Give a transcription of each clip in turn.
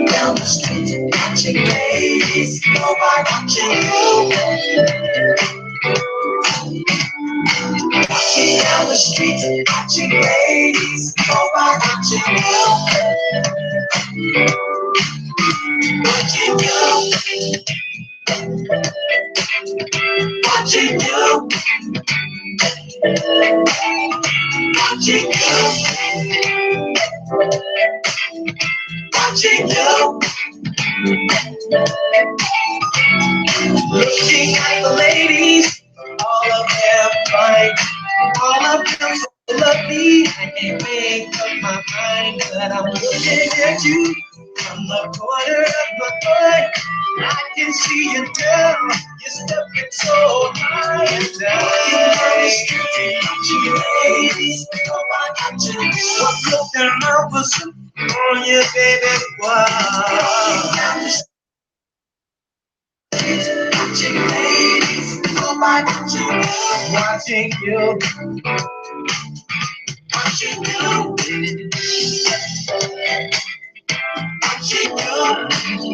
Down the street, watching ladies go by, watching you. Walking down the street, watching ladies go by, watching you. Watching you. Watching you. Watching you. Watching you. Looking at the ladies, all of them fine, all of them so lovely. I can't make up my mind, but I'm looking at you from the corner of my eye. I can see you now, you're stepping so high and down the street, watching ladies go by, watching you. What's up there, nervous on you, baby? Wow. Watching ladies go by, watching you, watching you, watching you.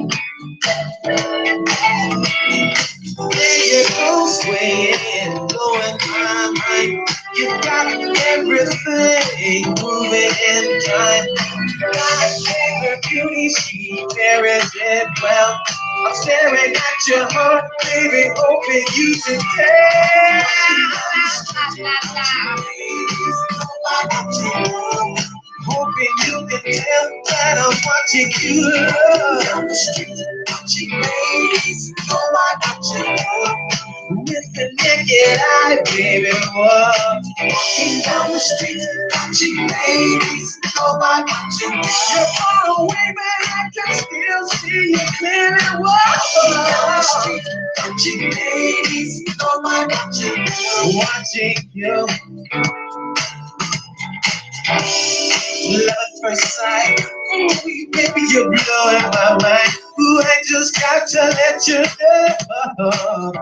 There you go, swaying, blowing my mind. You got everything moving in time. Got her beauty, she carries it well. I'm staring at your heart, baby, hoping you can tell. Hoping you can tell that I'm watching you. Down the street, watching ladies, go by watching you. With the naked eye, baby, what? Walking down the street, watching ladies, go by watching you. You're far away, but I can still see you clearly. Walking down the street, watching ladies, go by watching you. Watching you. Love at first sight, ooh, baby, you're blowing my mind. Ooh, I just got to let you know.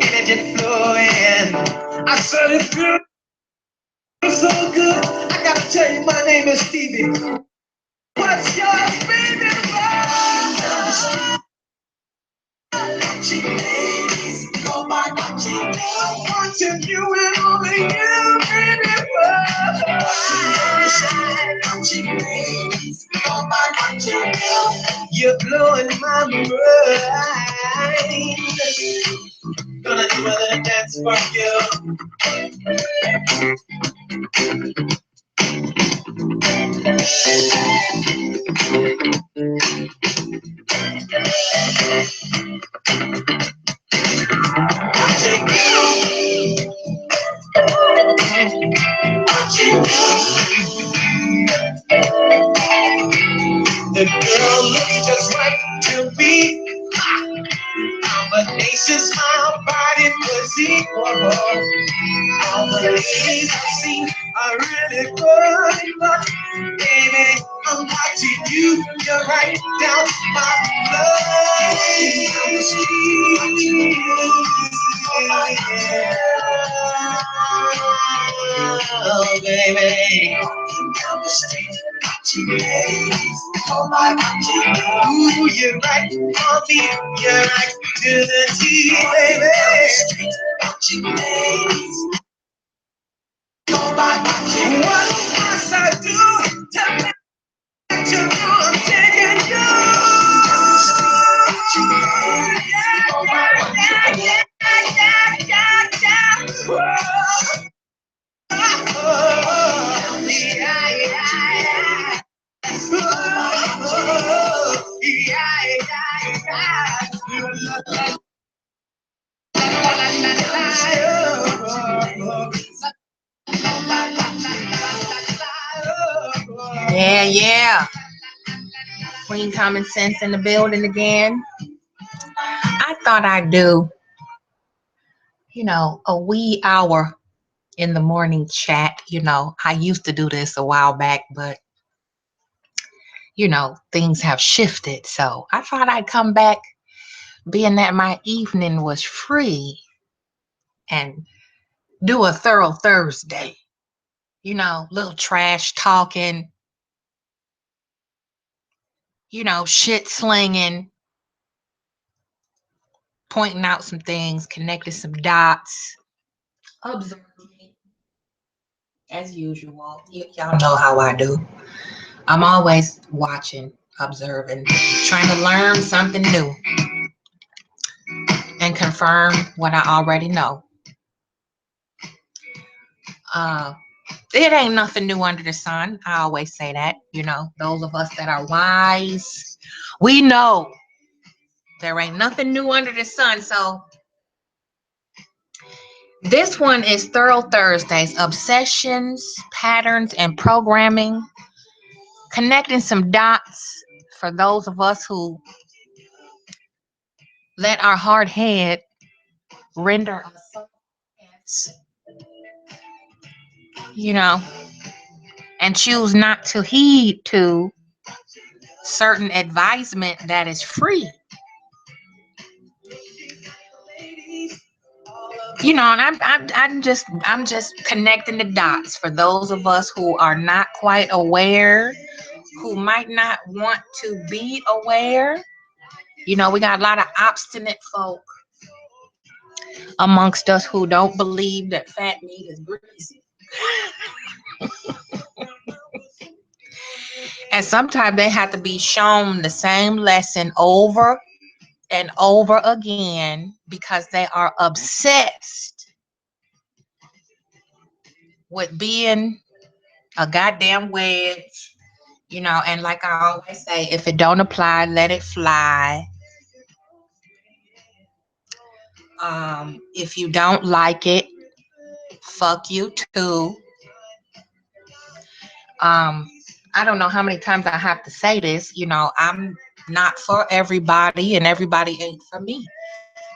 Energy flowing, I said it feels so good. I gotta tell you, my name is Stevie. What's yours, baby? Watching ladies go by, watching you and only you, baby. Watching ladies go by, watching you. You're blowing my mind. Gonna do a little dance for you. Watching you. Watching you. The girl looks just right to me. Combination, smile, body, physique. All the ladies I see are really good. But baby, I'm watching you. You're right down my blood. Down the street, oh baby. Walking down the street, watching ladies. Oh my, watching you. Ooh, you're right on me. You're right to the T, baby. Down the street, watching ladies. Oh my, watching. What must I do to make you know I'm taking you? Down the street, watching ladies. Oh my, watching. Yeah. Yeah, yeah. Queen Common Sense in the building again. I thought I'd do, a wee hour in the morning chat. I used to do this a while back, but things have shifted. So I thought I'd come back, being that my evening was free, and do a thorough Thursday. Little trash talking, shit slinging, pointing out some things, connecting some dots, observing as usual. Y'all know how I do. I'm always watching, observing, trying to learn something new and confirm what I already know. Uh, it ain't nothing new under the sun. I always say that. Those of us that are wise, we know there ain't nothing new under the sun. So this one is Thorough Thursdays: obsessions, patterns, and programming. Connecting some dots for those of us who let our hard head render us, you know, and choose not to heed to certain advisement that is free. And I'm just connecting the dots for those of us who are not quite aware, who might not want to be aware. We got a lot of obstinate folk amongst us who don't believe that fat meat is greasy. And sometimes they have to be shown the same lesson over and over again because they are obsessed with being a goddamn wedge, and like I always say, if it don't apply, let it fly. If you don't like it, fuck you too. I don't know how many times I have to say this. I'm not for everybody, and everybody ain't for me.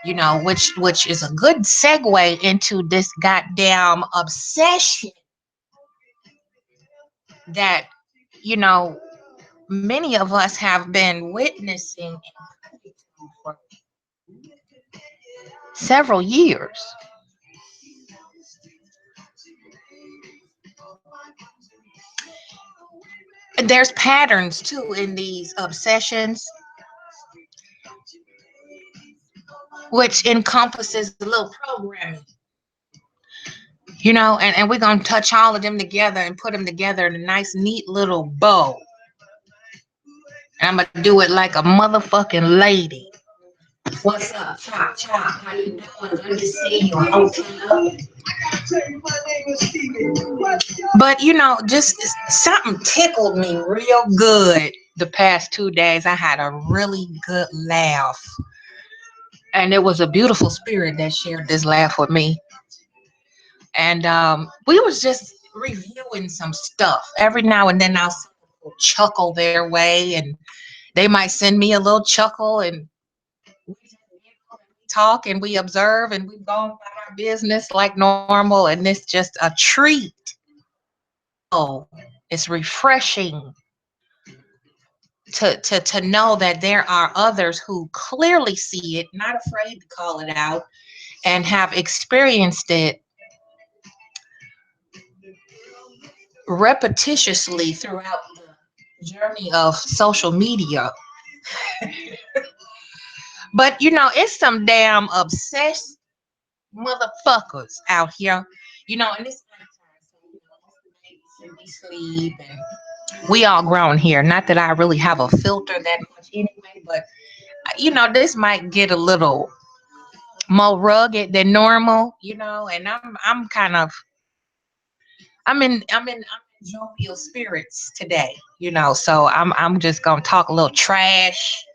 Which is a good segue into this goddamn obsession that many of us have been witnessing for several years. There's patterns too in these obsessions, which encompasses a little programming, and we're going to touch all of them together and put them together in a nice, neat little bow. And I'm going to do it like a motherfucking lady. What's up, Chop Chop? How you doing? Good to see you. But just something tickled me real good the past 2 days. I had a really good laugh. And it was a beautiful spirit that shared this laugh with me. And we was just reviewing some stuff. Every now and then I'll chuckle their way, and they might send me a little chuckle, and we talk and we observe and we go about our business like normal, and it's just a treat. Oh, it's refreshing to know that there are others who clearly see it, not afraid to call it out, and have experienced it repetitiously throughout the journey of social media. But it's some damn obsessed motherfuckers out here, and it's we sleep, and we all grown here. Not that I really have a filter that much anyway, but this might get a little more rugged than normal, and I'm kind of I'm in jovial spirits today, so I'm just gonna talk a little trash,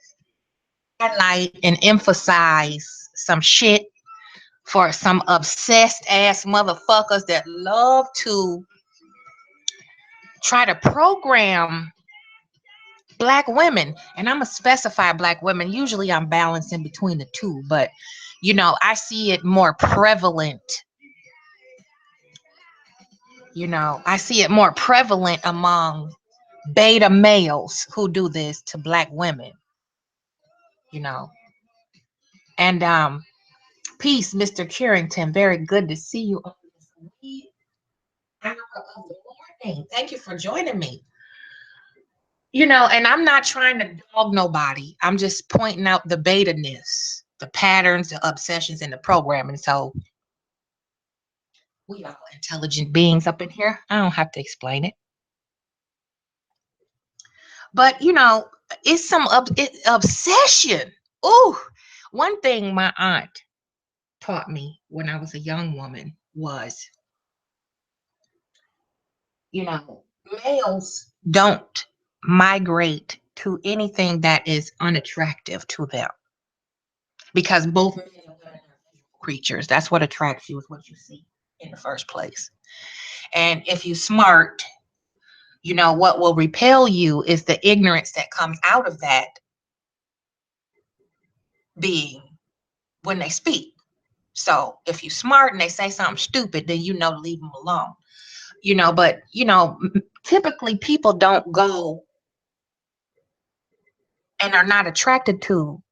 highlight and emphasize some shit for some obsessed ass motherfuckers that love to try to program Black women. And I'm gonna specify Black women. Usually I'm balancing between the two, but I see it more prevalent. I see it more prevalent among beta males who do this to black women, you know. And peace, Mr. Carrington. Very good to see you on this wee hour of the morning. Thank you for joining me. You know, and I'm not trying to dog nobody. I'm just pointing out the beta-ness, the patterns, the obsessions in the program. And so we all intelligent beings up in here. I don't have to explain it. But you know, it's some obsession. Ooh, one thing my aunt taught me when I was a young woman was, you know, males don't migrate to anything that is unattractive to them because both men and women are visual creatures. That's what attracts you, is what you see in the first place. And if you smart, you know, what will repel you is the ignorance that comes out of that being when they speak. So if you smart and they say something stupid, then you know to leave them alone. You know, but you know, typically people don't go and are not attracted to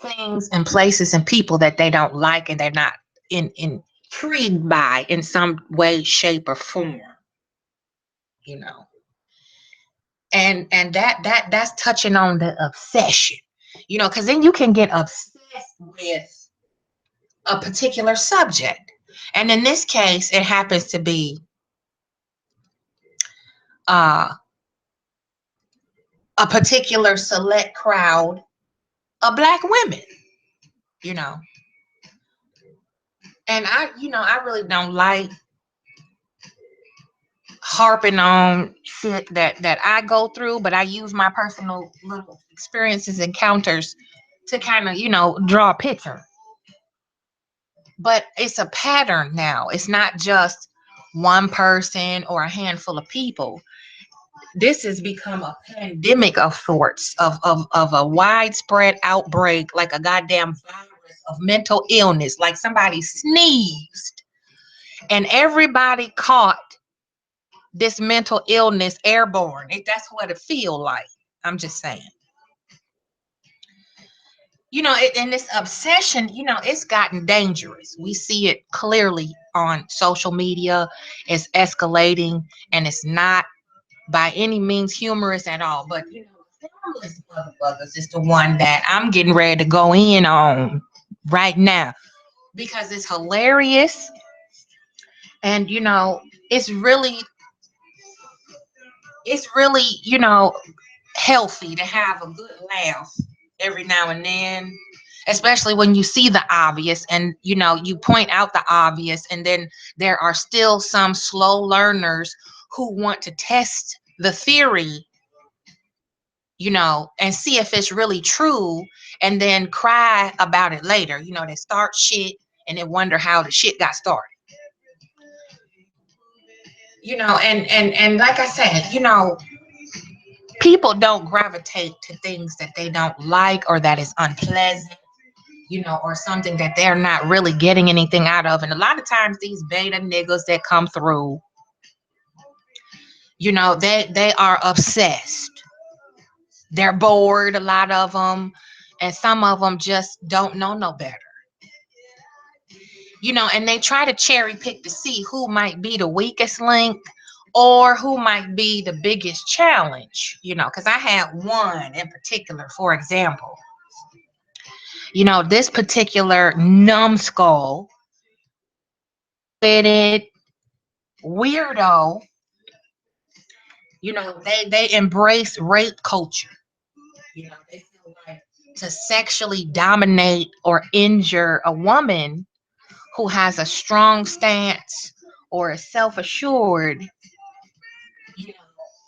things and places and people that they don't like and they're not intrigued by in some way, shape, or form. You know, and that's touching on the obsession. You know, because then you can get obsessed with a particular subject, and in this case, it happens to be uh, a particular select crowd of black women. You know, and I really don't like harping on shit that I go through, but I use my personal little experiences, encounters to kind of, draw a picture. But it's a pattern now. It's not just one person or a handful of people. This has become a pandemic of sorts, of a widespread outbreak, like a goddamn virus of mental illness, like somebody sneezed and everybody caught this mental illness airborne. That's what it feel like. I'm just saying. And this obsession, it's gotten dangerous. We see it clearly on social media. It's escalating, and it's not by any means humorous at all. But harmless motherfuckers is the one that I'm getting ready to go in on right now because it's hilarious, and it's really healthy to have a good laugh every now and then, especially when you see the obvious and you point out the obvious, and then there are still some slow learners who want to test the theory, and see if it's really true, and then cry about it later. They start shit and then wonder how the shit got started. And like I said, people don't gravitate to things that they don't like or that is unpleasant, or something that they're not really getting anything out of. And a lot of times these beta niggas that come through, they are obsessed. They're bored, a lot of them, and some of them just don't know no better. And they try to cherry pick to see who might be the weakest link or who might be the biggest challenge, because I had one in particular, for example. This particular numbskull fitted weirdo, they embrace rape culture. They feel like to sexually dominate or injure a woman who has a strong stance or is self-assured, you know,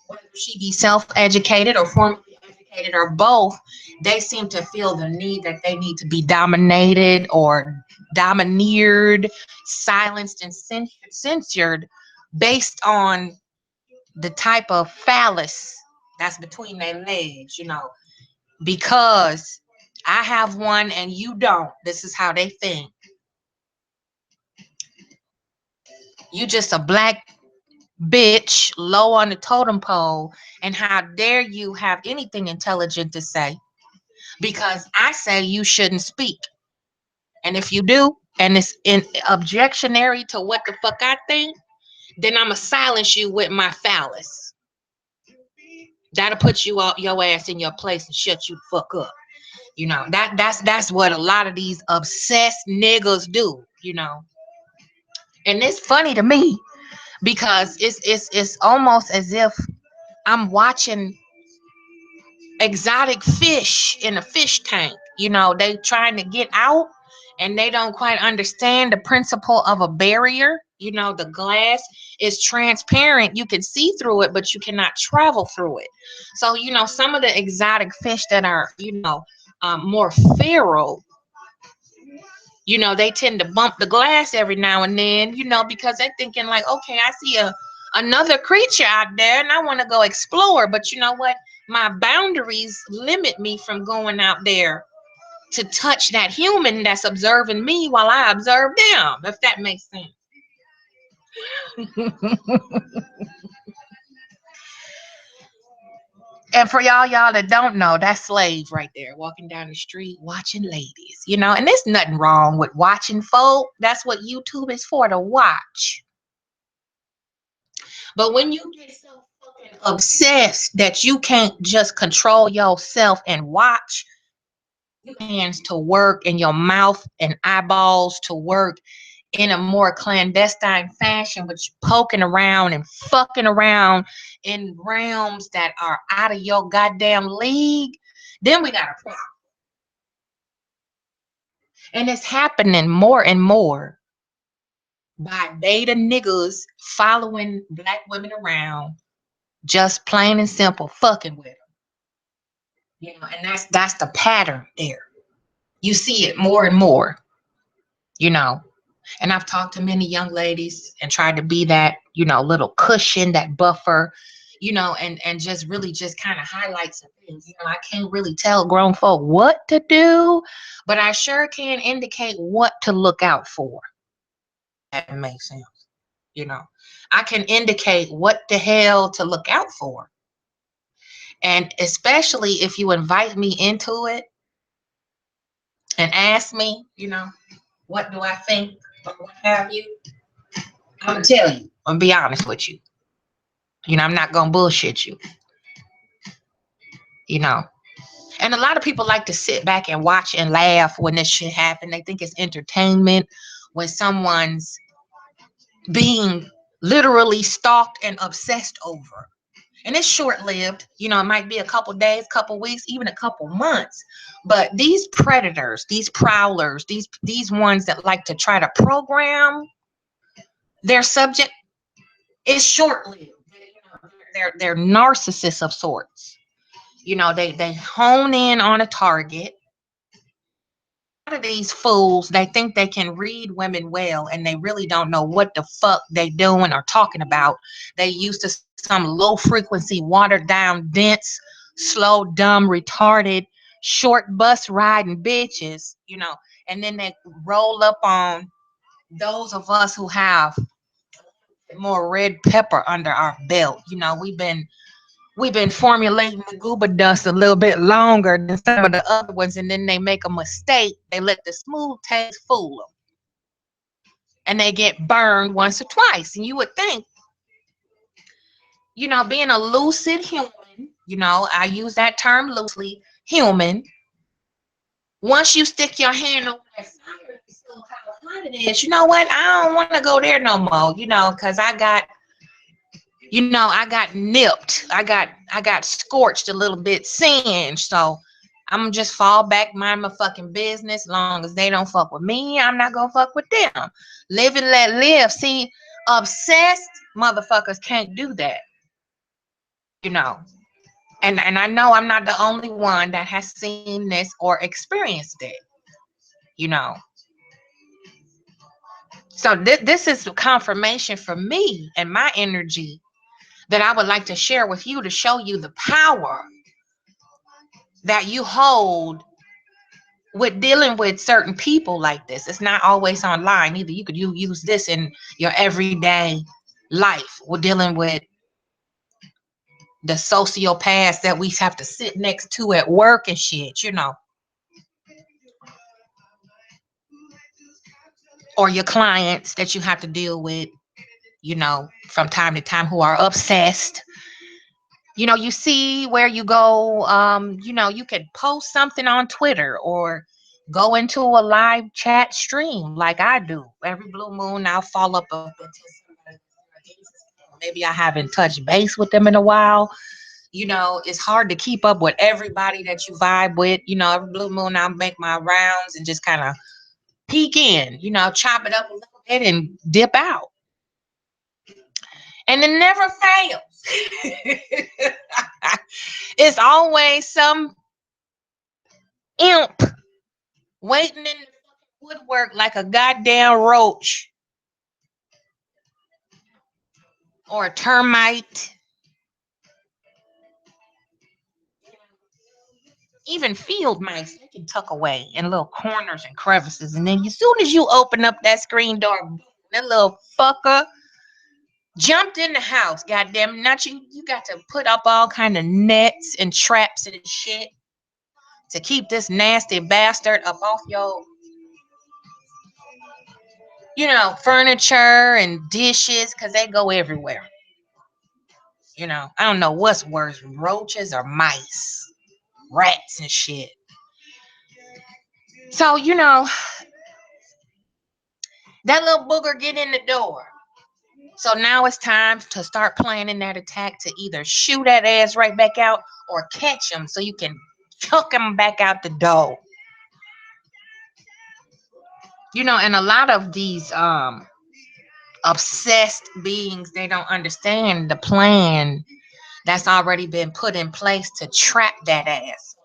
whether she be self-educated or formally educated or both, they seem to feel the need that they need to be dominated or domineered, silenced, and censored based on the type of phallus that's between their legs, because I have one and you don't. This is how they think. You just a black bitch, low on the totem pole, and how dare you have anything intelligent to say? Because I say you shouldn't speak. And if you do, and it's in objectionary to what the fuck I think, then I'ma silence you with my phallus. That'll put you out your ass in your place and shut you the fuck up. You know, that's what a lot of these obsessed niggas do, you know. And it's funny to me because it's almost as if I'm watching exotic fish in a fish tank. You know, they trying to get out and they don't quite understand the principle of a barrier. You know, the glass is transparent. You can see through it, but you cannot travel through it. So, you know, some of the exotic fish that are, you know, more feral, you know, they tend to bump the glass every now and then, you know, because they're thinking like, okay, I see another creature out there and I want to go explore. But you know what? My boundaries limit me from going out there to touch that human that's observing me while I observe them, if that makes sense. And for y'all that don't know, that's slave right there, walking down the street watching ladies, you know. And there's nothing wrong with watching folk. That's what YouTube is for, to watch. But when you get so fucking obsessed that you can't just control yourself and watch, your hands to work and your mouth and eyeballs to work in a more clandestine fashion, which poking around and fucking around in realms that are out of your goddamn league, then we got a problem. And it's happening more and more by beta niggas following black women around, just plain and simple fucking with them. You know, and that's the pattern there. You see it more and more, you know. And I've talked to many young ladies and tried to be that, you know, little cushion, that buffer, you know, and just really just kind of highlight some things. You know, I can't really tell grown folk what to do, but I sure can indicate what to look out for. That makes sense. You know, I can indicate what the hell to look out for. And especially if you invite me into it and ask me, you know, what do I think or what have you, I'm gonna tell you. I'm gonna be honest with you. You know, I'm not gonna bullshit you. You know, and a lot of people like to sit back and watch and laugh when this shit happen. They think it's entertainment when someone's being literally stalked and obsessed over. And it's short-lived. You know, it might be a couple days, couple weeks, even a couple months. But these predators, these prowlers, these ones that like to try to program their subject, it's short-lived. They're narcissists of sorts. You know, they hone in on a target. A lot of these fools, they think they can read women well, and they really don't know what the fuck they doing or talking about. They used to some low frequency, watered down, dense, slow, dumb, retarded, short bus riding bitches, you know, and then they roll up on those of us who have more red pepper under our belt. You know, we've been formulating the goober dust a little bit longer than some of the other ones, and then they make a mistake. They let the smooth taste fool them, and they get burned once or twice. And you would think, you know, being a lucid human, you know, I use that term loosely, human. Once you stick your hand over that fire, you feel how hot it is. You know what? I don't want to go there no more. You know, because I got nipped. I got scorched a little bit, singed. So I'm gonna just fall back, mind my fucking business. Long as they don't fuck with me, I'm not gonna fuck with them. Live and let live. See, obsessed motherfuckers can't do that. You know. And I know I'm not the only one that has seen this or experienced it. You know. So this is confirmation for me and my energy that I would like to share with you to show you the power that you hold with dealing with certain people like this. It's not always online either. You could use this in your everyday life. We're dealing with the sociopaths that we have to sit next to at work and shit, or your clients that you have to deal with, from time to time, who are obsessed. You see where you go, you could post something on Twitter or go into a live chat stream like I do. Every blue moon, I'll fall up into somebody. Maybe I haven't touched base with them in a while. It's hard to keep up with everybody that you vibe with. Every blue moon, I'll make my rounds and just kind of peek in, chop it up a little bit and dip out. And it never fails. It's always some imp waiting in the woodwork like a goddamn roach or a termite. Even field mice, they can tuck away in little corners and crevices. And then as soon as you open up that screen door, that little fucker jumped in the house. Goddamn, not you. You got to put up all kind of nets and traps and shit to keep this nasty bastard up off your, furniture and dishes, because they go everywhere. I don't know what's worse, roaches or mice, rats and shit. So, that little booger get in the door. So now it's time to start planning that attack to either shoot that ass right back out or catch him so you can chuck him back out the door. And a lot of these obsessed beings, they don't understand the plan that's already been put in place to trap that ass.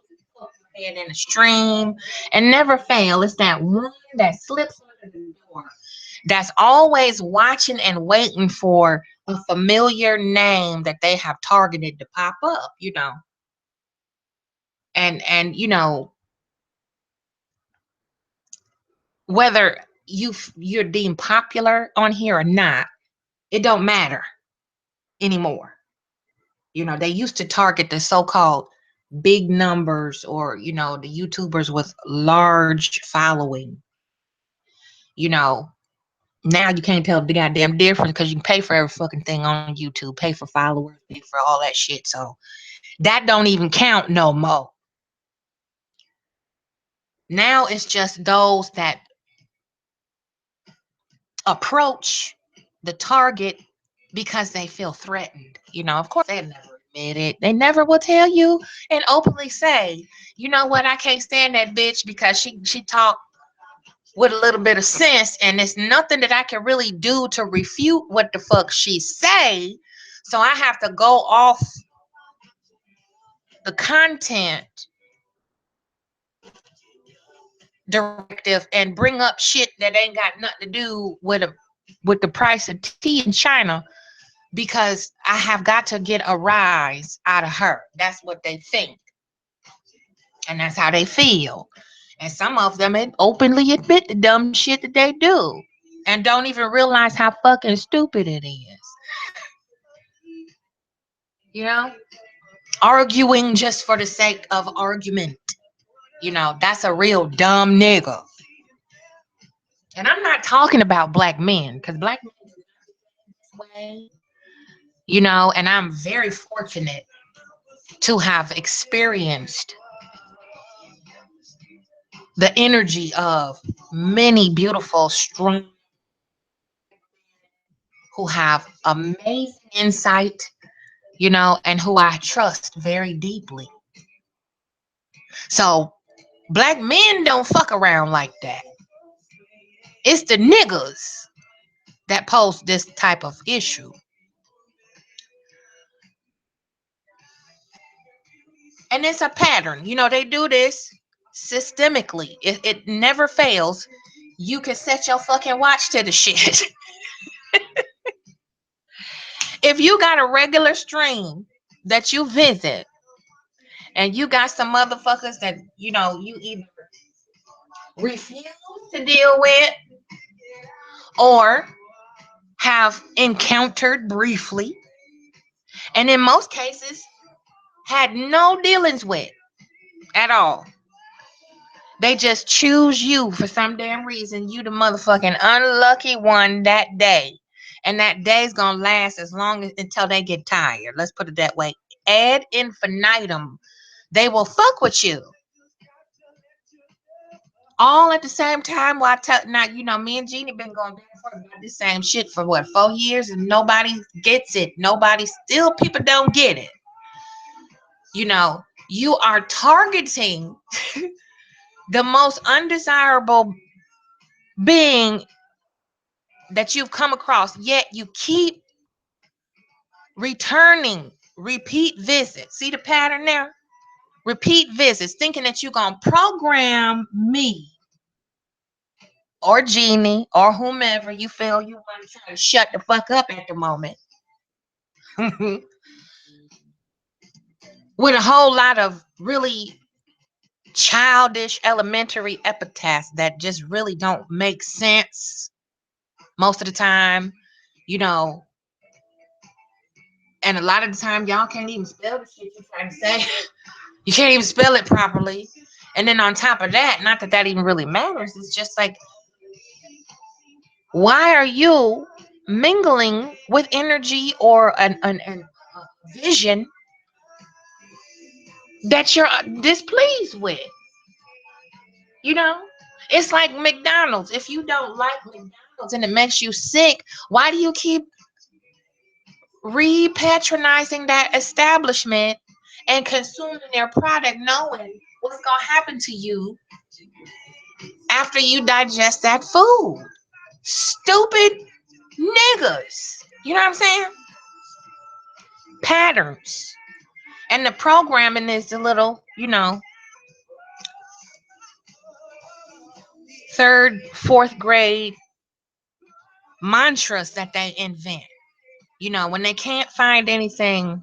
And in the stream and never fail. It's that one that slips under the door that's always watching and waiting for a familiar name that they have targeted to pop up, and whether you're deemed popular on here or not, it don't matter anymore. They used to target the so-called big numbers, or the YouTubers with large following. Now you can't tell the goddamn difference because you can pay for every fucking thing on YouTube, pay for followers, pay for all that shit. So that don't even count no more. Now it's just those that approach the target because they feel threatened. Of course, they never admit it. They never will tell you and openly say, you know what, I can't stand that bitch because she talked with a little bit of sense, and there's nothing that I can really do to refute what the fuck she say. So I have to go off the content directive and bring up shit that ain't got nothing to do with the price of tea in China, because I have got to get a rise out of her. That's what they think. And that's how they feel. And some of them openly admit the dumb shit that they do and don't even realize how fucking stupid it is. Arguing just for the sake of argument. That's a real dumb nigga. And I'm not talking about black men, because black men are this way, and I'm very fortunate to have experienced the energy of many beautiful, strong, who have amazing insight, and who I trust very deeply. So black men don't fuck around like that. It's the niggas that pose this type of issue. And it's a pattern. They do this systemically. It never fails. You can set your fucking watch to the shit. If you got a regular stream that you visit, and you got some motherfuckers that, you either refuse to deal with, or have encountered briefly, and in most cases had no dealings with at all. They just choose you for some damn reason. You the motherfucking unlucky one that day. And that day's gonna last as long as until they get tired. Let's put it that way. Ad infinitum. They will fuck with you. All at the same time while now, me and Jeannie been going back and forth about this same shit for what, 4 years, and nobody gets it. Nobody still people don't get it. You are targeting the most undesirable being that you've come across, yet you keep returning repeat visits. See the pattern there? Repeat visits, thinking that you're going to program me or Jeannie or whomever you feel you want to try to shut the fuck up at the moment. With a whole lot of really childish elementary epithets that just really don't make sense most of the time, and a lot of the time y'all can't even spell the shit you're trying to say. You can't even spell it properly. And then on top of that, not that that even really matters, it's just like, why are you mingling with energy or a vision that you're displeased with? It's like McDonald's. If you don't like McDonald's and it makes you sick, why do you keep re-patronizing that establishment and consuming their product, knowing what's going to happen to you after you digest that food? Stupid niggas. You know what I'm saying? Patterns. And the programming is a little, third, fourth grade mantras that they invent. When they can't find anything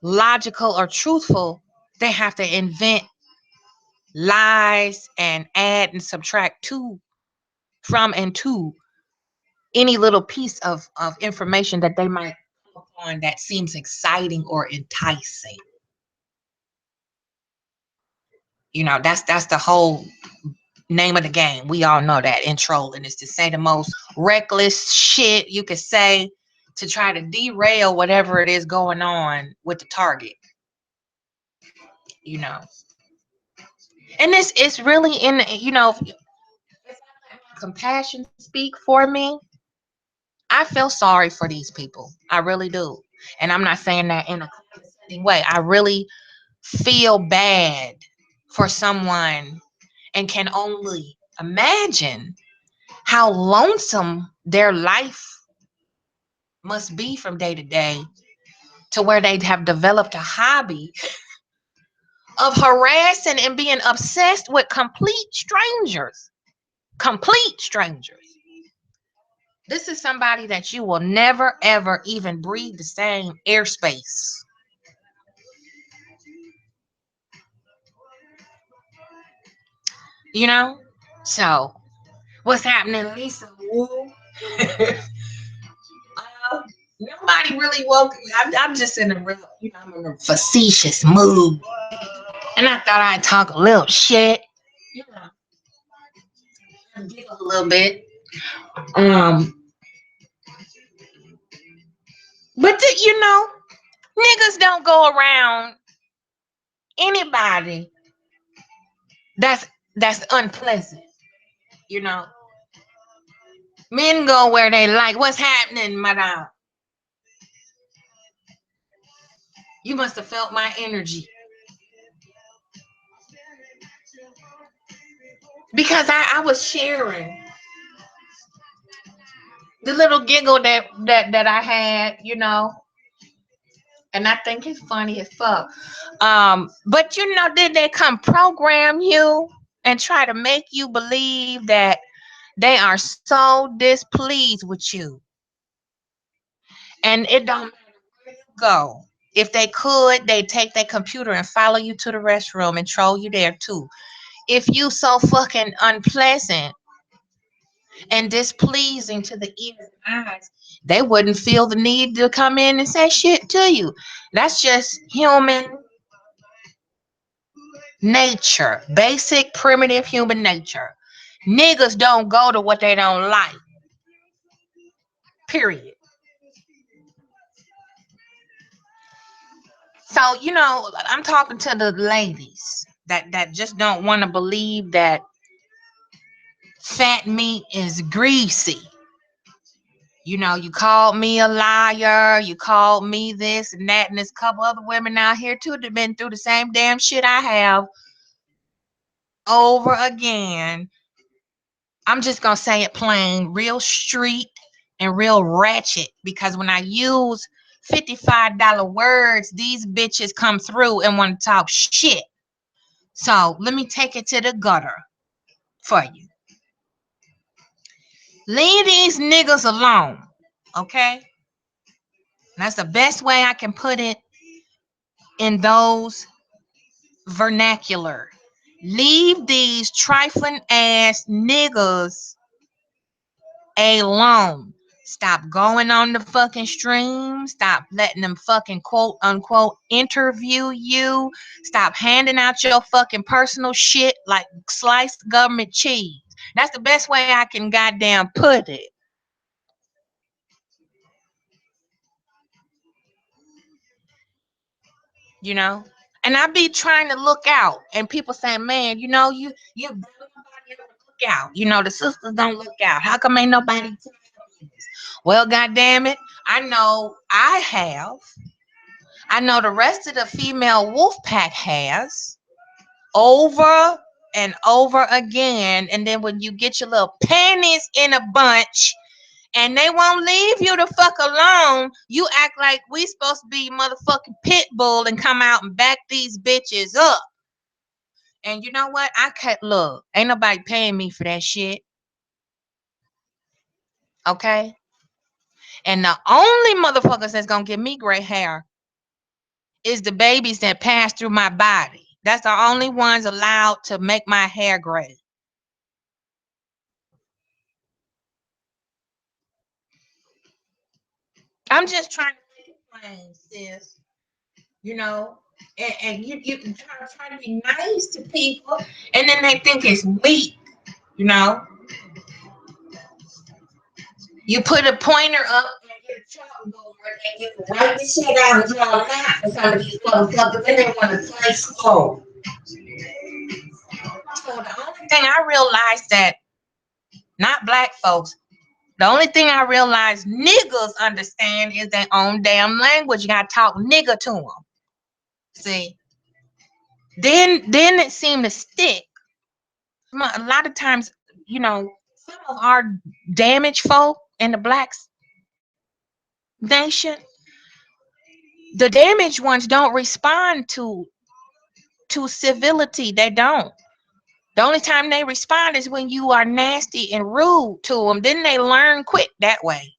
logical or truthful, they have to invent lies and add and subtract from and to any little piece of information that they might come upon that seems exciting or enticing. That's the whole name of the game. We all know that in trolling is to say the most reckless shit you could say to try to derail whatever it is going on with the target. And this is really compassion speak for me. I feel sorry for these people. I really do. And I'm not saying that in a condescending way. I really feel bad for someone and can only imagine how lonesome their life must be from day to day, to where they have developed a hobby of harassing and being obsessed with complete strangers. Complete strangers. This is somebody that you will never, ever even breathe the same airspace. So what's happening, Lisa? Nobody really woke me. I'm just in a real, I'm in a facetious mood, and I thought I'd talk a little shit, giggle a little bit. But niggas don't go around anybody that's unpleasant. Men go where they like. What's happening, madame? You must have felt my energy. Because I was sharing the little giggle that I had, and I think it's funny as fuck. But did they come program you and try to make you believe that they are so displeased with you? And it don't matter where you go. If they could, they'd take their computer and follow you to the restroom and troll you there too. If you so fucking unpleasant, and displeasing to the ears and eyes, they wouldn't feel the need to come in and say shit to you. That's just human nature, basic, primitive human nature. Niggas don't go to what they don't like. Period. So, I'm talking to the ladies that just don't want to believe that fat meat is greasy. You called me a liar, you called me this and that, and there's a couple other women out here too that have been through the same damn shit I have over again. I'm just gonna say it plain, real street and real ratchet, because when I use $55 words, these bitches come through and want to talk shit. So let me take it to the gutter for you. Leave these niggas alone, okay? That's the best way I can put it in those vernacular. Leave these trifling ass niggas alone. Stop going on the fucking stream. Stop letting them fucking quote unquote interview you. Stop handing out your fucking personal shit like sliced government cheese. That's the best way I can goddamn put it. You know? And I be trying to look out, and people saying, "Man, you don't nobody ever look out. The sisters don't look out. How come ain't nobody telling me this?" Well, goddamn it, I know I have. I know the rest of the female wolf pack has, over and over again. And then when you get your little panties in a bunch and they won't leave you the fuck alone, you act like we supposed to be motherfucking pit bull and come out and back these bitches up. And you know what? I can't look. Ain't nobody paying me for that shit. Okay? And the only motherfuckers that's gonna give me gray hair is the babies that pass through my body. That's the only ones allowed to make my hair gray. I'm just trying to make it plain, sis. You know, and you try to be nice to people, and then they think it's weak. You know, you put a pointer up and get a chalkboard, and you write the shit out and draw a map for some of these motherfuckers, and they want to play slow. So the only thing I realized that not black folks, the only thing I realized niggas understand is their own damn language. You gotta talk nigga to them. See, then it seemed to stick. A lot of times, some of our damaged folk in the black nation, the damaged ones don't respond to civility. They don't. The only time they respond is when you are nasty and rude to them. Then they learn quick that way.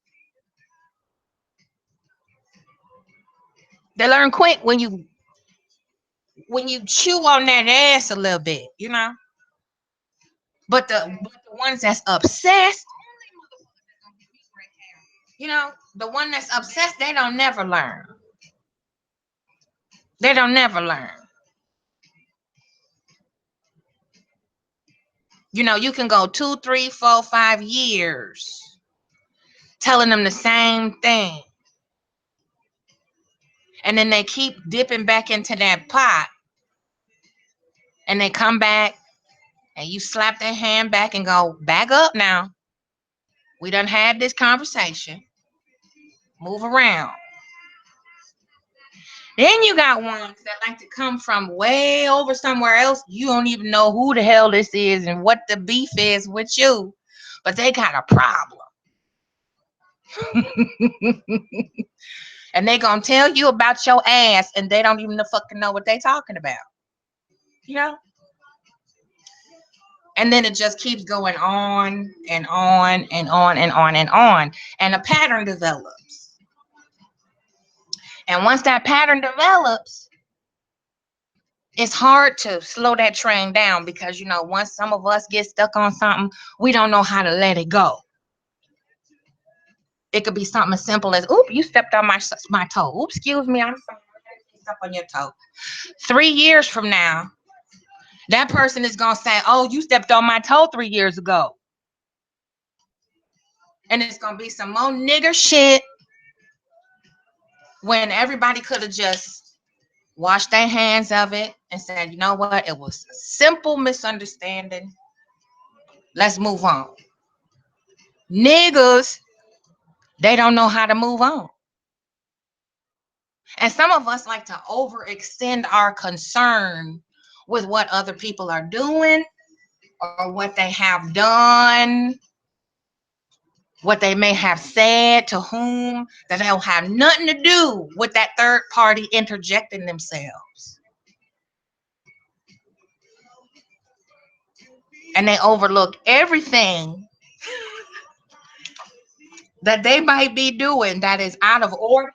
They learn quick when you chew on that ass a little bit. But the ones that's obsessed, the one that's obsessed, they don't never learn. They don't never learn. You can go 2, 3, 4, 5 years telling them the same thing. And then they keep dipping back into that pot. And they come back and you slap their hand back and go, back up now. We done had this conversation. Move around. Then you got ones that like to come from way over somewhere else. You don't even know who the hell this is and what the beef is with you. But they got a problem. And they gonna tell you about your ass and they don't even fucking know what they talking about. You know? And then it just keeps going on and on and on and on and on. And a pattern develops. And once that pattern develops, It's hard to slow that train down because, once some of us get stuck on something, we don't know how to let it go. It could be something as simple as, oop, you stepped on my toe. Oops, excuse me, I'm sorry. I stepped on your toe. 3 years from now, that person is going to say, oh, you stepped on my toe 3 years ago. And it's going to be some more nigger shit when everybody could have just washed their hands of it and said, you know what? It was a simple misunderstanding. Let's move on. Niggas, they don't know how to move on. And some of us like to overextend our concern with what other people are doing or what they have done, what they may have said to whom, that don't have nothing to do with that third party interjecting themselves. And they overlook everything that they might be doing that is out of order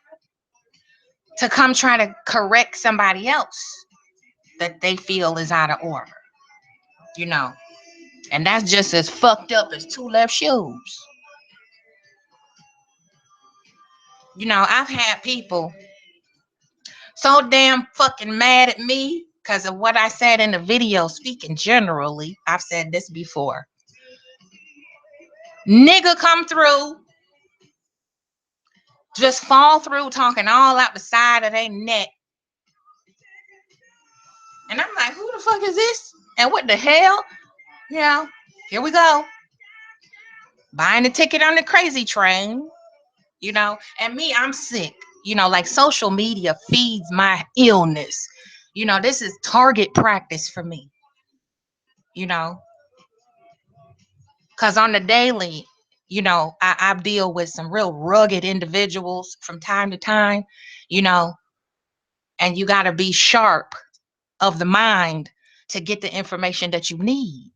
to come try to correct somebody else that they feel is out of order, you know. And that's just as fucked up as two left shoes. I've had people so damn fucking mad at me because of what I said in the video. Speaking generally, I've said this before. Nigga come through, just fall through talking all out the side of their neck. And I'm like, who the fuck is this? And what the hell? Here we go. Buying a ticket on the crazy train, And me, I'm sick. Like social media feeds my illness. This is target practice for me. Because on the daily, I deal with some real rugged individuals from time to time, and you got to be sharp of the mind to get the information that you need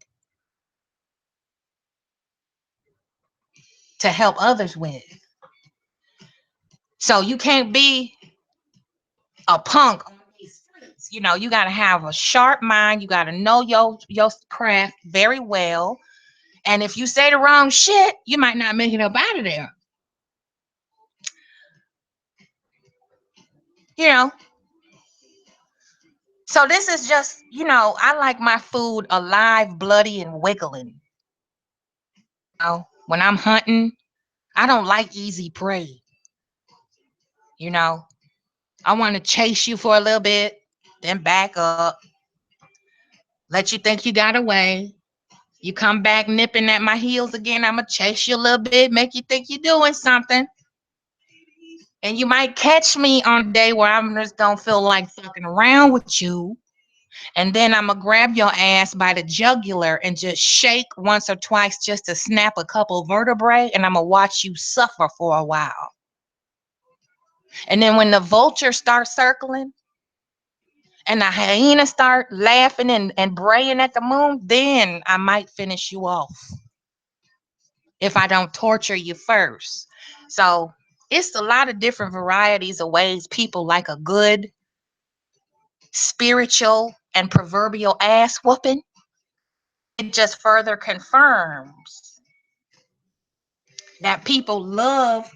to help others with. So you can't be a punk on these streets. You got to have a sharp mind. You got to know your craft very well. And if you say the wrong shit, you might not make it up out of there. So this is just, I like my food alive, bloody, and wiggling. When I'm hunting, I don't like easy prey. I want to chase you for a little bit, then back up, let you think you got away. You come back nipping at my heels again, I'm going to chase you a little bit, make you think you're doing something. And you might catch me on a day where I just don't feel like fucking around with you. And then I'm going to grab your ass by the jugular and just shake once or twice just to snap a couple vertebrae. And I'm going to watch you suffer for a while. And then when the vulture starts circling and the hyena start laughing and braying at the moon, then I might finish you off if I don't torture you first. So it's a lot of different varieties of ways people like a good spiritual and proverbial ass whooping. It just further confirms that people love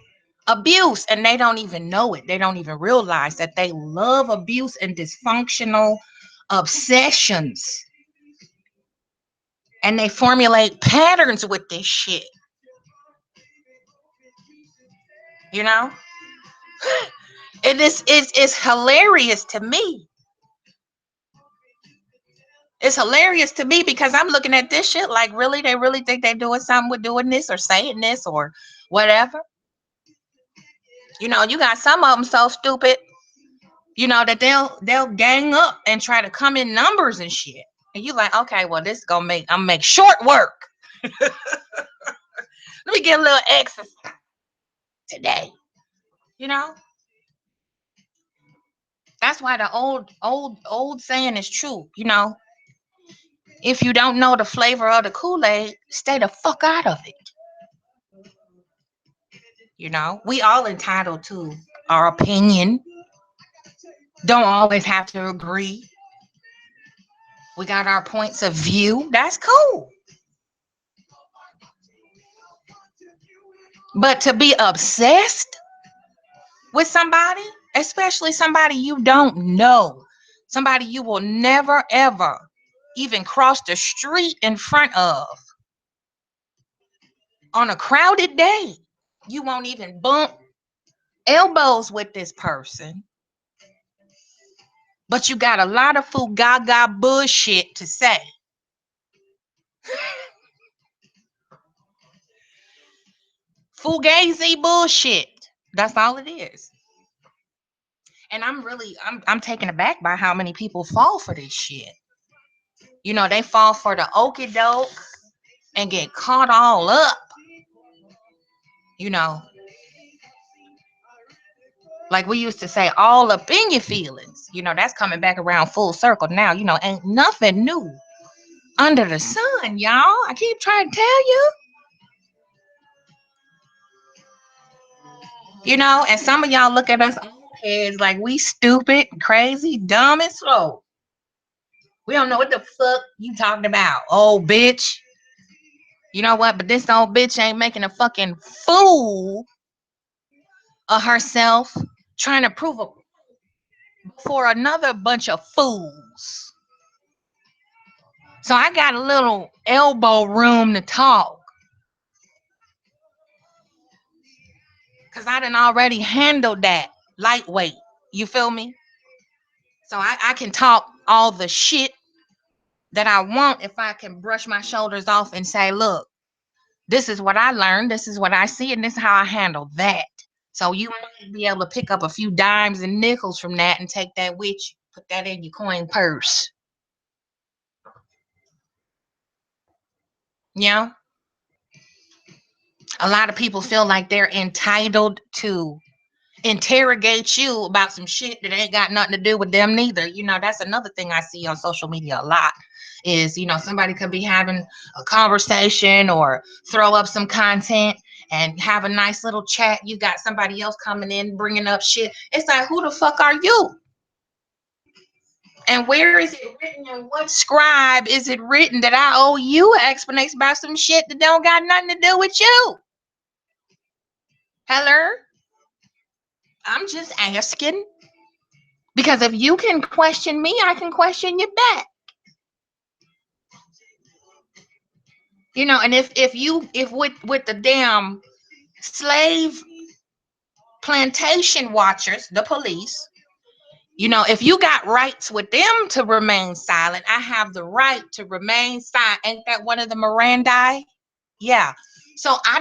abuse and they don't even know it. They don't even realize that they love abuse and dysfunctional obsessions. And they formulate patterns with this shit. It's hilarious to me. It's hilarious to me because I'm looking at this shit like, really? They really think they're doing something with doing this or saying this or whatever? You got some of them so stupid, that they'll gang up and try to come in numbers and shit. And you like, okay, well, this is I'm gonna make short work. Let me get a little exercise today. That's why the old saying is true. If you don't know the flavor of the Kool-Aid, stay the fuck out of it. We all entitled to our opinion. Don't always have to agree. We got our points of view. That's cool. But to be obsessed with somebody, especially somebody you don't know, somebody you will never ever even cross the street in front of on a crowded day, you won't even bump elbows with this person, but you got a lot of gaga bullshit to say. Fugazi bullshit. That's all it is. And I'm taken aback by how many people fall for this shit. You know, they fall for the okie doke and get caught all up. You know, like we used to say, all up in your feelings. You know, that's coming back around full circle now. You know, ain't nothing new under the sun, y'all. I keep trying to tell you. You know, and some of y'all look at us old heads like we stupid, crazy, dumb, and slow. We don't know what the fuck you talking about, old bitch. You know what? But this old bitch ain't making a fucking fool of herself, trying to prove a for another bunch of fools. So I got a little elbow room to talk. Cause I done already handled that lightweight. You feel me? So I can talk all the shit that I want if I can brush my shoulders off and say, look, this is what I learned, this is what I see, and this is how I handle that. So you might be able to pick up a few dimes and nickels from that and take that with you. Put that in your coin purse. You know? A lot of people feel like they're entitled to interrogate you about some shit that ain't got nothing to do with them neither. You know, that's another thing I see on social media a lot is, you know, somebody could be having a conversation or throw up some content and have a nice little chat. You got somebody else coming in bringing up shit. It's like, who the fuck are you? And where is it written, and what scribe is it written that I owe you an explanation about some shit that don't got nothing to do with you? Hello? I'm just asking. Because if you can question me, I can question you back. You know, and if with the damn slave plantation watchers, the police, you know, if you got rights with them to remain silent, I have the right to remain silent. Ain't that one of the Mirandi? Yeah. So I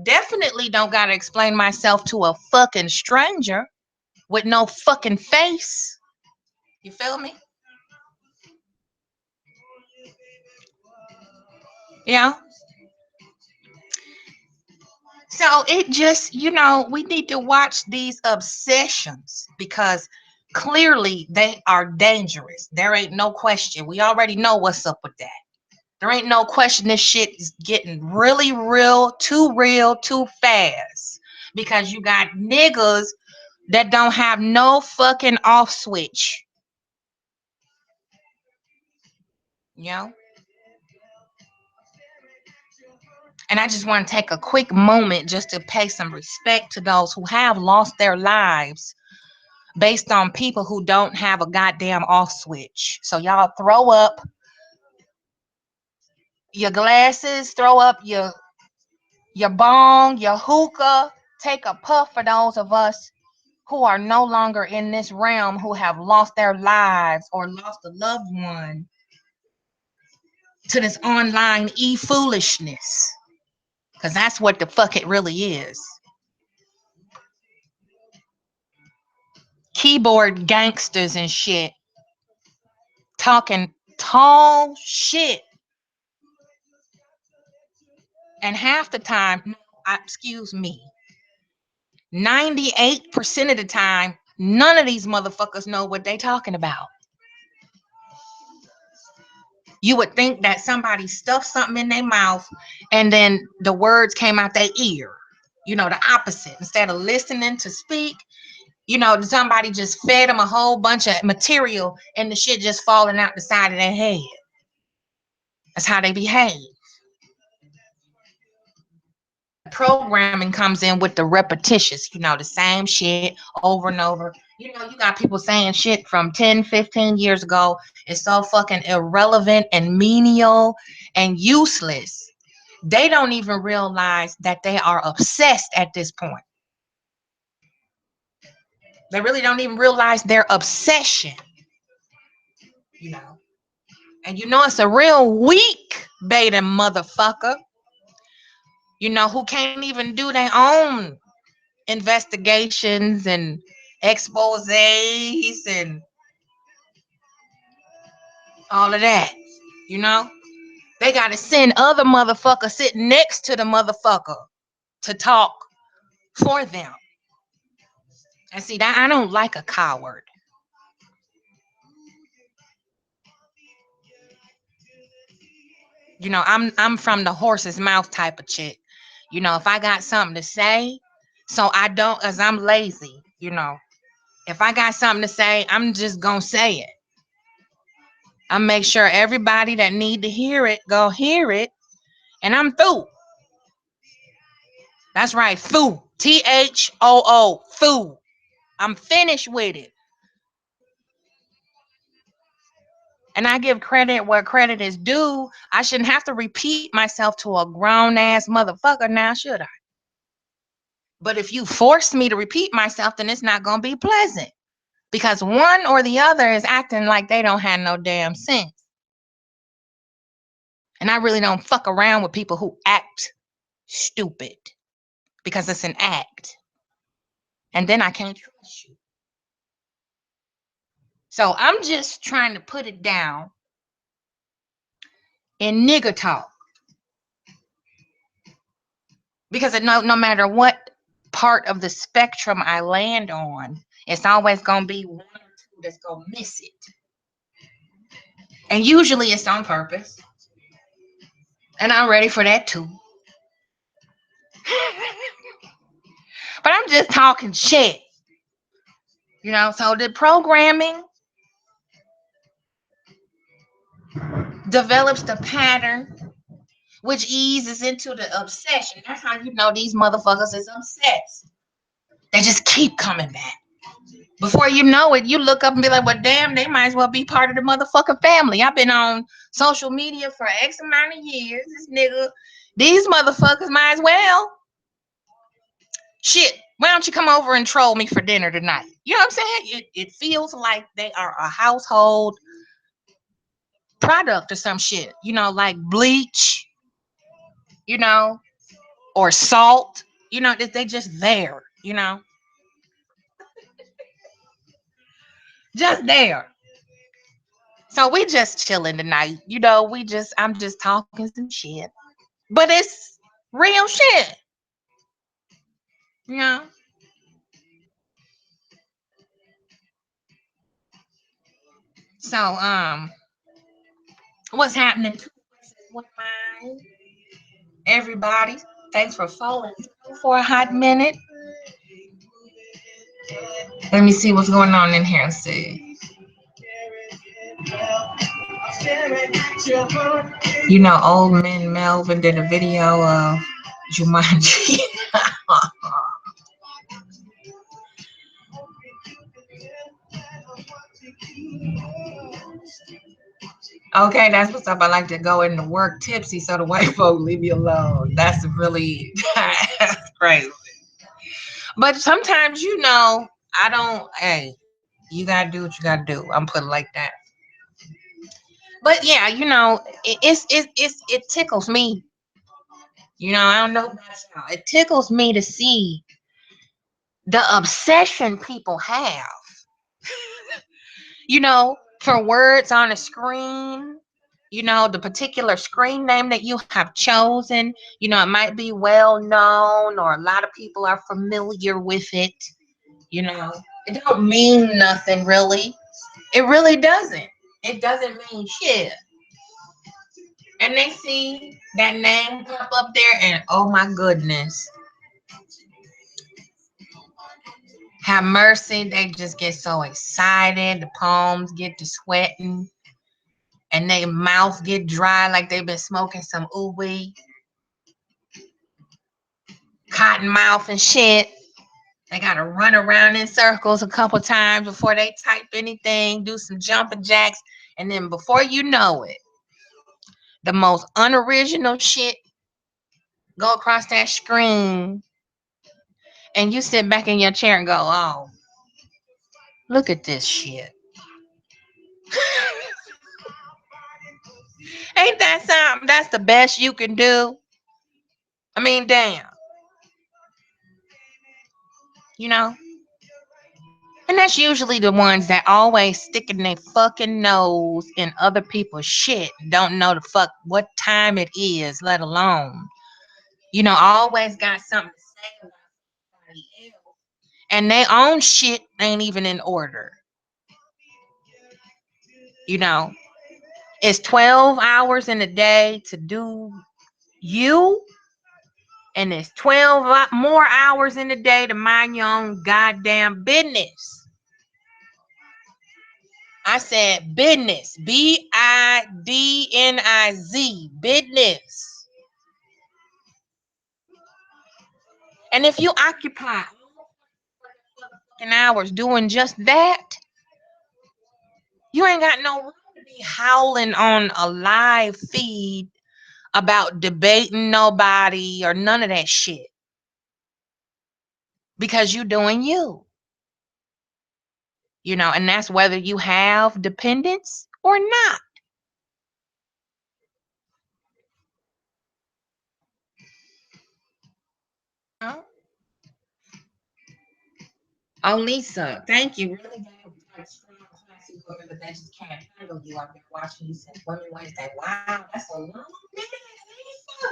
definitely don't gotta explain myself to a fucking stranger with no fucking face. You feel me? Yeah. So it just, you know, we need to watch these obsessions because clearly they are dangerous. There ain't no question. We already know what's up with that. There ain't no question this shit is getting really real, too fast. Because you got niggas that don't have no fucking off switch. You know? And I just want to take a quick moment just to pay some respect to those who have lost their lives based on people who don't have a goddamn off switch. So y'all throw up your glasses, throw up your bong, your hookah, take a puff for those of us who are no longer in this realm, who have lost their lives or lost a loved one to this online e-foolishness. Because that's what the fuck it really is. Keyboard gangsters and shit talking tall shit. And half the time, excuse me, 98% of the time, none of these motherfuckers know what they talking about. You would think that somebody stuffed something in their mouth and then the words came out their ear. You know, the opposite. Instead of listening to speak, You know, somebody just fed them a whole bunch of material and the shit just falling out the side of their head. That's how they behave. Programming comes in with the repetitious, you know, the same shit over and over. You know, you got people saying shit from 10, 15 years ago. It's so fucking irrelevant and menial and useless. They don't even realize that they are obsessed at this point. They really don't even realize their obsession, you know. And you know, it's a real weak beta motherfucker, you know, who can't even do their own investigations and exposés and all of that, you know. They got to send other motherfuckers sitting next to the motherfucker to talk for them. And see, that I don't like a coward. You know, I'm from the horse's mouth type of chick. You know, if I got something to say, so I don't, cause I'm lazy. You know, if I got something to say, I'm just gonna say it. I make sure everybody that need to hear it go hear it, and I'm through. That's right, through. THOO, through. I'm finished with it. And I give credit where credit is due. I shouldn't have to repeat myself to a grown ass motherfucker now, should I? But if you force me to repeat myself, then it's not gonna be pleasant. Because one or the other is acting like they don't have no damn sense. And I really don't fuck around with people who act stupid because it's an act. And then I can't trust you. So I'm just trying to put it down in nigger talk. Because no matter what part of the spectrum I land on, it's always gonna be one or two that's gonna miss it. And usually it's on purpose. And I'm ready for that too. But I'm just talking shit. You know, so the programming develops the pattern, which eases into the obsession. That's how you know these motherfuckers is obsessed. They just keep coming back. Before you know it, you look up and be like, well, damn, they might as well be part of the motherfucking family. I've been on social media for X amount of years. This nigga, these motherfuckers might as well. Shit, why don't you come over and troll me for dinner tonight? You know what I'm saying? It feels like they are a household product or some shit. You know, like bleach, you know, or salt. You know, they just there, you know. Just there. So we just chilling tonight. You know, I'm just talking some shit. But it's real shit. You know? So, what's happening with mine? Everybody, thanks for following for a hot minute. Let me see what's going on in here. Let's see. You know, old man Melvin did a video of Jumanji. Okay, that's what's up. I like to go into work tipsy so the white folk leave me alone. That's really that's crazy. But sometimes, you know, I don't. Hey, you gotta do what you gotta do. I'm putting it like that. But yeah, you know, it tickles me. You know, I don't know about y'all. It tickles me to see the obsession people have. You know, for words on a screen, you know, the particular screen name that you have chosen, you know, it might be well known or a lot of people are familiar with it, you know. It don't mean nothing really. It really doesn't. It doesn't mean shit. And they see that name pop up there and oh my goodness. Have mercy, they just get so excited. The palms get to sweating, and their mouth get dry like they've been smoking some ooey, cotton mouth and shit. They gotta run around in circles a couple times before they type anything, do some jumping jacks, and then before you know it, the most unoriginal shit go across that screen, and you sit back in your chair and go, "Oh, look at this shit." Ain't that something? That's the best you can do. I mean, damn, you know. And that's usually the ones that always sticking their fucking nose in other people's shit. Don't know the fuck what time it is, let alone, always got something to say about somebody else. And their own shit ain't even in order. You know, it's 12 hours in a day to do you, and it's 12 more hours in a day to mind your own goddamn business. I said business. Bidniz. Business. And if you occupy hours doing just that, you ain't got no room to be howling on a live feed about debating nobody or none of that shit. Because you doing you. And that's whether you have dependents or not. Oh, Lisa, thank you. Really got strong classic women, but they just can't handle you. I've been watching you since Women Wednesday. Wow, that's a long minute, Lisa.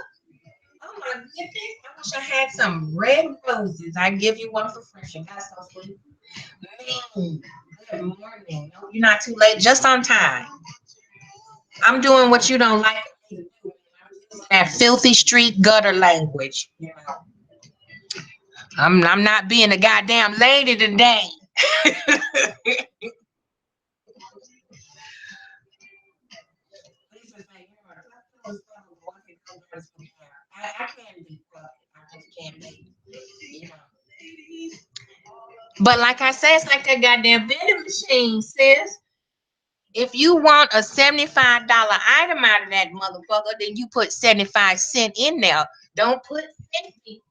Oh my goodness. I wish I had some red roses. I'd give you one for free. That's so sweet. Good morning. No, you're not too late, just on time. I'm doing what you don't like me to do. That filthy street gutter language. I'm not being a goddamn lady today. I can't be quiet. I just can't be. But like I said, it's like that goddamn vending machine, sis. If you want a $75 item out of that motherfucker, then you put 75 cents in there. Don't put 50,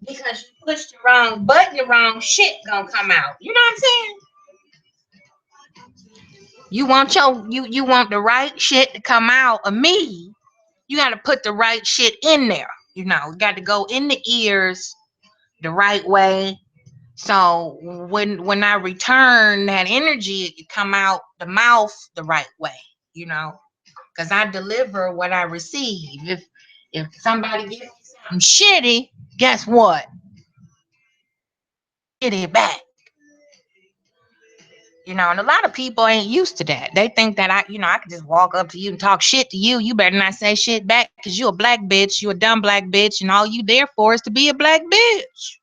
because you pushed the wrong button, the wrong shit gonna come out. You know what I'm saying? You want the right shit to come out of me. You gotta put the right shit in there. Got to go in the ears the right way. So when I return that energy, it come out the mouth the right way, because I deliver what I receive. If somebody gives me something shitty, guess what? Get it back. And a lot of people ain't used to that. They think that I could just walk up to you and talk shit to you. You better not say shit back, because you a black bitch. You a dumb black bitch, and all you there for is to be a black bitch.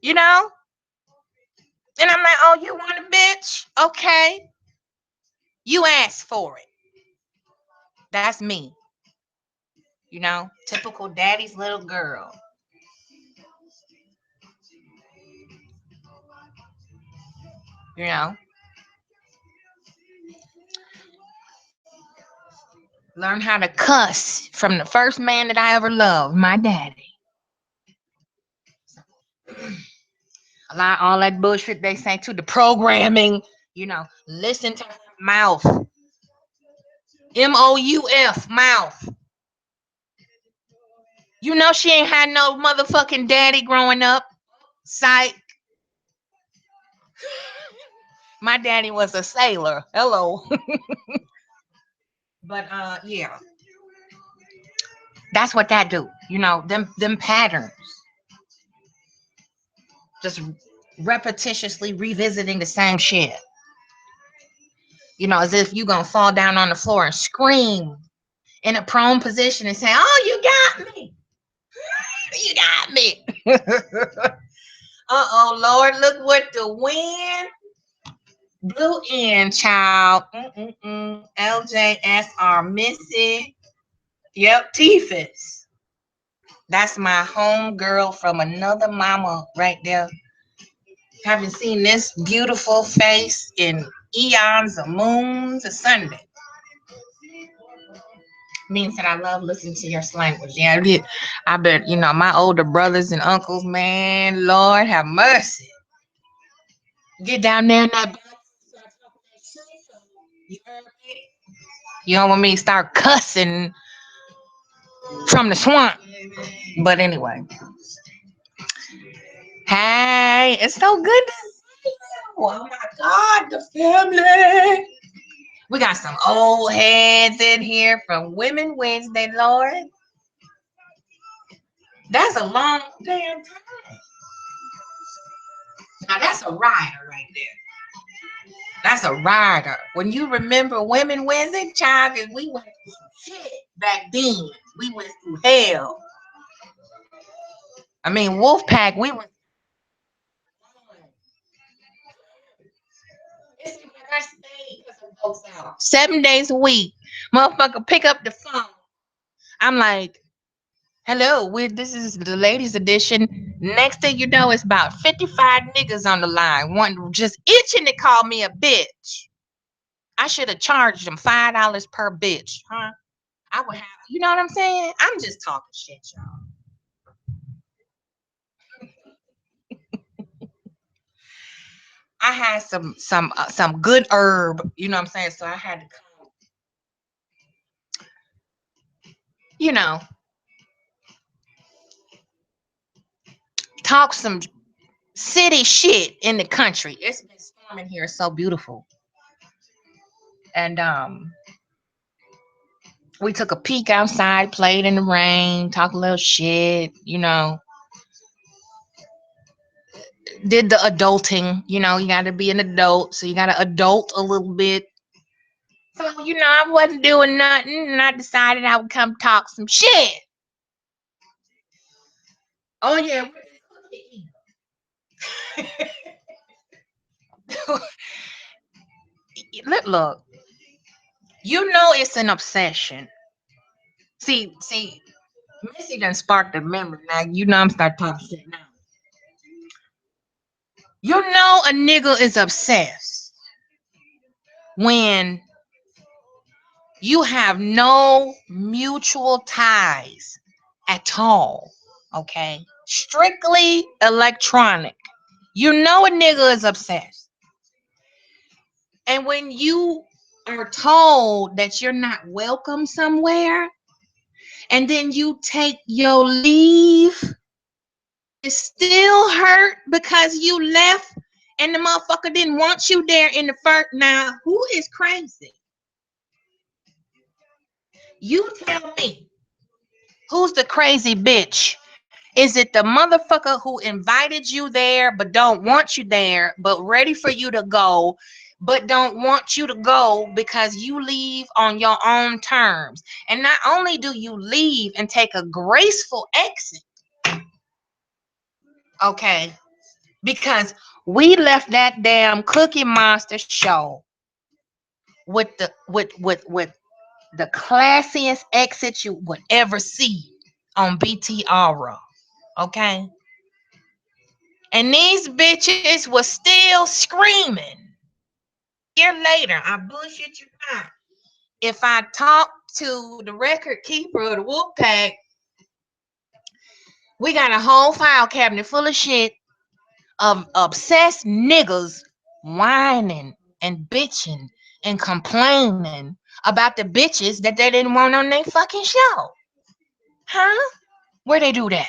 And I'm like, oh, you want a bitch? Okay. You asked for it. That's me. Typical daddy's little girl. Learn how to cuss from the first man that I ever loved, my daddy. All that bullshit they say to the programming, listen to her mouth. MOUF, mouth. She ain't had no motherfucking daddy growing up. Psych. My daddy was a sailor. Hello. But yeah. That's what that do. Them patterns. Just repetitiously revisiting the same shit. As if you gonna fall down on the floor and scream in a prone position and say, "Oh, you got me." You got me. Uh-oh, Lord, look what the wind blew in, child. LJSR Missy. Yep, Tiffus. That's my home girl from another mama right there. Haven't seen this beautiful face in eons of moons of Sunday. Means that I love listening to your language. Yeah, I did. I bet, my older brothers and uncles, man, Lord have mercy. Get down there in that. You heard me? You don't want me to start cussing from the swamp. But anyway. Hey, it's so good to see you. Oh my God, the family. We got some old heads in here from Women Wednesday, Lord. That's a long damn time. Now that's a rider right there. That's a rider. When you remember Women Wednesday, child, we went through some shit back then. We went through hell. I mean, Wolfpack, we went. 7 days a week. Motherfucker, pick up the phone. I'm like, hello, this is the ladies edition. Next thing you know, it's about 55 niggas on the line, one just itching to call me a bitch. I should have charged them $5 per bitch, huh? I would have, you know what I'm saying? I'm just talking shit, y'all. I had some good herb, you know what I'm saying? So I had to come, talk some city shit in the country. It's been storming here, so beautiful. And we took a peek outside, played in the rain, talked a little shit, did the adulting, you got to be an adult, so you got to adult a little bit. So, I wasn't doing nothing, and I decided I would come talk some shit. Oh, yeah. Look, it's an obsession. See, Missy done sparked the memory. Now, I'm starting talking shit now. A nigga is obsessed when you have no mutual ties at all, okay? Strictly electronic. A nigga is obsessed. And when you are told that you're not welcome somewhere, and then you take your leave, it still hurt because you left and the motherfucker didn't want you there in the first. Now, who is crazy? You tell me, who's the crazy bitch? Is it the motherfucker who invited you there but don't want you there, but ready for you to go, but don't want you to go because you leave on your own terms? And not only do you leave and take a graceful exit, okay, because we left that damn Cookie Monster show with the classiest exit you would ever see on BT Aura, okay? And these bitches was still screaming. A year later, I bullshit you not. If I talk to the record keeper of the Wolfpack, we got a whole file cabinet full of shit of obsessed niggas whining and bitching and complaining about the bitches that they didn't want on their fucking show. Huh? Where they do that?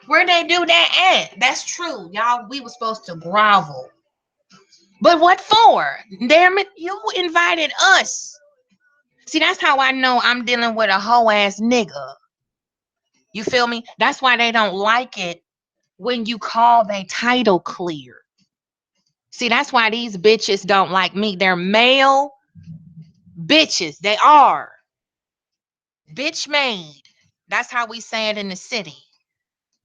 Where they do that at? That's true, y'all. We were supposed to grovel. But what for? Damn it, you invited us. See, that's how I know I'm dealing with a hoe ass nigga. You feel me? That's why they don't like it when you call their title clear. See, that's why these bitches don't like me. They're male Bitches, they are. Bitch made. That's how we say it in the city.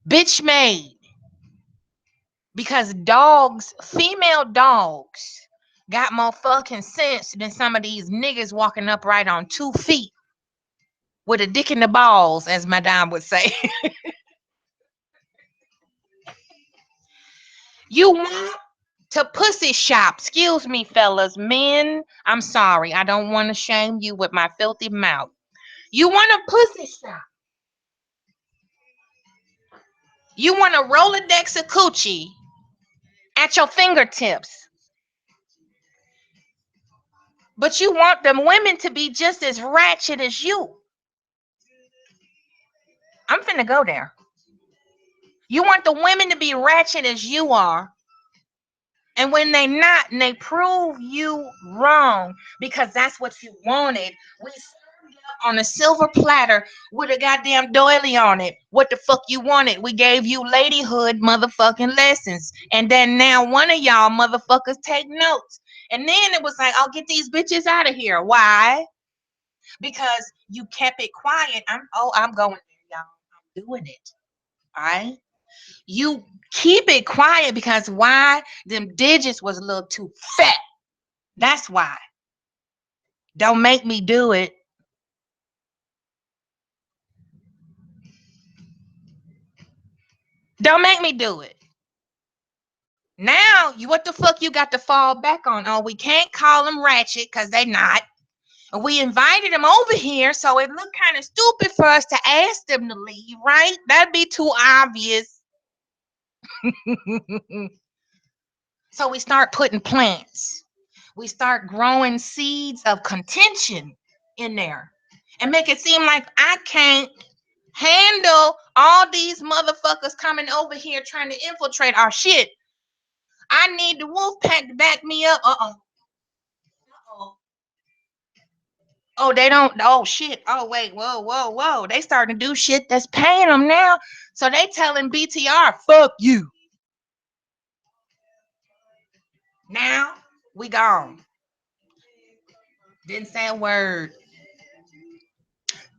Bitch made. Because dogs, female dogs, got more fucking sense than some of these niggas walking upright on 2 feet with a dick in the balls, as Madame would say. You want to pussy shop. Excuse me, fellas. Men, I'm sorry. I don't want to shame you with my filthy mouth. You want a pussy shop. You want a Rolodex of coochie at your fingertips. But you want them women to be just as ratchet as you. I'm finna go there. You want the women to be ratchet as you are. And when they not, and they prove you wrong because that's what you wanted, we served up on a silver platter with a goddamn doily on it. What the fuck you wanted? We gave you ladyhood motherfucking lessons. And then now one of y'all motherfuckers take notes. And then it was like, I'll get these bitches out of here. Why? Because you kept it quiet. I'm going there, y'all. I'm doing it. All right. You keep it quiet because why? Them digits was a little too fat. That's why. Don't make me do it. Don't make me do it. Now, what the fuck you got to fall back on? Oh, we can't call them ratchet because they not. We invited them over here, so it looked kind of stupid for us to ask them to leave, right? That'd be too obvious. So we start putting plants. We start growing seeds of contention in there and make it seem like I can't handle all these motherfuckers coming over here trying to infiltrate our shit. I need the wolf pack to back me up. Uh-oh. Oh, they don't. Oh, shit. Oh, wait. Whoa, whoa, whoa. They starting to do shit that's paying them now. So they telling BTR, fuck you. Now we gone. Didn't say a word.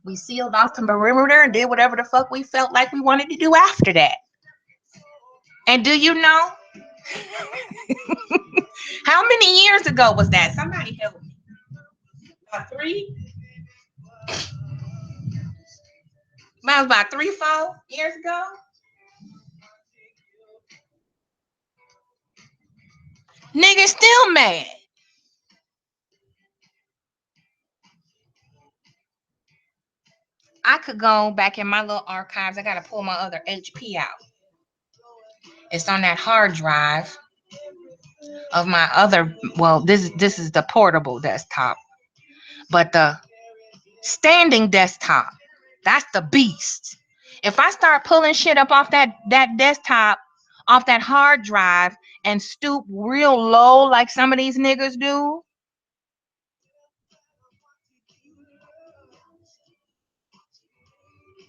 We sealed off the perimeter and did whatever the fuck we felt like we wanted to do after that. And do you know how many years ago was that? Somebody help me. About 3? That was about 3, 4 years ago. Niggas still mad. I could go back in my little archives. I gotta pull my other HP out. It's on that hard drive of my other. Well, this is the portable desktop, but the standing desktop, that's the beast. If I start pulling shit up off that desktop, off that hard drive, and stoop real low like some of these niggas do,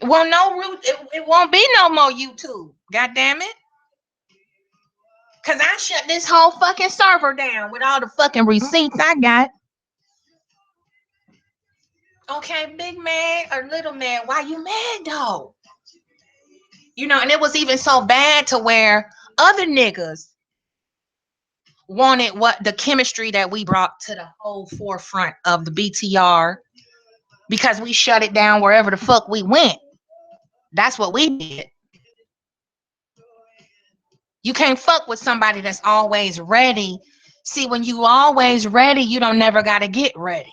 well, no root. It won't be no more YouTube. God damn it. Cause I shut this whole fucking server down with all the fucking receipts I got. Okay, big man or little man, why you mad though? You know, and it was even so bad to where other niggas wanted what the chemistry that we brought to the whole forefront of the BTR because we shut it down wherever the fuck we went. That's what we did. You can't fuck with somebody that's always ready. See, when you always ready, you don't never gotta get ready.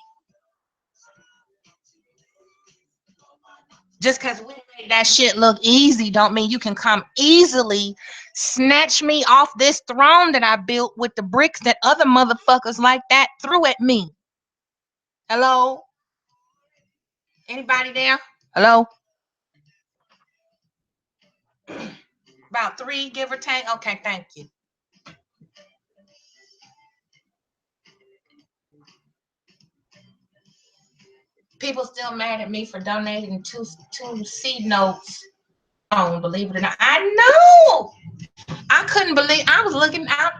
Just because we made that shit look easy don't mean you can come easily snatch me off this throne that I built with the bricks that other motherfuckers like that threw at me. Hello? Anybody there? Hello? About 3, give or take? Okay, thank you. People still mad at me for donating two seed notes. Oh, believe it or not. I know. I couldn't believe. I was looking out.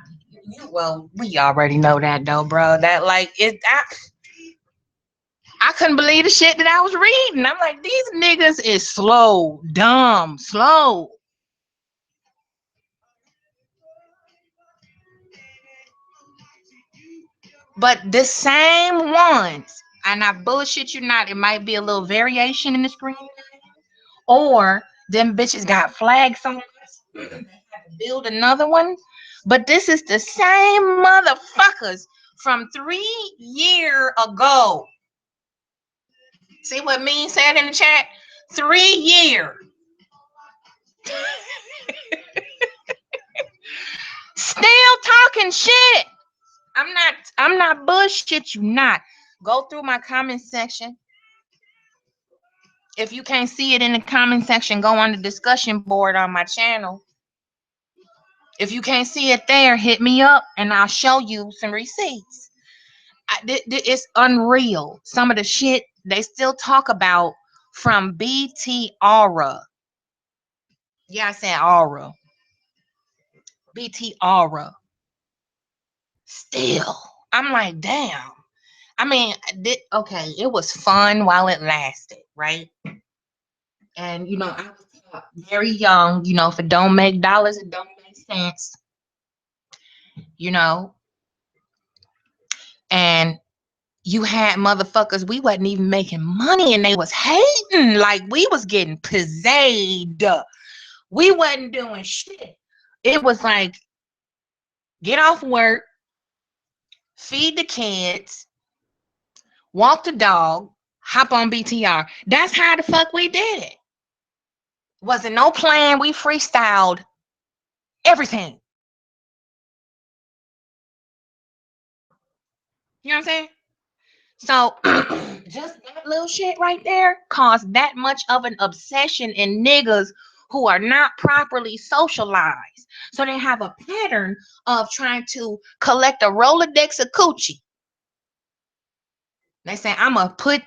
Well, we already know that though, bro. That like it. I couldn't believe the shit that I was reading. I'm like, these niggas is slow, dumb, slow. But the same ones, and I bullshit you not, it might be a little variation in the screen, or them bitches got flags on us. They had to build another one. But this is the same motherfuckers from 3 years ago. See what Mean said in the chat? 3 years. Still talking shit. I'm not bullshit you not. Go through my comment section. If you can't see it in the comment section, go on the discussion board on my channel. If you can't see it there, hit me up and I'll show you some receipts. It's unreal. Some of the shit they still talk about from BT Aura. Yeah, I said Aura. BT Aura. Still. I'm like, damn. I mean, okay, it was fun while it lasted, right? And, I was very young. If it don't make dollars, it don't make sense. And you had motherfuckers, we wasn't even making money and they was hating like we was getting pizzazed. We wasn't doing shit. It was like, get off work, feed the kids, walk the dog, hop on BTR. That's how the fuck we did it. Wasn't no plan. We freestyled everything. You know what I'm saying? So just that little shit right there caused that much of an obsession in niggas who are not properly socialized. So they have a pattern of trying to collect a Rolodex of coochie. They say, I'm going to put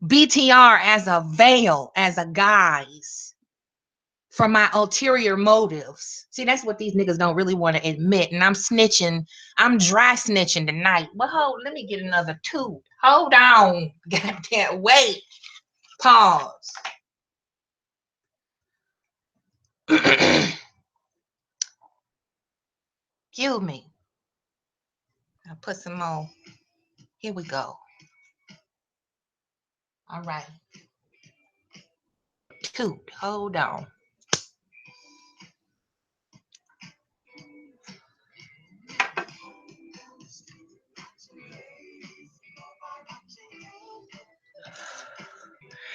BTR as a veil, as a guise for my ulterior motives. See, that's what these niggas don't really want to admit. And I'm snitching. I'm dry snitching tonight. Well, let me get another toot. Hold on. Goddamn, wait. Pause. Excuse me. I'll put some more. Here we go. All right. Toot. Hold on.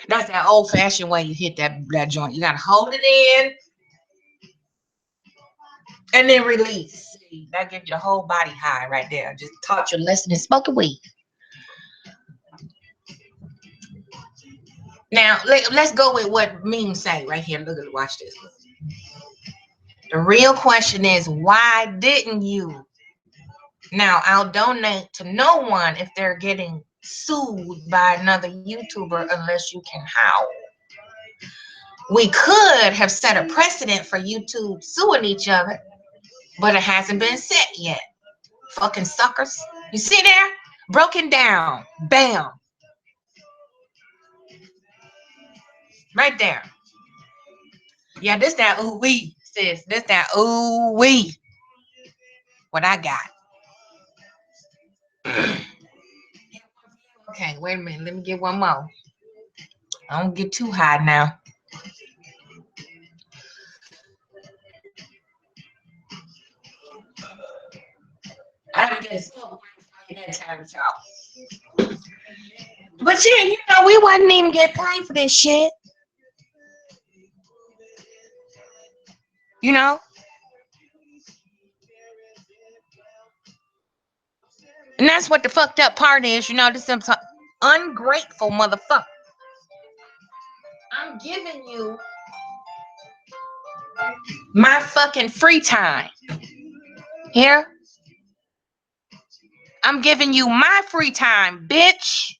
That's that old-fashioned way you hit that joint. You gotta hold it in and then release. See, that gives your whole body high right there. Just taught you a lesson in smoking weed. Now let's go with what memes say right here. Look at, watch this. The real question is, why didn't you? Now I'll donate to no one if they're getting sued by another YouTuber unless you can howl. We could have set a precedent for YouTube suing each other, but it hasn't been set yet. Fucking suckers. You see there? Broken down. Bam. Right there. Yeah, this that ooh wee, sis. This that ooh wee. What I got. Okay, wait a minute. Let me get one more. I don't get too high now. I don't get smoke that time to talk. But yeah, we wasn't even getting paid for this shit. And that's what the fucked up part is. This is ungrateful motherfucker. I'm giving you my fucking free time. Here? I'm giving you my free time, bitch.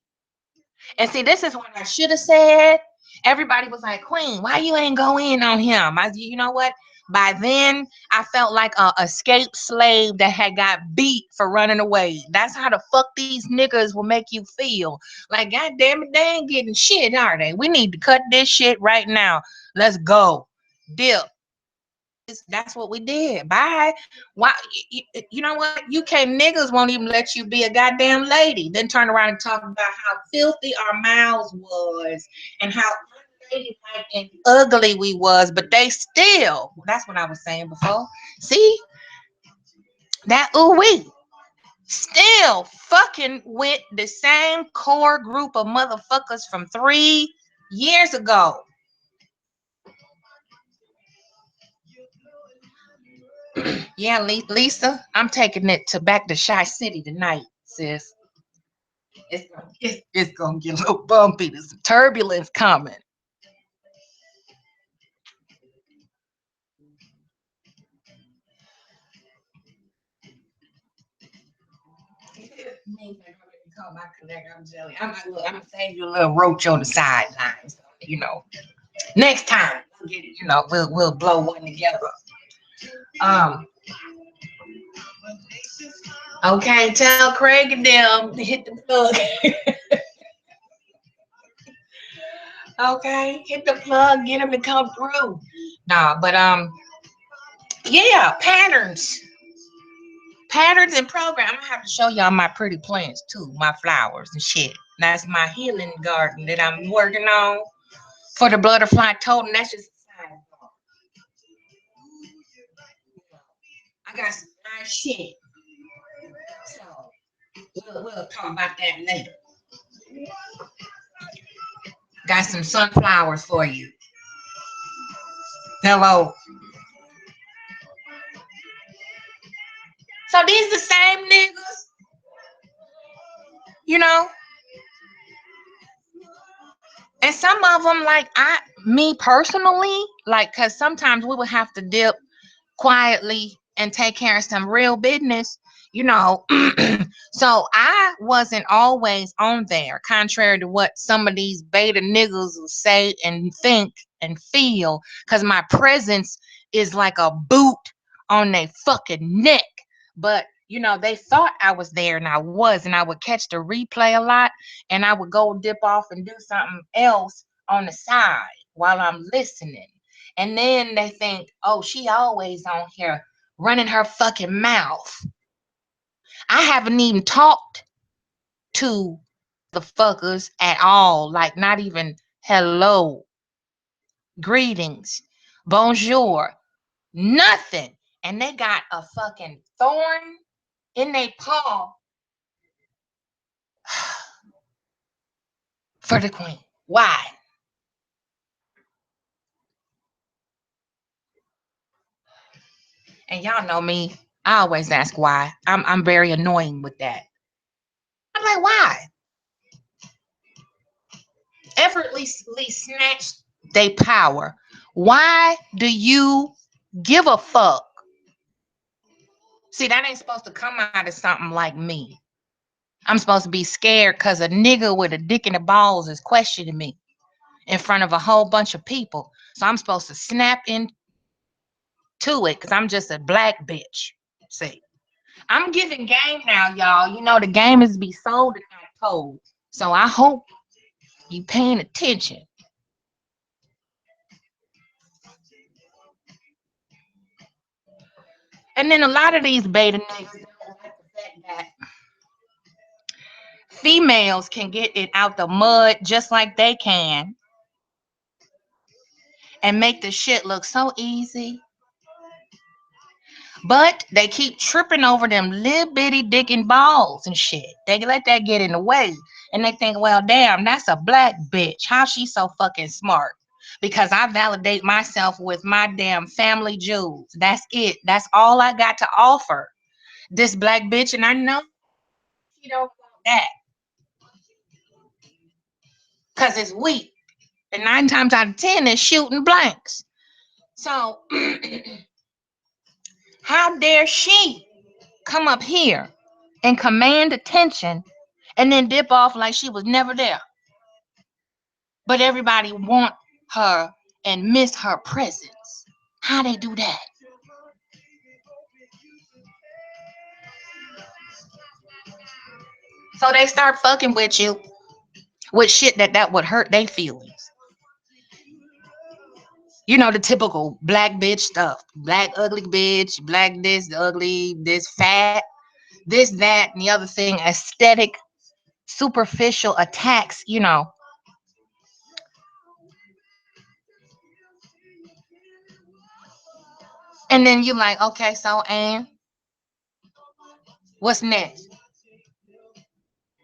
And see, this is what I should have said. Everybody was like, Queen, why you ain't go in on him? You know what? By then, I felt like a escaped slave that had got beat for running away. That's how the fuck these niggas will make you feel. Like, God damn it, they ain't getting shit, are they? We need to cut this shit right now. Let's go. Dip. That's what we did. Bye. Why? You know what? You can't. Niggas won't even let you be a goddamn lady. Then turn around and talk about how filthy our mouths was and how unladylike and ugly we was. But they still. That's what I was saying before. See that? Ooh wee. Still fucking with the same core group of motherfuckers from 3 years ago. Yeah, Lisa, I'm taking it to back to Shy City tonight, sis. It's gonna get a little bumpy. There's some turbulence coming. Call my connect. I'm jelly. I'm gonna save you a little roach on the sidelines. You know, next time we'll get it. You know, we'll blow one together. Um. Okay, tell Craig and them to hit the plug. Okay, hit the plug, get them to come through. Nah, but yeah, patterns and program. I'm gonna have to show y'all my pretty plants too, my flowers and shit. That's my healing garden that I'm working on for the butterfly totem. That's just a side. I got some nice shit, so we'll talk about that later. Got some sunflowers for you. Hello. So these the same niggas, you know, and some of them like me personally, like, cause sometimes we would have to dip quietly and take care of some real business, you know. So I wasn't always on there, contrary to what some of these beta niggas will say and think and feel, because my presence is like a boot on their fucking neck. But you know, they thought I was there and I was, and I would catch the replay a lot and I would go dip off and do something else on the side while I'm listening. And then they think, oh, she always on here running her fucking mouth. I haven't even talked to the fuckers at all. Like, not even hello, greetings, bonjour, nothing. And they got a fucking thorn in their paw for the queen. Why? And y'all know me. I always ask why. I'm very annoying with that. I'm like, why? Effortlessly snatch their power. Why do you give a fuck? See, that ain't supposed to come out of something like me. I'm supposed to be scared because a nigga with a dick in the balls is questioning me in front of a whole bunch of people. So I'm supposed to snap into it because I'm just a black bitch. See, I'm giving game now, y'all. You know, the game is to be sold and not told. So I hope you paying attention. And then a lot of these beta niggas don't like the fact that females can get it out the mud just like they can and make the shit look so easy. But they keep tripping over them little bitty dick and balls and shit. They let that get in the way. And they think, well, damn, that's a black bitch. How she so fucking smart? Because I validate myself with my damn family jewels. That's it. That's all I got to offer this black bitch. And I know she don't want that because it's weak. And 9 times out of 10, it's shooting blanks. So how dare she come up here and command attention and then dip off like she was never there? But everybody want her and miss her presence. How they do that? So they start fucking with you with shit that would hurt their feelings. You know, the typical black bitch stuff. Black ugly bitch, black this, ugly, this fat, this, that, and the other thing. Aesthetic, superficial attacks, you know. And then you like, okay, so and what's next?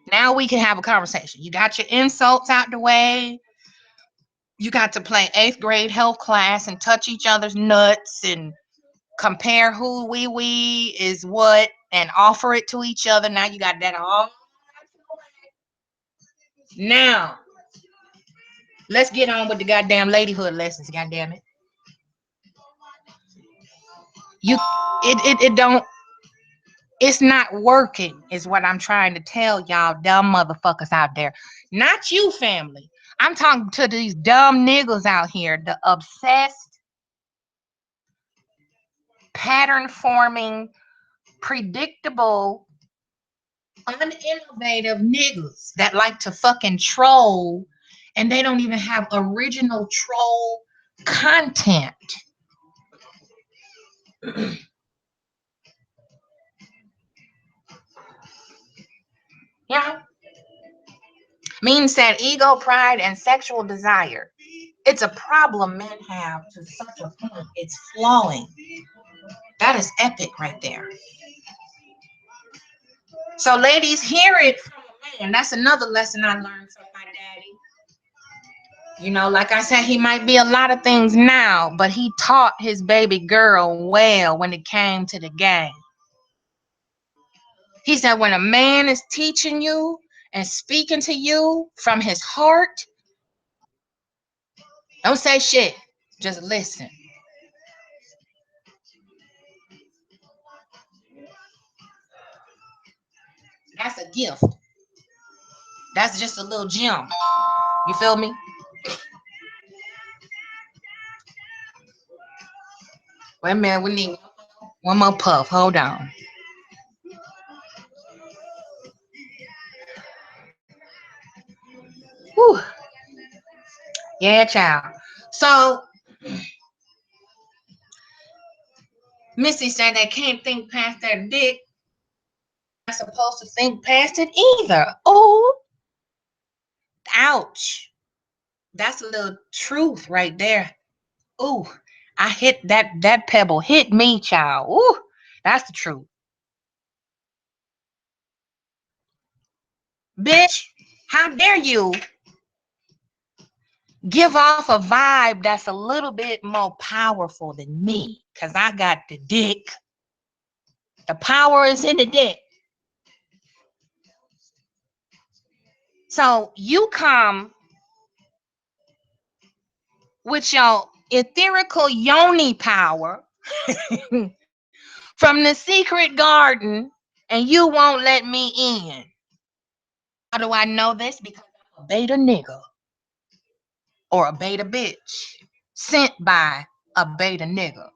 Now we can have a conversation. You got your insults out the way. You got to play eighth grade health class and touch each other's nuts and compare who we is what and offer it to each other. Now you got that all. Now let's get on with the goddamn ladyhood lessons. Goddamn it, you it don't. It's not working, is what I'm trying to tell y'all, dumb motherfuckers out there. Not you, family. I'm talking to these dumb niggas out here, the obsessed, pattern forming, predictable, uninnovative niggas that like to fucking troll and they don't even have original troll content. Yeah. Means that ego, pride, and sexual desire. It's a problem men have to such a point. It's flowing. That is epic right there. So, ladies, hear it from a man. That's another lesson I learned from my daddy. You know, like I said, he might be a lot of things now, but he taught his baby girl well when it came to the game. He said, when a man is teaching you and speaking to you from his heart, don't say shit. Just listen. That's a gift. That's just a little gem. You feel me? Wait a minute, we need one more puff. Hold on. Whew. Yeah, child. So Missy said they can't think past their dick. Not supposed to think past it either. Oh, ouch. That's a little truth right there. Ooh, I hit that pebble hit me, child. Ooh, that's the truth. Bitch, how dare you give off a vibe that's a little bit more powerful than me? Cause I got the dick. The power is in the dick. So you come with your etherical yoni power from the secret garden and you won't let me in. How do I know this? Because I'm a beta nigga or a beta bitch sent by a beta nigga.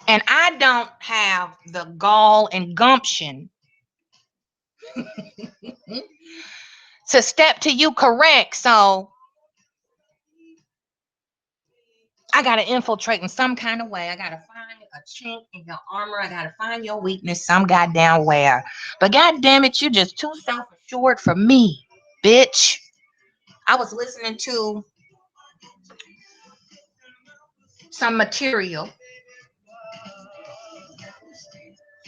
And I don't have the gall and gumption to step to you correct. So I got to infiltrate in some kind of way. I got to find a chink in your armor. I got to find your weakness some goddamn where. But goddamn it, you just too self-assured for me, bitch. I was listening to some material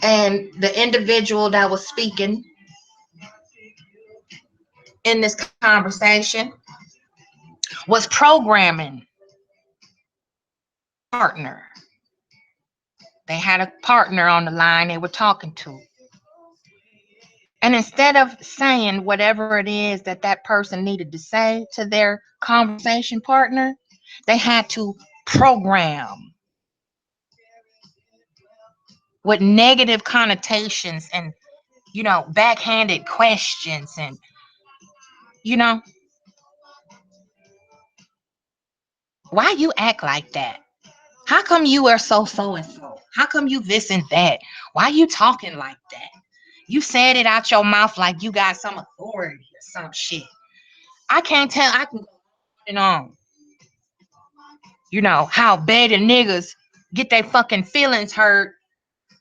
and the individual that was speaking in this conversation was programming partner. They had a partner on the line they were talking to. And instead of saying whatever it is that that person needed to say to their conversation partner, they had to program with negative connotations and, you know, backhanded questions and, you know, Why you act like that? How come you are so and so? How come you this and that? Why you talking like that? You said it out your mouth like you got some authority or some shit. I can't tell. I can go on and on. You know how bad the niggas get their fucking feelings hurt,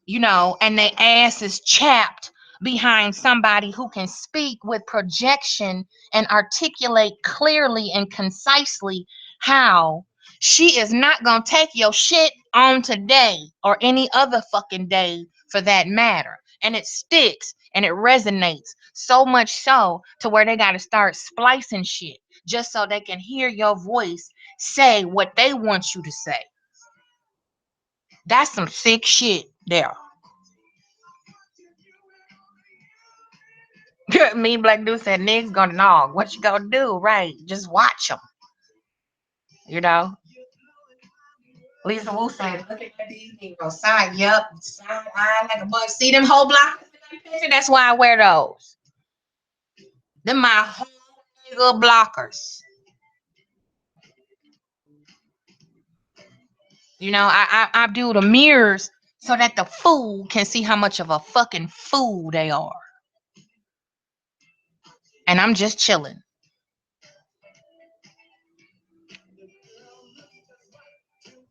you know, and their ass is chapped behind somebody who can speak with projection and articulate clearly and concisely how she is not gonna take your shit on today or any other fucking day for that matter. And it sticks and it resonates so much so to where they gotta start splicing shit just so they can hear your voice say what they want you to say. That's some sick shit there. Me, Black Dude said, niggas gonna nog. What you gonna do? Right. Just watch them. You know? Lisa Wu said, look at these heroes. Side, yup. Side eye like a bug. See them whole block? That's why I wear those. Them my whole nigga blockers. You know, I do the mirrors so that the fool can see how much of a fucking fool they are. And I'm just chilling.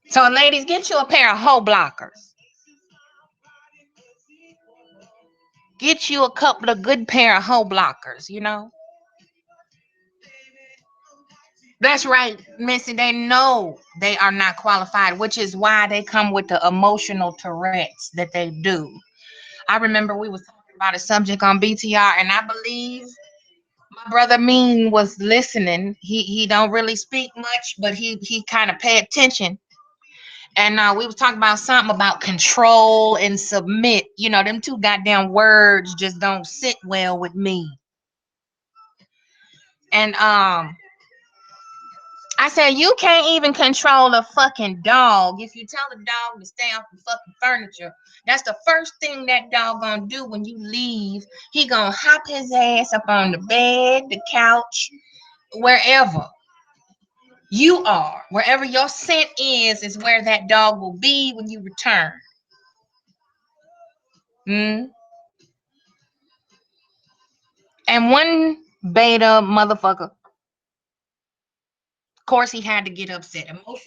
So, ladies, get you a pair of hoe blockers. Get you a couple of good pair of hoe blockers, you know? That's right, Missy. They know they are not qualified, which is why they come with the emotional Tourette's that they do. I remember we was talking about a subject on BTR, and I believe my brother Mean was listening. He don't really speak much, but he kind of pay attention. And we was talking about something about control and submit. You know, them two goddamn words just don't sit well with me. And I said, you can't even control a fucking dog. If you tell the dog to stay off the fucking furniture, that's the first thing that dog gonna do when you leave. He gonna hop his ass up on the bed, the couch, wherever you are. Wherever your scent is where that dog will be when you return. Mm? And one beta motherfucker, of course, he had to get upset. Emotional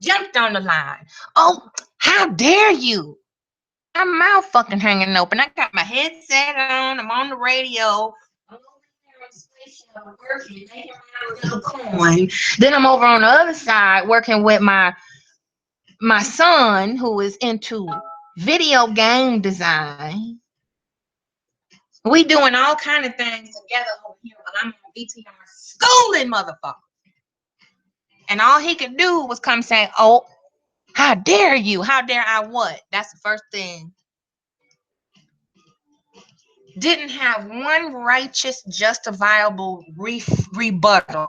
jumped on the line. Oh, how dare you? My mouth fucking hanging open. I got my headset on. I'm on the radio. I'm over there on the station working, making my little coin. Then I'm over on the other side working with my son who is into video game design. We doing all kind of things together over here while I'm on BTR schooling motherfucker. And all he could do was come say, oh, how dare you? How dare I what? That's the first thing. Didn't have one righteous, justifiable rebuttal.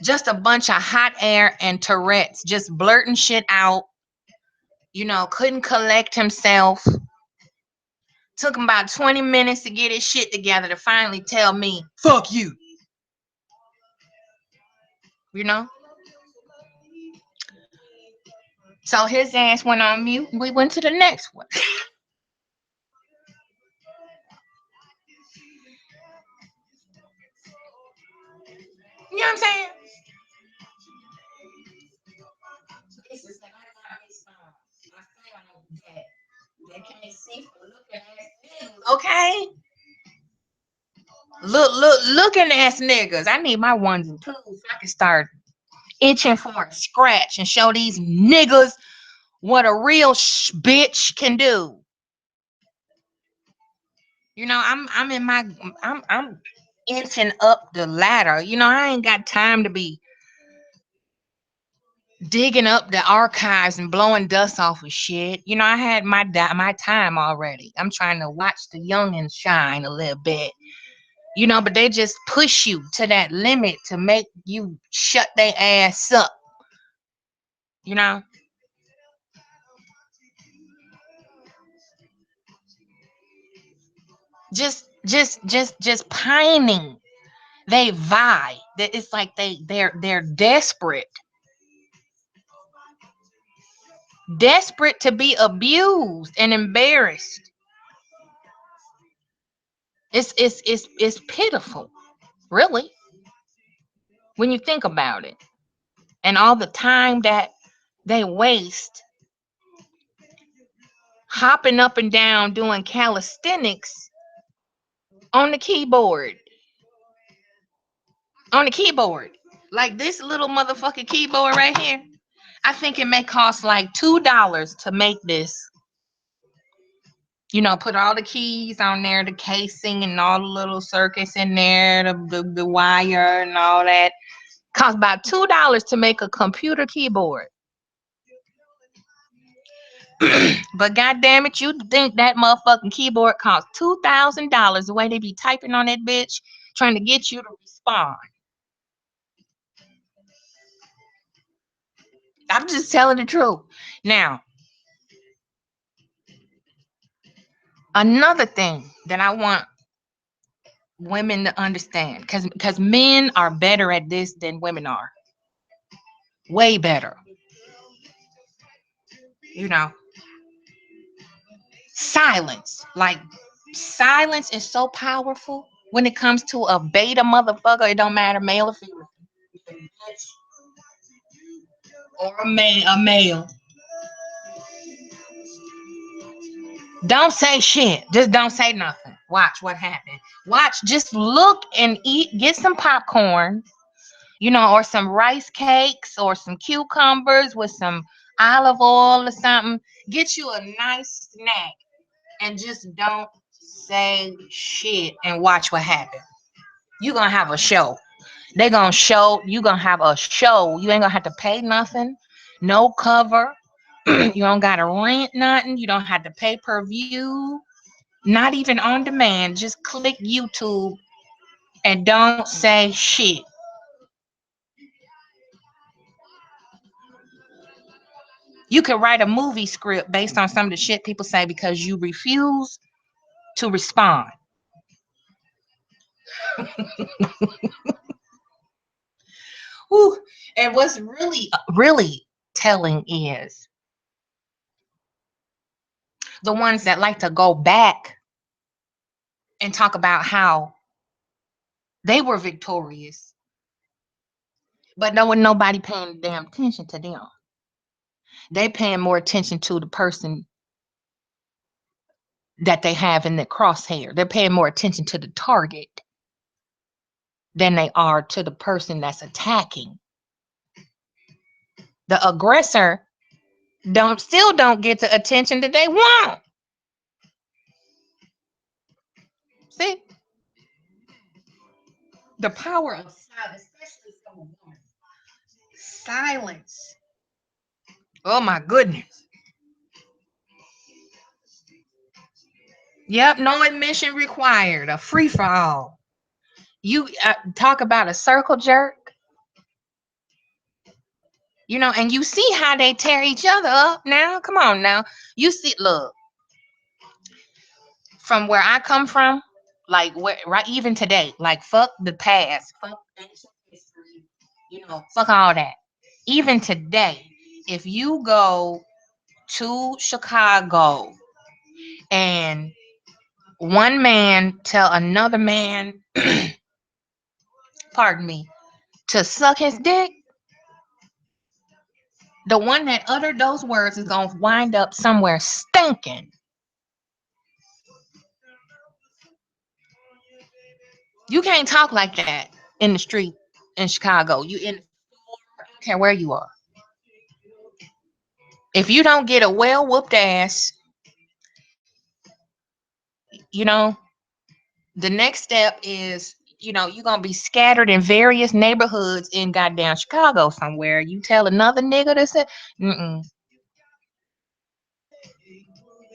Just a bunch of hot air and Tourette's, just blurting shit out. You know, couldn't collect himself. Took him about 20 minutes to get his shit together to finally tell me, fuck you. You know? So his ass went on mute and we went to the next one. You know what I'm saying? They can't see for looking ass niggas, okay? Looking ass niggas. I need my ones and twos so I can start itching for a scratch and show these niggas what a real bitch can do. You know, I'm in my I'm inching up the ladder. You know, I ain't got time to be digging up the archives and blowing dust off of shit. You know, I had my time already. I'm trying to watch the youngins shine a little bit. You know, but they just push you to that limit to make you shut their ass up. You know? Just pining They vie. It's like they're desperate to be abused and embarrassed. It's pitiful, really, when you think about it, and all the time that they waste hopping up and down doing calisthenics on the keyboard. On the keyboard. Like this little motherfucking keyboard right here. I think it may cost like $2 to make this. You know, put all the keys on there, the casing and all the little circuits in there, the wire and all that. Cost about $2 to make a computer keyboard. But goddamn it, you think that motherfucking keyboard costs $2,000 the way they be typing on that bitch, trying to get you to respond. I'm just telling the truth. Now, another thing that I want women to understand, because men are better at this than women are. Way better. You know, silence. Like, silence is so powerful when it comes to a beta motherfucker. It don't matter, male or female. Or a male. Don't say shit. Just don't say nothing. Watch what happens. Watch, just look and eat, get some popcorn, you know, or some rice cakes or some cucumbers with some olive oil or something. Get you a nice snack and just don't say shit and watch what happens. You're gonna have a show. They're gonna show, you gonna have a show. You ain't gonna have to pay nothing, no cover. You don't gotta rent nothing. You don't have to pay per view, not even on demand. Just click YouTube and don't say shit. You could write a movie script based on some of the shit people say because you refuse to respond. Whew. And what's really telling is the ones that like to go back and talk about how they were victorious, but no one, nobody paying damn attention to them. They paying more attention to the person that they have in the crosshair. They're paying more attention to the target than they are to the person that's attacking. The aggressor don't get the attention that they want. See? The power of silence, especially from a woman. Silence. Oh my goodness. Yep, no admission required. A free for all. You talk about a circle jerk, you know, and you see how they tear each other up now. Come on now. You see, look, from where I come from, like where, right, even today, like fuck the past, fuck ancient history, you know, fuck all that. Even today, if you go to Chicago and one man tell another man, pardon me, to suck his dick, the one that uttered those words is gonna wind up somewhere stinking. You can't talk like that in the street in Chicago. You in, I don't care where you are. If you don't get a well whooped ass, you know, the next step is, you know, you're gonna be scattered in various neighborhoods in goddamn Chicago somewhere. You tell another nigga to say, mm-mm,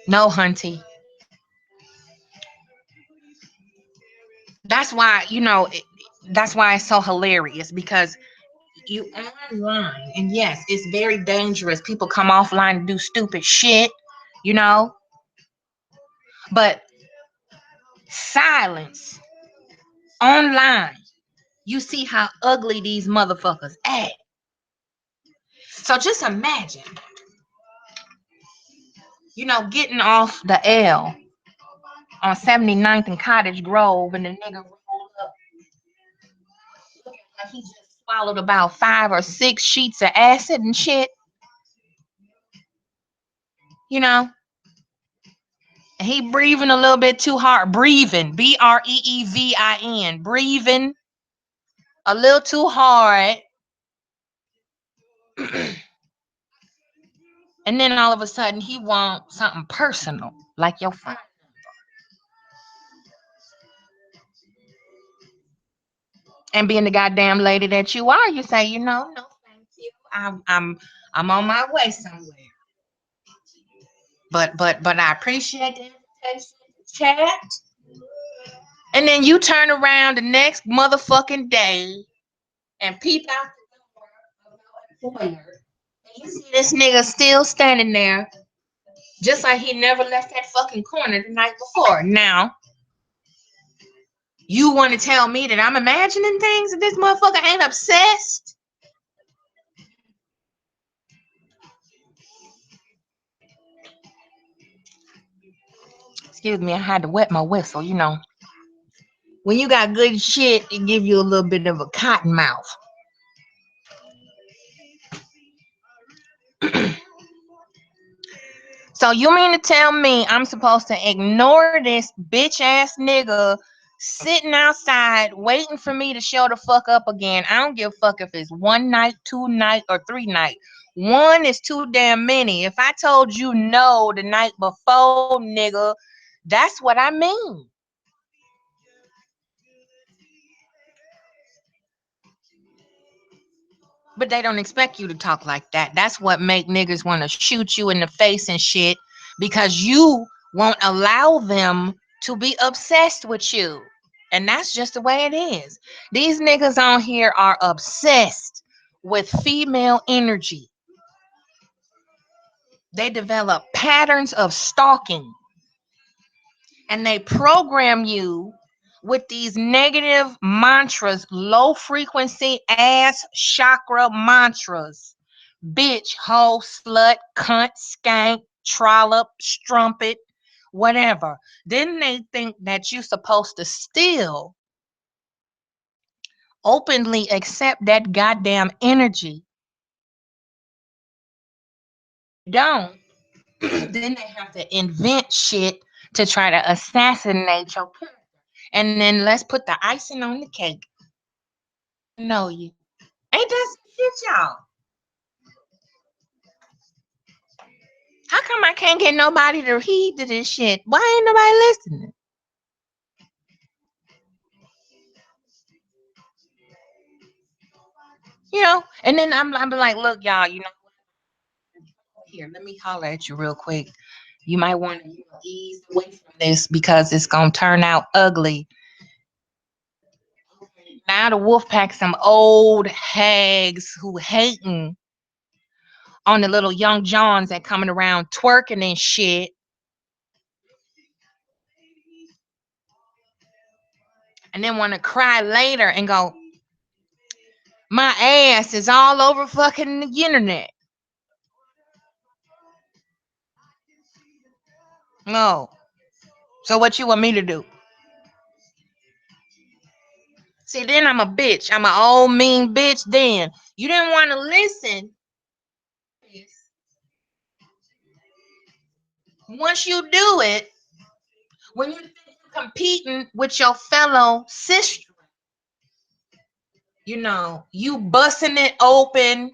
no, hunty. That's why, you know, that's why it's so hilarious because you online, and yes, it's very dangerous. People come offline and do stupid shit, you know, but silence online You see how ugly these motherfuckers act. So just imagine, getting off the L on 79th and Cottage Grove, and the nigga rolled up looking like he just swallowed about 5 or 6 sheets of acid and shit, you know? And he breathing a little bit too hard. Breathing. Breevin. Breathing a little too hard. And then all of a sudden he wants something personal, like your phone. And being the goddamn lady that you are, you say, no, thank you. I'm on my way somewhere. But I appreciate the invitation to chat. And then you turn around the next motherfucking day and peep out the door of your employer, and you see this nigga still standing there, just like he never left that fucking corner the night before. Now, you want to tell me that I'm imagining things that this motherfucker ain't obsessed? Excuse me, I had to wet my whistle, When you got good shit, it give you a little bit of a cotton mouth. So you mean to tell me I'm supposed to ignore this bitch ass nigga sitting outside waiting for me to show the fuck up again? I don't give a fuck if it's 1 night, 2 night, or 3 night. One is too damn many. If I told you no the night before, nigga, that's what I mean. But they don't expect you to talk like that. That's what make niggas want to shoot you in the face and shit, because you won't allow them to be obsessed with you. And that's just the way it is. These niggas on here are obsessed with female energy. They develop patterns of stalking, and they program you with these negative mantras, low frequency ass chakra mantras. Bitch, hoe, slut, cunt, skank, trollop, strumpet, whatever. Then they think that you're supposed to still openly accept that goddamn energy. Don't. Then they have to invent shit to try to assassinate your character. And then let's put the icing on the cake. Know you. Ain't that some shit, y'all? How come I can't get nobody to heed to this shit? Why ain't nobody listening? And then I'm like, look, y'all, here, let me holler at you real quick. You might want to ease away from this because it's gonna turn out ugly. Now the wolf pack some old hags who hating on the little young Johns that coming around twerking and shit. And then want to cry later and go, my ass is all over fucking the internet. No. So what you want me to do? See, then I'm a bitch. I'm an old mean bitch then. You didn't want to listen. Once you do it, when you think you're competing with your fellow sister, you busting it open,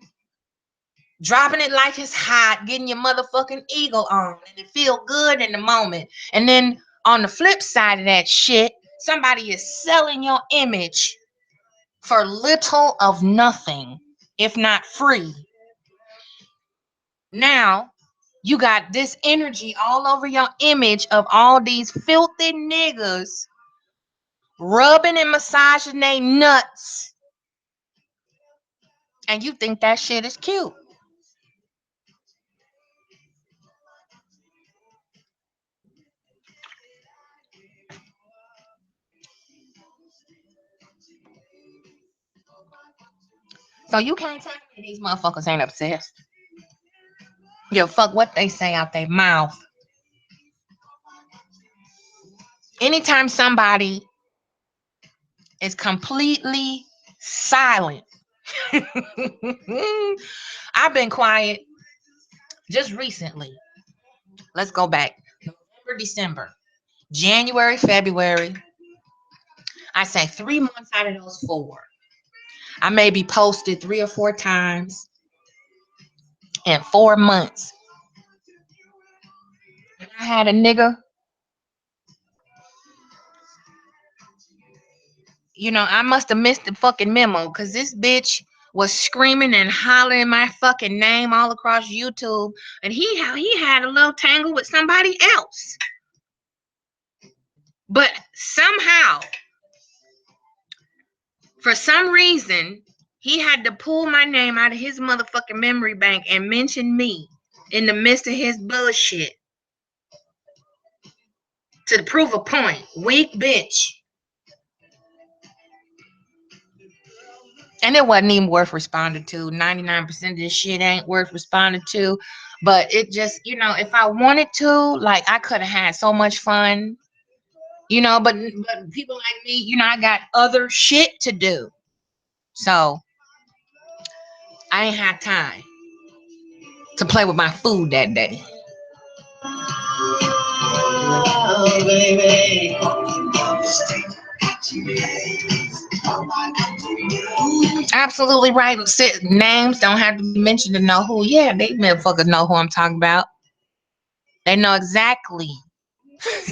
dropping it like it's hot, getting your motherfucking ego on, and it feel good in the moment. And then on the flip side of that shit, somebody is selling your image for little of nothing, if not free. Now you got this energy all over your image of all these filthy niggas rubbing and massaging their nuts, and you think that shit is cute. So you can't tell me these motherfuckers ain't obsessed. Yo, fuck what they say out their mouth. Anytime somebody is completely silent, I've been quiet just recently. Let's go back. November, December, January, February. I say 3 months out of those 4. I may be posted 3 or 4 times in 4 months. And I had a nigga, I must have missed the fucking memo because this bitch was screaming and hollering my fucking name all across YouTube. And he had a little tangle with somebody else. But somehow, for some reason, he had to pull my name out of his motherfucking memory bank and mention me in the midst of his bullshit to prove a point. Weak bitch. And it wasn't even worth responding to. 99% of this shit ain't worth responding to. But it just, if I wanted to, like, I could have had so much fun. But people like me, I got other shit to do. So I ain't had time to play with my food that day. Oh, baby. Absolutely right. Names don't have to be mentioned to know who. Yeah, they motherfuckers know who I'm talking about. They know exactly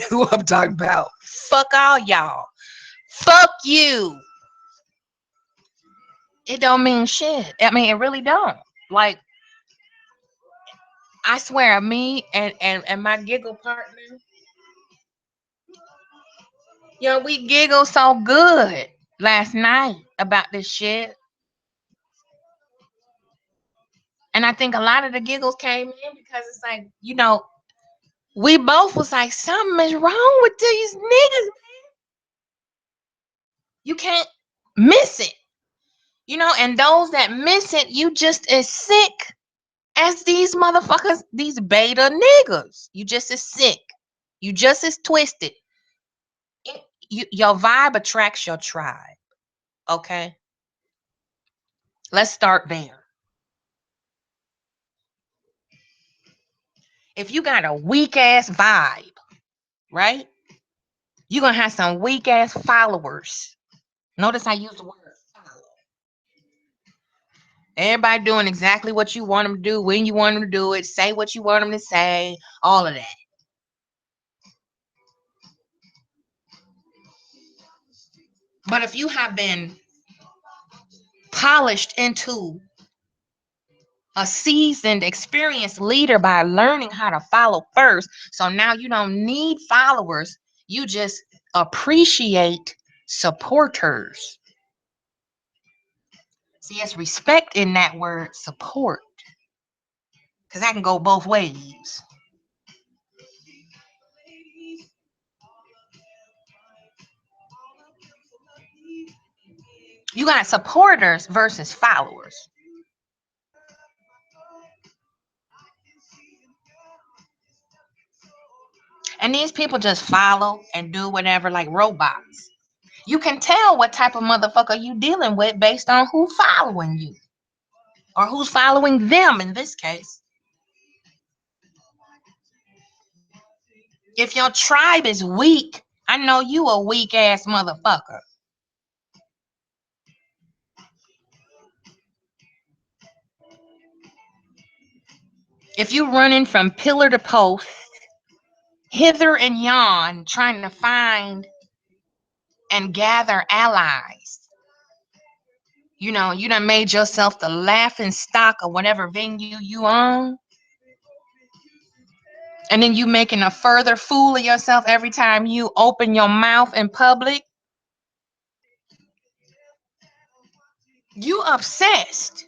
who I'm talking about. Fuck all y'all. Fuck you. It don't mean shit. I mean, it really don't. Like, I swear, me and my giggle partner, we giggled so good last night about this shit. And I think a lot of the giggles came in because it's like, we both was like, something is wrong with these niggas, man. You can't miss it. And those that miss it, you just as sick as these motherfuckers, these beta niggas. You just as sick. You just as twisted. Your vibe attracts your tribe. Okay? Let's start there. If you got a weak ass vibe, right? You're going to have some weak ass followers. Notice I use the word follow. Everybody doing exactly what you want them to do, when you want them to do it, say what you want them to say, all of that. But if you have been polished into a seasoned, experienced leader by learning how to follow first, so now you don't need followers, you just appreciate supporters. See, there's respect in that word support, because that can go both ways. You got supporters versus followers. And these people just follow and do whatever like robots. You can tell what type of motherfucker you dealing with based on who's following you. Or who's following them in this case. If your tribe is weak, I know you a weak ass motherfucker. If you running from pillar to post, hither and yon, trying to find and gather allies, you done made yourself the laughing stock of whatever venue you own, and then you making a further fool of yourself every time you open your mouth in public. You're obsessed.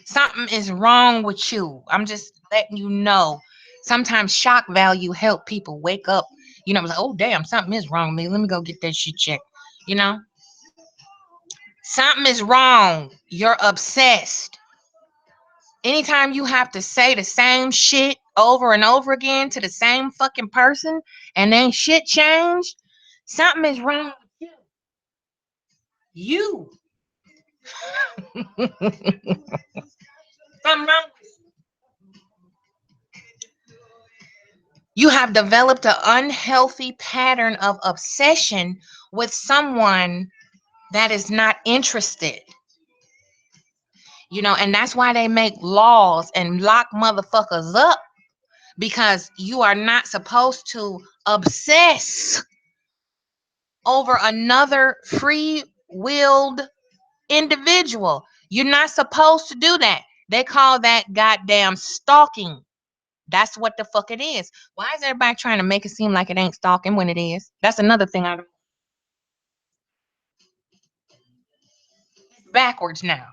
Something is wrong with you. I'm just letting you know. Sometimes shock value help people wake up. Like, oh damn, something is wrong with me. Let me go get that shit checked. Something is wrong. You're obsessed. Anytime you have to say the same shit over and over again to the same fucking person and then shit changed, something is wrong with you. Something wrong with you. Have developed an unhealthy pattern of obsession with someone that is not interested. And that's why they make laws and lock motherfuckers up, because you are not supposed to obsess over another free-willed individual. You're not supposed to do that. They call that goddamn stalking. That's what the fuck it is. Why is everybody trying to make it seem like it ain't stalking when it is? That's another thing I don't. It's backwards now.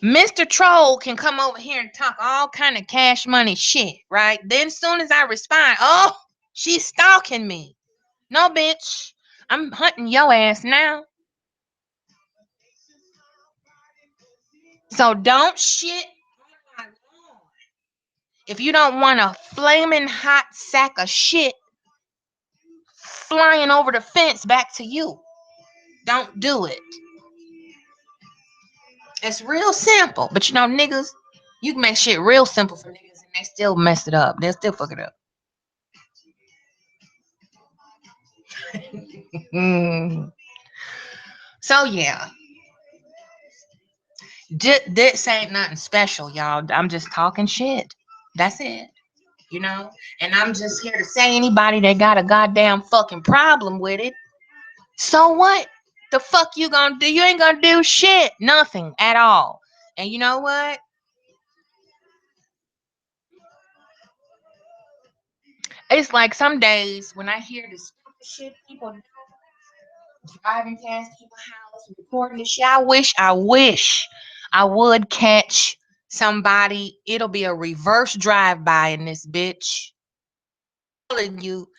Mr. Troll can come over here and talk all kind of cash money shit, right? Then as soon as I respond, oh, she's stalking me. No, bitch. I'm hunting your ass now. So don't shit. If you don't want a flaming hot sack of shit flying over the fence back to you, don't do it. It's real simple. But niggas, you can make shit real simple for niggas and they still mess it up. They'll still fuck it up. So yeah. This ain't nothing special, y'all. I'm just talking shit. That's it. And I'm just here to say, anybody that got a goddamn fucking problem with it, so what? The fuck you gonna do? You ain't gonna do shit. Nothing at all. And you know what? It's like some days when I hear the stupid shit people do, driving past people's house, recording the shit. I wish I would catch somebody. It'll be a reverse drive-by in this bitch. I'm telling you,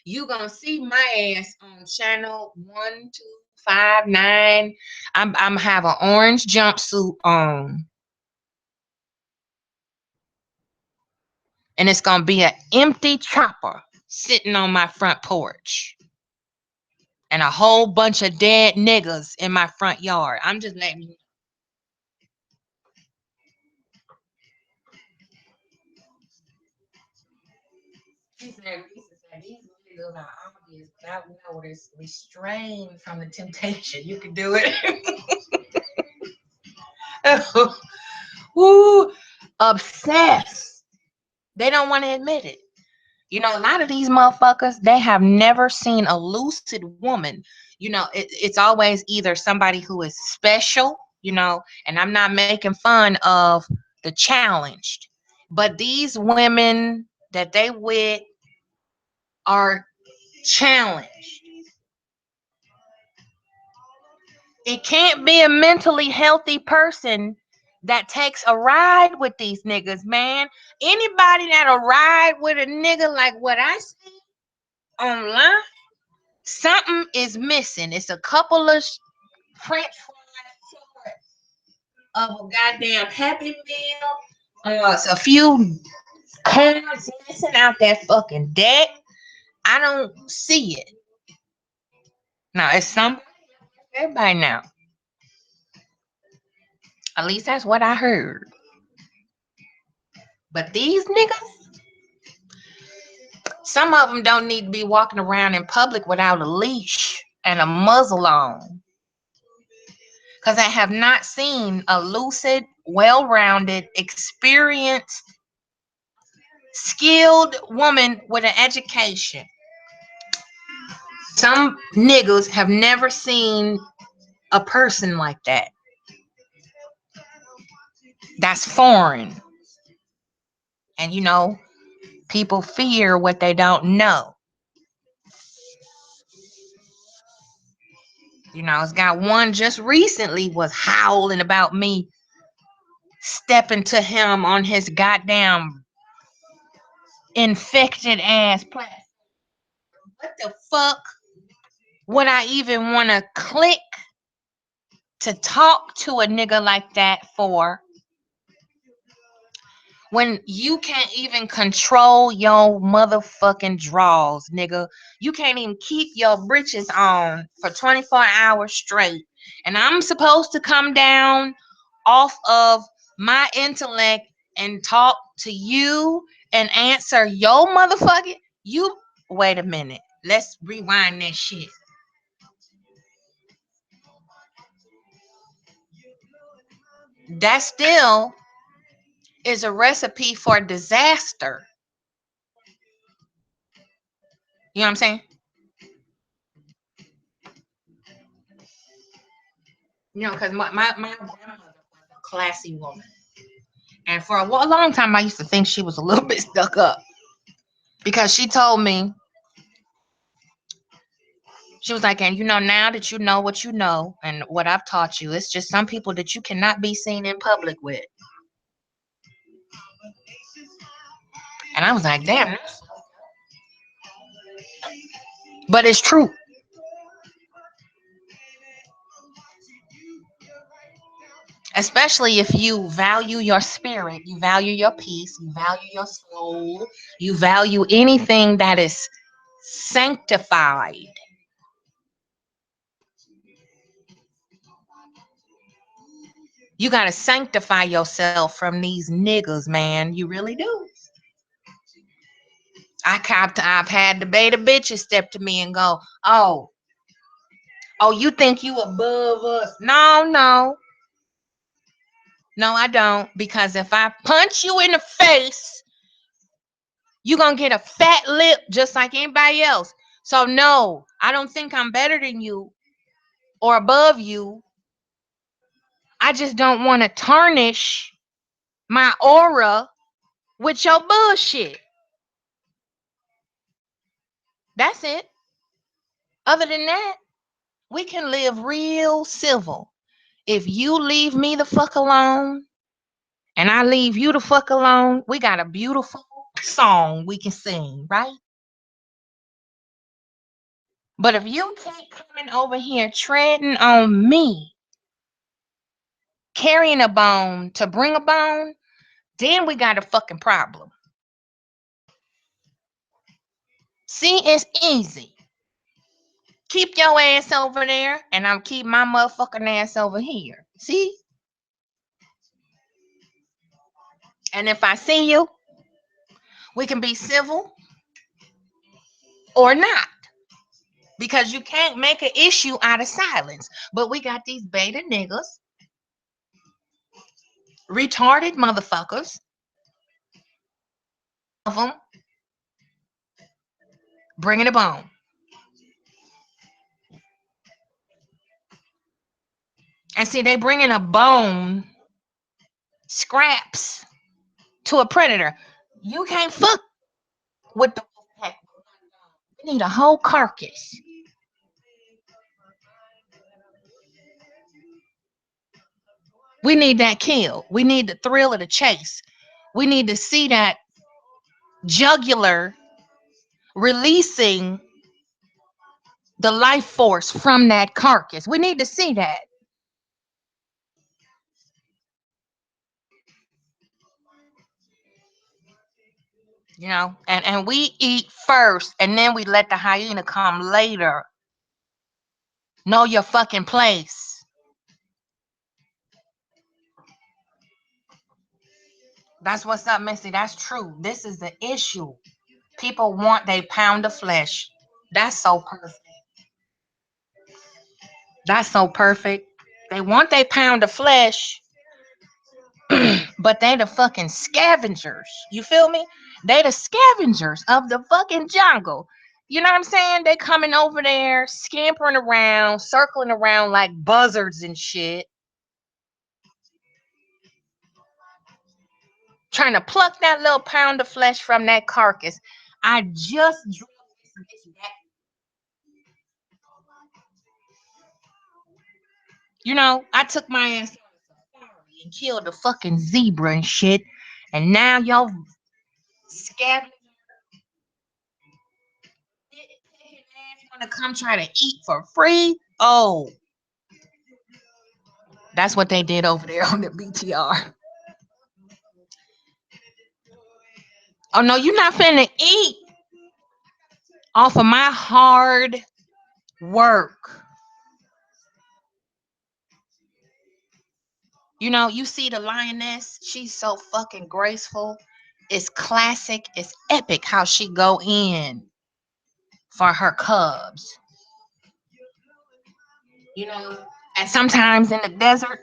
you gonna see my ass on channel 1259. I'm have an orange jumpsuit on, and it's gonna be an empty chopper sitting on my front porch, and a whole bunch of dead niggas in my front yard. I'm just letting you. Lisa said, these niggas are obvious, but I know this restrained from the temptation. You can do it. Woo, obsessed. They don't want to admit it. A lot of these motherfuckers, they have never seen a lucid woman. It's always either somebody who is special, and I'm not making fun of the challenged, but these women that they with are challenged. It can't be a mentally healthy person that takes a ride with these niggas, man. Anybody that'll ride with a nigga like what I see online, something is missing. It's a couple of French fries of a goddamn Happy Meal. It's a few cards missing out that fucking deck. I don't see it. Now it's somebody, everybody now. At least that's what I heard. But these niggas, some of them don't need to be walking around in public without a leash and a muzzle on. Because I have not seen a lucid, well-rounded, experienced, skilled woman with an education. Some niggas have never seen a person like that. That's foreign. And people fear what they don't know. It's got one just recently was howling about me stepping to him on his goddamn infected ass platform. What the fuck? Would I even want to click to talk to a nigga like that for when you can't even control your motherfucking draws, nigga? You can't even keep your britches on for 24 hours straight. And I'm supposed to come down off of my intellect and talk to you and answer your motherfucking you. Wait a minute. Let's rewind that shit. That still is a recipe for disaster. You know what I'm saying? You know, because my grandmother was a classy woman. And for a long time, I used to think she was a little bit stuck up because she told me, she was like, and you know, now that you know what you know and what I've taught you, it's just some people that you cannot be seen in public with. And I was like, damn. But it's true. Especially if you value your spirit, you value your peace, you value your soul, you value anything that is sanctified. You got to sanctify yourself from these niggas, man. You really do. I've had the beta bitches step to me and go, oh, you think you above us? No, no, no, I don't. Because if I punch you in the face, you gonna get a fat lip just like anybody else. So no, I don't think I'm better than you or above you. I just don't want to tarnish my aura with your bullshit. That's it. Other than that, we can live real civil. If you leave me the fuck alone and I leave you the fuck alone, we got a beautiful song we can sing, right? But if you keep coming over here treading on me, carrying a bone to bring a bone, then we got a fucking problem. See, it's easy. Keep your ass over there, and I'll keep my motherfucking ass over here. See? And if I see you, we can be civil or not. Because you can't make an issue out of silence. But we got these beta niggas, retarded motherfuckers, of them bringing a bone. And see, they bringing a bone, scraps to a predator. You can't fuck with the pack. You need a whole carcass. We need that kill. We need the thrill of the chase. We need to see that jugular releasing the life force from that carcass. We need to see that. You know, and we eat first and then we let the hyena come later. Know your fucking place. That's what's up, Missy. That's true. This is the issue. People want they pound of flesh. That's so perfect. That's so perfect. They want they pound of flesh, but they the fucking scavengers. You feel me? They the scavengers of the fucking jungle. You know what I'm saying? They coming over there, scampering around, circling around like buzzards and shit, trying to pluck that little pound of flesh from that carcass. I just drove this bitch back. You know, I took my ass on a safari and killed a fucking zebra and shit. And now y'all scabbing want to come try to eat for free? Oh, that's what they did over there on the BTR. Oh no, you're not finna eat off of my hard work. You know, you see the lioness, she's so fucking graceful. It's classic, it's epic how she go in for her cubs. You know, and sometimes in the desert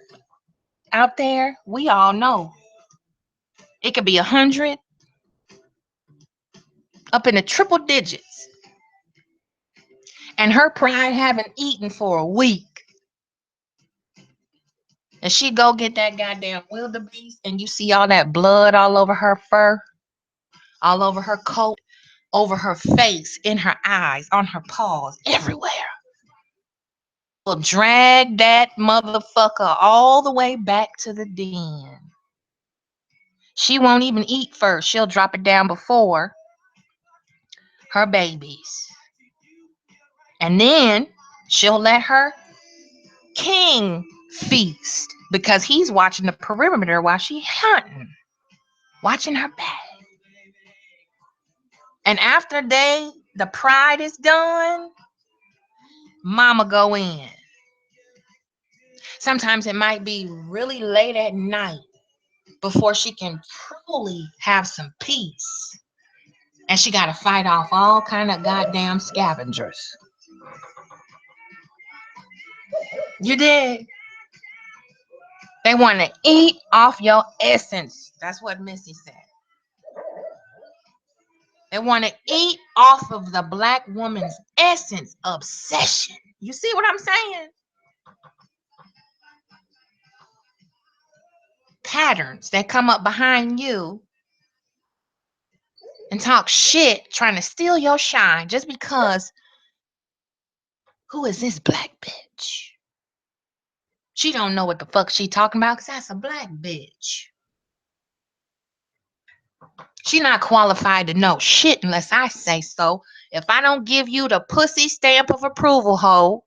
out there, we all know it could be 100 up in the triple digits. And her pride haven't eaten for a week. And she go get that goddamn wildebeest, and you see all that blood all over her fur, all over her coat, over her face, in her eyes, on her paws, everywhere. Will drag that motherfucker all the way back to the den. She won't even eat first. She'll drop it down before her babies. And then she'll let her king feast because he's watching the perimeter while she hunting, watching her back. And after the pride is done, mama go in. Sometimes it might be really late at night before she can truly have some peace. And she got to fight off all kind of goddamn scavengers. You did. They want to eat off your essence. That's what Missy said. They want to eat off of the black woman's essence, obsession. You see what I'm saying? Patterns that come up behind you and talk shit, trying to steal your shine just because. Who is this black bitch? She don't know what the fuck she talking about because that's a black bitch. She not qualified to know shit unless I say so. If I don't give you the pussy stamp of approval, ho,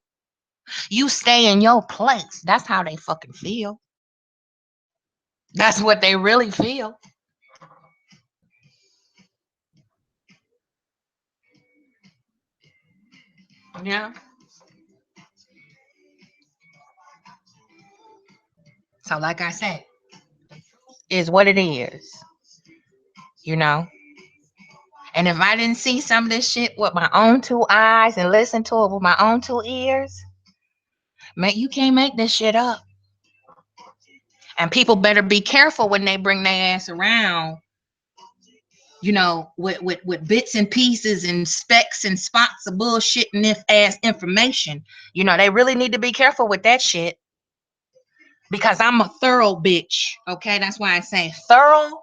you stay in your place. That's how they fucking feel. That's what they really feel. Yeah. So like I said, is what it is. You know? And if I didn't see some of this shit with my own two eyes and listen to it with my own two ears, man, you can't make this shit up. And people better be careful when they bring their ass around, you know, with bits and pieces and specks and spots of bullshit and if ass information. You know, they really need to be careful with that shit. Because I'm a thorough bitch. Okay, that's why I say thorough.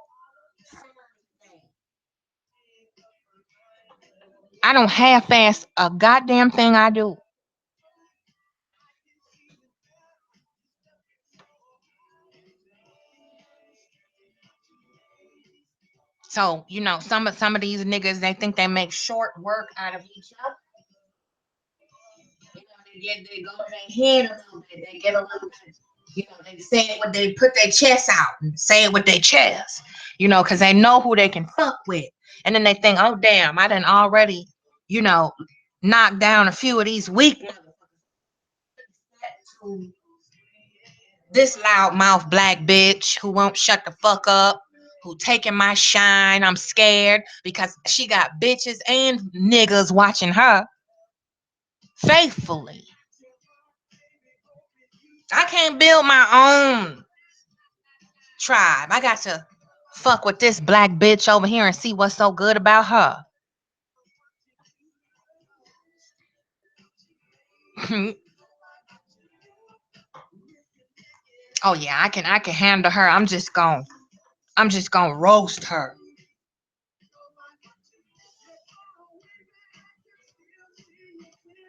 I don't half-ass a goddamn thing I do. So, you know, some of these niggas, they think they make short work out of each other. You know, they go to their head a little bit. They get a little bit, you know, they say it when they put their chest out and say it with their chest, you know, because they know who they can fuck with. And then they think, oh, damn, I done already, you know, knocked down a few of these weak motherfuckers. This loudmouth black bitch who won't shut the fuck up, who taking my shine. I'm scared because she got bitches and niggas watching her faithfully. I can't build my own tribe. I got to fuck with this black bitch over here and see what's so good about her. Oh yeah, I can handle her. I'm just gonna roast her.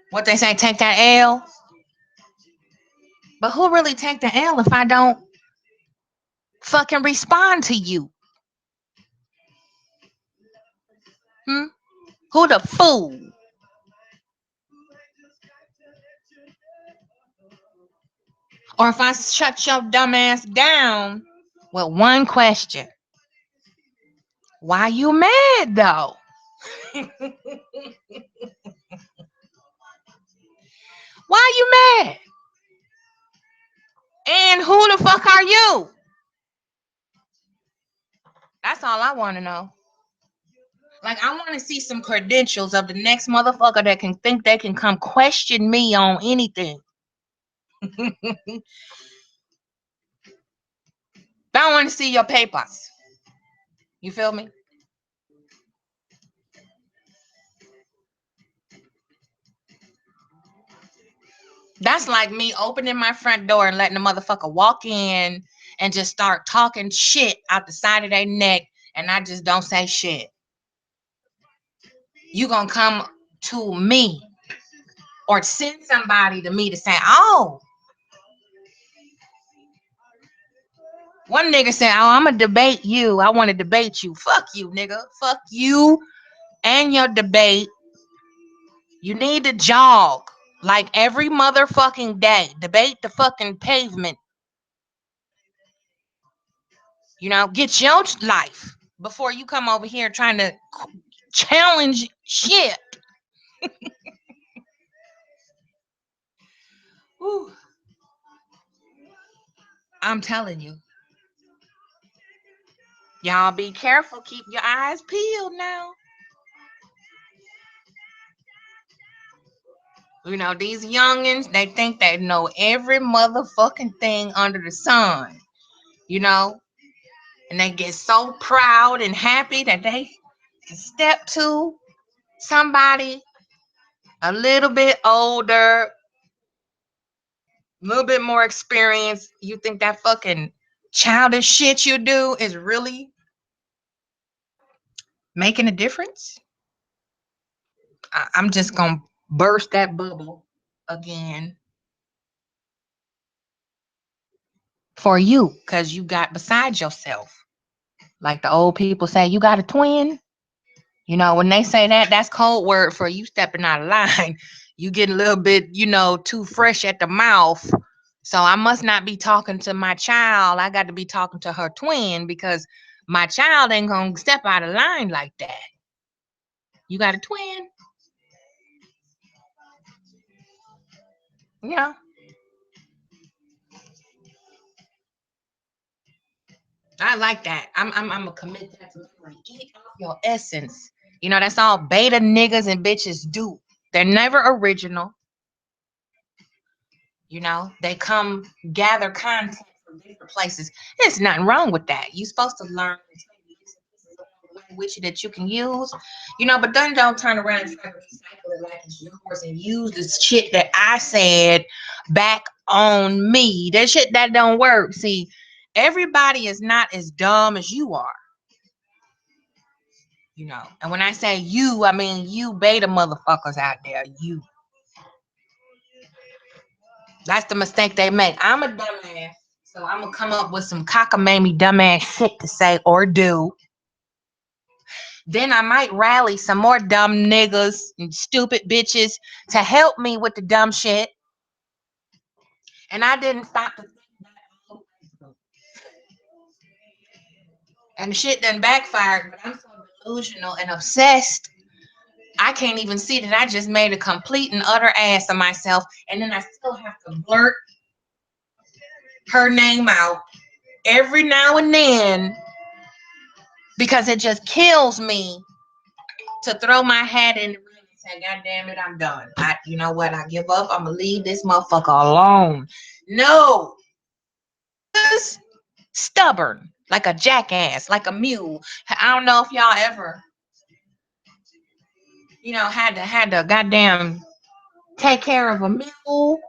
What they say, take that L. But who really take the L if I don't fucking respond to you? Hmm? Who the fool? Or if I shut your dumb ass down with one question, why you mad though? Why you mad? And who the fuck are you? That's all I want to know. Like, I want to see some credentials of the next motherfucker that can think they can come question me on anything. I want to see your papers. You feel me? That's like me opening my front door and letting the motherfucker walk in and just start talking shit out the side of their neck, and I just don't say shit. You gonna come to me or send somebody to me to say, oh, one nigga said, oh, I'm gonna debate you. I want to debate you. Fuck you, nigga. Fuck you and your debate. You need to jog like every motherfucking day. Debate the fucking pavement. You know, get your life before you come over here trying to challenge shit. Whew. I'm telling you. Y'all be careful. Keep your eyes peeled now. You know, these youngins, they think they know every motherfucking thing under the sun. You know, and they get so proud and happy that they can step to somebody a little bit older, a little bit more experienced. You think that fucking childish shit you do is really making a difference? I'm just gonna burst that bubble again for you because you got beside yourself. Like the old people say, you got a twin. You know, when they say that, that's code word for you stepping out of line. You get a little bit, you know, too fresh at the mouth. So I must not be talking to my child. I got to be talking to her twin because my child ain't gonna step out of line like that. You got a twin? Yeah. I like that. I'm gonna commit that to memory. Eat off your essence. You know, that's all beta niggas and bitches do. They're never original. You know, they come gather content from different places. There's nothing wrong with that. You're supposed to learn with you that you can use, you know, but then don't turn around and try to recycle it like it's yours and use this shit that I said back on me. That shit that don't work. See, everybody is not as dumb as you are, you know. And when I say you, I mean you beta motherfuckers out there. You. That's the mistake they make. I'm a dumbass. So I'm gonna come up with some cockamamie dumbass shit to say or do. Then I might rally some more dumb niggas and stupid bitches to help me with the dumb shit. And I didn't stop to think that. And the shit done backfired, but I'm so delusional and obsessed. I can't even see that I just made a complete and utter ass of myself. And then I still have to blurt her name out every now and then because it just kills me to throw my hat in the ring and say, God damn it, I'm done. You know what? I give up. I'm going to leave this motherfucker alone. No. Just stubborn, like a jackass, like a mule. I don't know if y'all ever, you know, had to goddamn take care of a mule.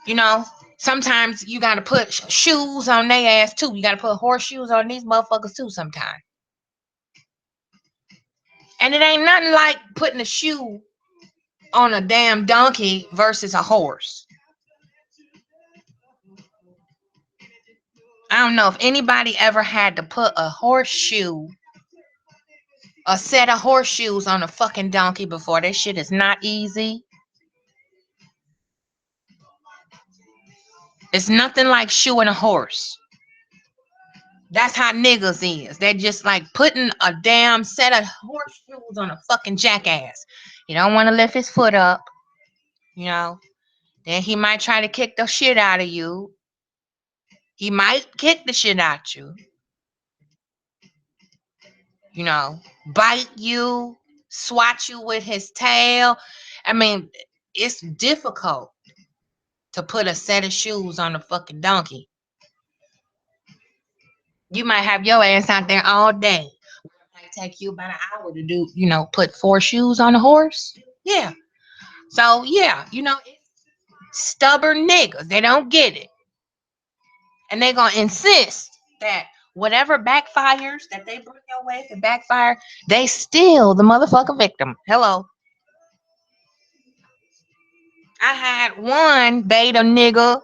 You know, sometimes you got to put shoes on their ass too. You got to put horseshoes on these motherfuckers too sometimes. And it ain't nothing like putting a shoe on a damn donkey versus a horse. I don't know if anybody ever had to put a set of horseshoes on a fucking donkey before. That shit is not easy. It's nothing like shoeing a horse. That's how niggas is. They're just like putting a damn set of horseshoes on a fucking jackass. You don't want to lift his foot up, you know. Then he might try to kick the shit out of you. He might kick the shit out you, you know, bite you, swat you with his tail. I mean, it's difficult to put a set of shoes on a fucking donkey. You might have your ass out there all day. It might take you about an hour to do, put 4 shoes on a horse. Yeah. So yeah, stubborn niggas. They don't get it. And they're gonna insist that whatever backfires that they bring your way, if it backfire, they still the motherfucker victim. Hello. I had one beta nigga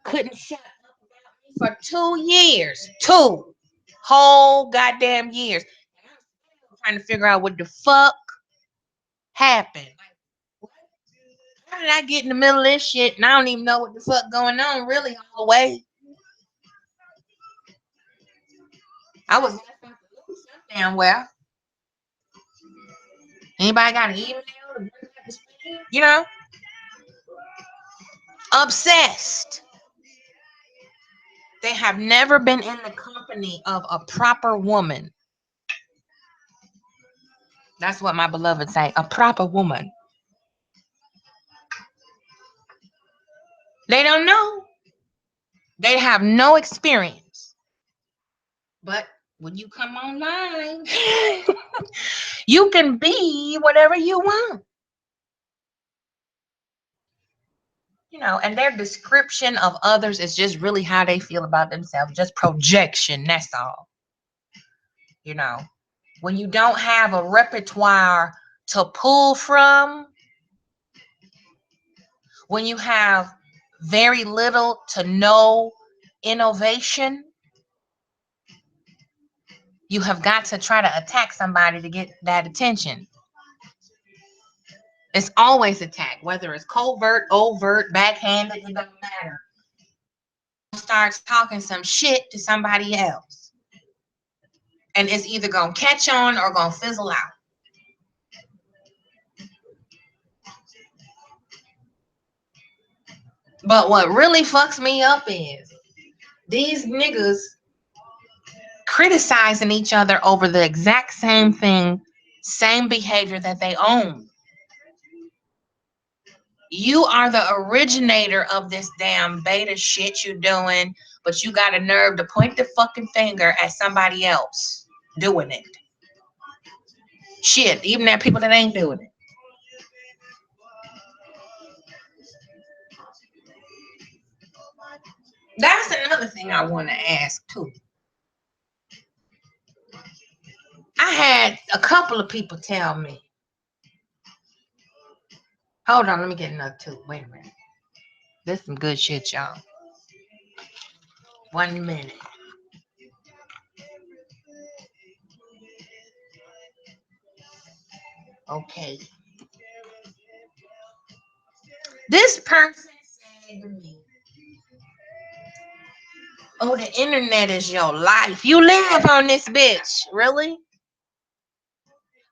couldn't shut up about me for 2 years. 2 whole goddamn years. And I'm still trying to figure out what the fuck happened. How did I get in the middle of this shit and I don't even know what the fuck going on really all the way? I was left out the loop some damn well. Anybody got an email? You know? Obsessed. They have never been in the company of a proper woman. That's what my beloved say. A proper woman. They don't know. They have no experience. But when you come online, you can be whatever you want. And their description of others is just really how they feel about themselves, just projection, that's all. When you don't have a repertoire to pull from, when you have very little to no innovation, you have got to try to attack somebody to get that attention. It's always attack, whether it's covert, overt, backhanded, it doesn't matter. Starts talking some shit to somebody else. And it's either going to catch on or going to fizzle out. But what really fucks me up is these niggas criticizing each other over the exact same thing, same behavior that they own. You are the originator of this damn beta shit you doing, but you got a nerve to point the fucking finger at somebody else doing it. Shit, even at people that ain't doing it. That's another thing I want to ask too. I had a couple of people tell me. Hold on, let me get another two. Wait a minute. This is some good shit, y'all. 1 minute. Okay. This person said to me, "Oh, the internet is your life. You live on this bitch." Really?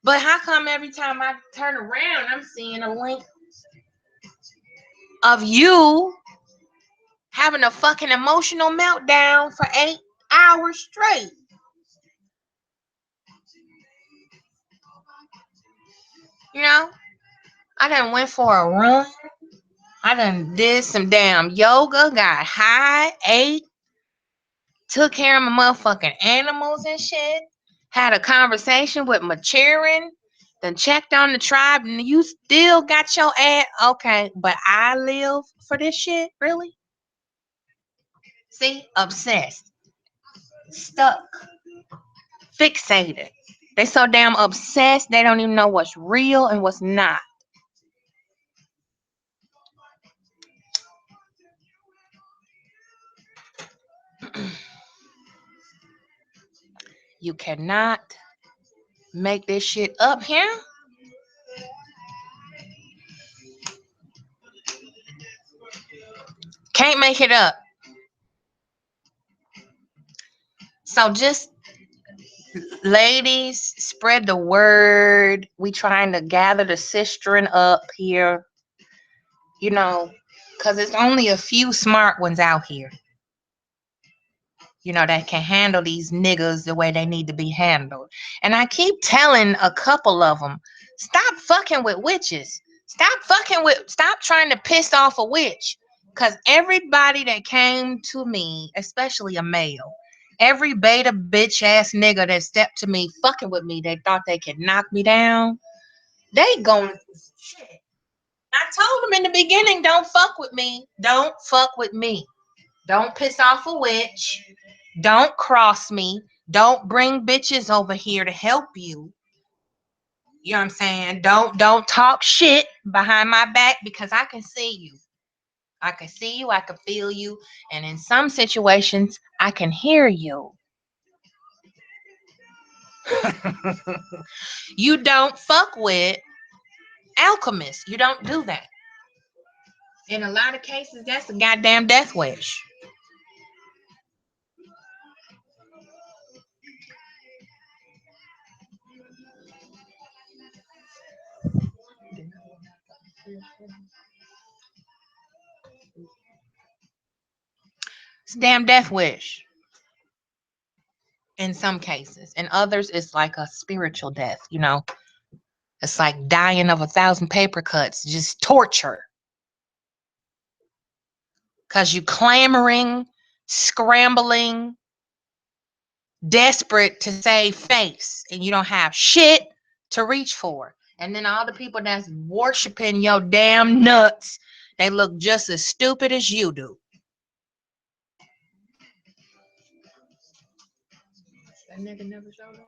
But how come every time I turn around, I'm seeing a link of you having a fucking emotional meltdown for 8 hours straight? I done went for a run. I done did some damn yoga, got high, ate, took care of my motherfucking animals and shit, had a conversation with Machirin, then checked on the tribe, and you still got your ass. Okay, but I live for this shit? Really? See? Obsessed. Stuck. Fixated. They so damn obsessed, they don't even know what's real and what's not. You cannot make this shit up here. Can't make it up. So just ladies, spread the word. We trying to gather the sistren up here, you know, because it's only a few smart ones out here, you know, that can handle these niggas the way they need to be handled. And I keep telling a couple of them, stop fucking with witches. Stop trying to piss off a witch. Because everybody that came to me, especially a male, every beta bitch ass nigga that stepped to me fucking with me, they thought they could knock me down. They going through some shit. I told them in the beginning, don't fuck with me. Don't fuck with me. Don't piss off a witch. Don't cross me. Don't bring bitches over here to help you. You know what I'm saying? Don't talk shit behind my back because I can see you. I can see you, I can feel you, and in some situations I can hear you. You don't fuck with alchemists. You don't do that. In a lot of cases, that's a goddamn death wish. It's a damn death wish in some cases. In others, it's like a spiritual death, you know. It's like dying of 1,000 paper cuts, just torture. Because you clamoring, scrambling, desperate to save face, and you don't have shit to reach for. And then all the people that's worshiping your damn nuts, they look just as stupid as you do. That nigga never showed up.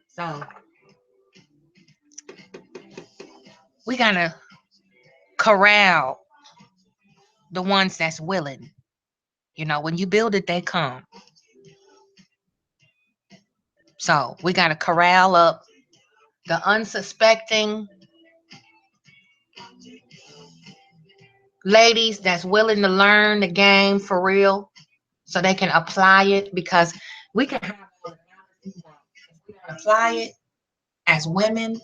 So we gotta corral the ones that's willing. You know, when you build it, they come. So we gotta corral up the unsuspecting ladies that's willing to learn the game for real so they can apply it, because we can have apply it as women.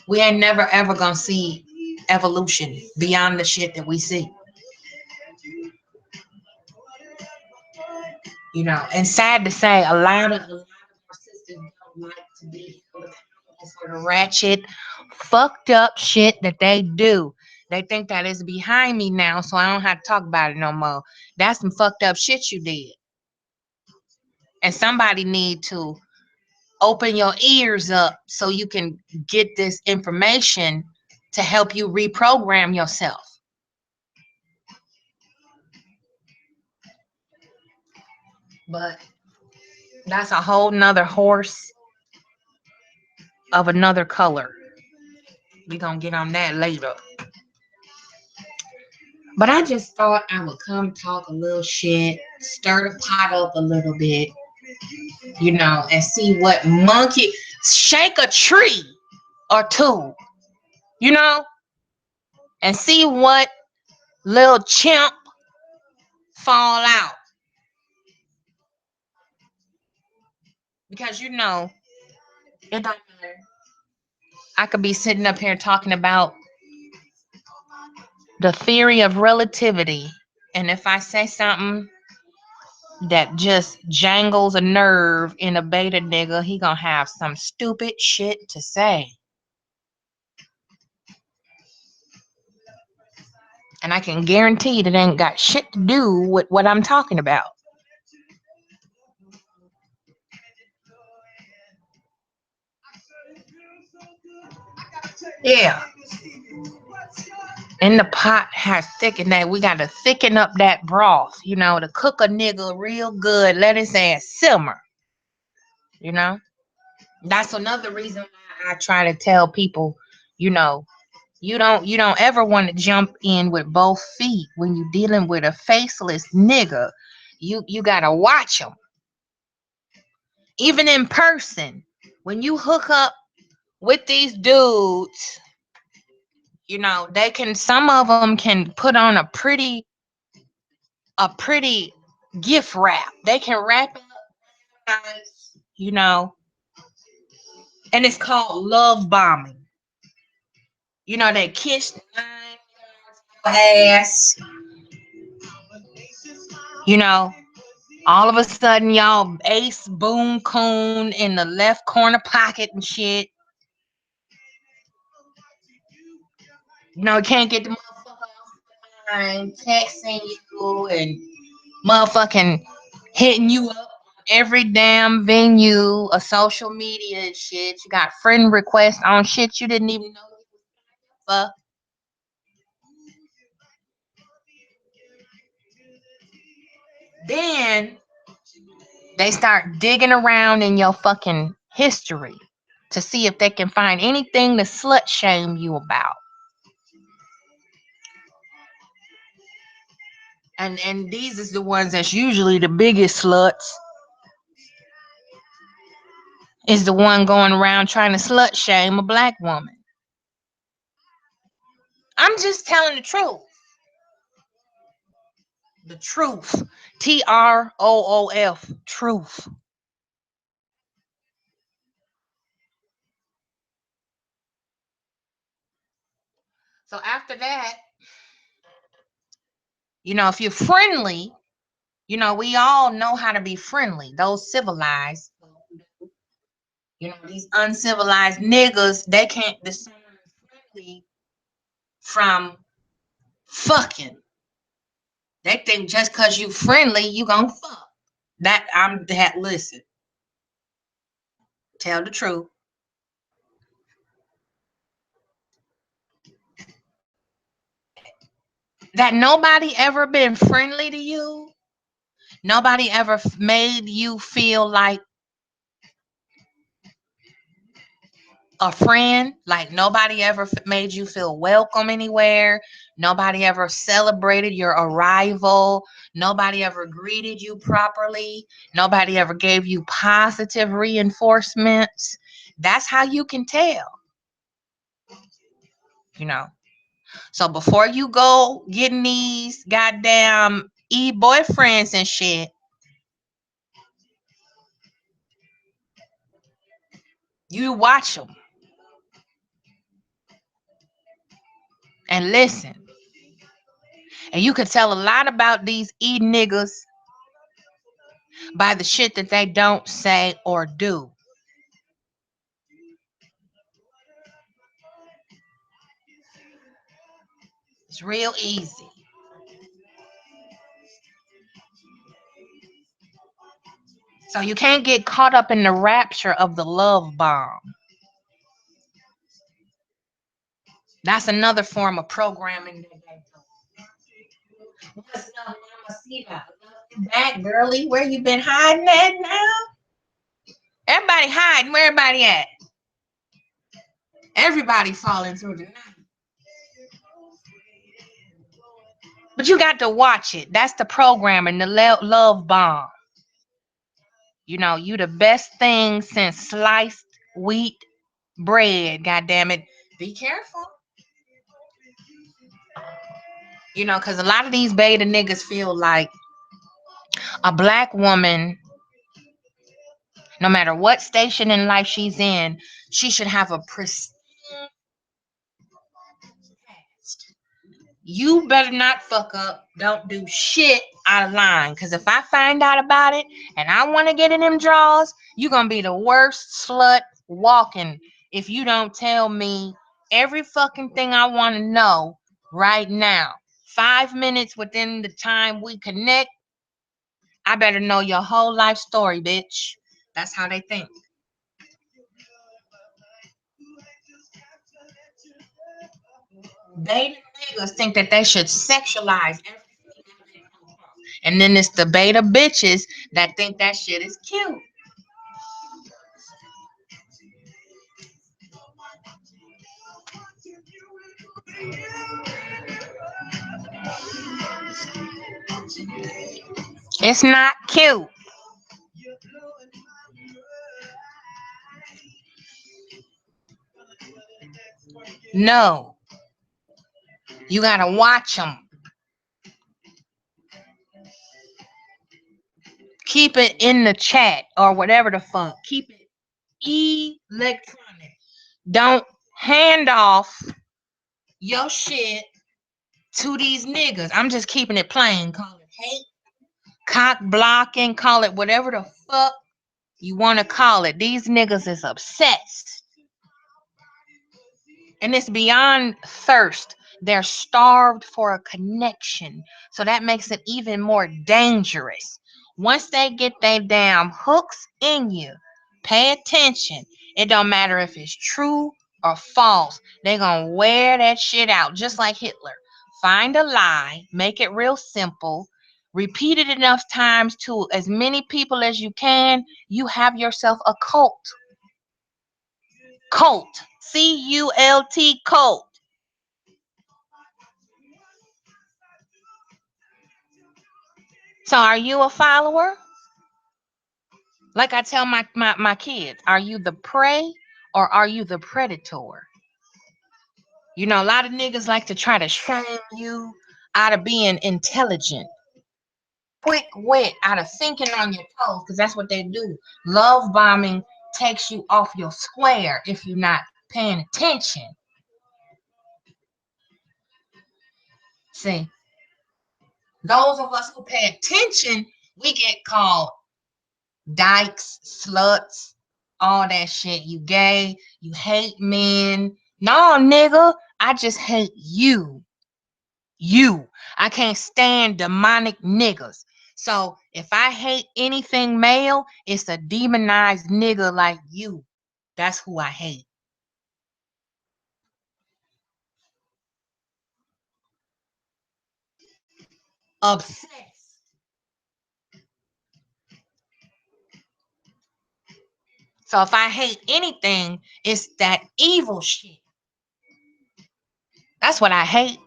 We ain't never ever gonna see evolution beyond the shit that we see. You know, and sad to say, a lot of our sisters don't like to be for the ratchet, fucked up shit that they do. They think that is behind me now, so I don't have to talk about it no more. That's some fucked up shit you did. And somebody need to open your ears up so you can get this information to help you reprogram yourself. But that's a whole nother horse of another color. We gonna get on that later. But I just thought I would come talk a little shit, stir the pot up a little bit, you know, and see what monkey, shake a tree or two, you know, and see what little chimp fall out. Because you know, it don't matter. I could be sitting up here talking about the theory of relativity, and if I say something that just jangles a nerve in a beta nigga, he gonna have some stupid shit to say. And I can guarantee that ain't got shit to do with what I'm talking about. Yeah. And the pot has thickened that. We gotta thicken up that broth, you know, to cook a nigga real good. Let his ass simmer. You know? That's another reason why I try to tell people, you know, you don't ever want to jump in with both feet when you're dealing with a faceless nigga. You gotta watch them. Even in person, when you hook up with these dudes, You know, they can, some of them can put on a pretty gift wrap. They can wrap it up nice, you know, and it's called love bombing. You know, they kiss the ass, you know, all of a sudden y'all ace boom coon in the left corner pocket and shit. You know, can't get the motherfucker online texting you and motherfucking hitting you up every damn venue of social media and shit. You got friend requests on shit you didn't even know for. Then they start digging around in your fucking history to see if they can find anything to slut shame you about. And these is the ones that's usually the biggest sluts. Is the one going around trying to slut shame a black woman. I'm just telling the truth. The truth. TROOF. Truth. So after that, you know, if you're friendly, you know, we all know how to be friendly. Those civilized, you know, these uncivilized niggas, they can't discern friendly from fucking. They think just cause you friendly, you gonna fuck. Listen, tell the truth. That nobody ever been friendly to you. Nobody ever made you feel like a friend. Like nobody ever made you feel welcome anywhere. Nobody ever celebrated your arrival. Nobody ever greeted you properly. Nobody ever gave you positive reinforcements. That's how you can tell, you know. So before you go getting these goddamn boyfriends and shit, you watch them and listen. And you can tell a lot about these niggas by the shit that they don't say or do. It's real easy. So you can't get caught up in the rapture of the love bomb. That's another form of programming. What's up, Mama Sita? Back, girly. Where you been hiding at now? Everybody hiding. Where everybody at? Everybody falling through the night. But you got to watch it. That's the programming, the love bomb. You know, you the best thing since sliced wheat bread. God damn it. Be careful. You know, because a lot of these beta niggas feel like a black woman, no matter what station in life she's in, she should have a pristine past. You better not fuck up. Don't do shit out of line. Because if I find out about it and I want to get in them draws, you're going to be the worst slut walking if you don't tell me every fucking thing I want to know right now. 5 minutes within the time we connect, I better know your whole life story, bitch. That's how they think. Beta niggas think that they should sexualize everything. And then it's the beta bitches that think that shit is cute. It's not cute. No. You gotta watch them. Keep it in the chat or whatever the fuck. Keep it electronic. Don't hand off your shit to these niggas. I'm just keeping it plain. Call it hate, cock blocking, call it whatever the fuck you want to call it. These niggas is obsessed. And it's beyond thirst. They're starved for a connection. So that makes it even more dangerous. Once they get their damn hooks in you, pay attention. It don't matter if it's true or false. They're going to wear that shit out, just like Hitler. Find a lie, make it real simple, repeat it enough times to as many people as you can. You have yourself a cult. Cult. C-U-L-T, cult. So are you a follower? Like I tell my kids, are you the prey or are you the predator? You know, a lot of niggas like to try to shame you out of being intelligent, quick wit, out of thinking on your toes, because that's what they do. Love bombing takes you off your square if you're not paying attention. See, those of us who pay attention, we get called dykes, sluts, all that shit. You gay, you hate men. No, nigga, I just hate you. You. I can't stand demonic niggas. So if I hate anything male, it's a demonized nigga like you. That's who I hate. Obsessed. So if I hate anything, it's that evil shit. That's what I hate.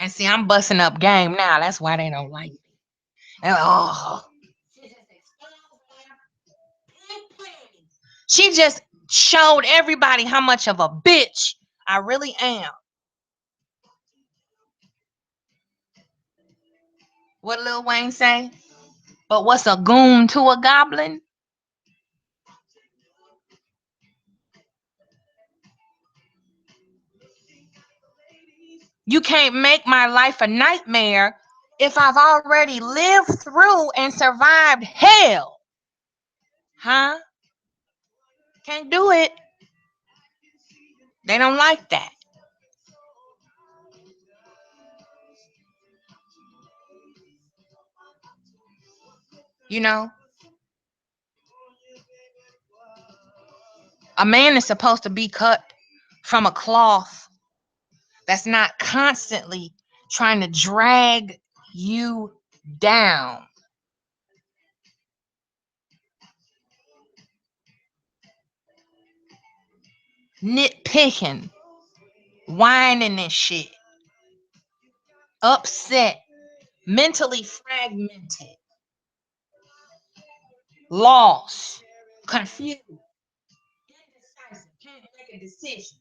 And see, I'm busting up game now. That's why they don't like me. Oh, she just showed everybody how much of a bitch I really am. What Lil Wayne say? But what's a goon to a goblin? You can't make my life a nightmare if I've already lived through and survived hell. Huh? Can't do it. They don't like that. You know, a man is supposed to be cut from a cloth that's not constantly trying to drag you down. Nitpicking, whining and shit, upset, mentally fragmented, lost, confused, indecisive, can't make a decision.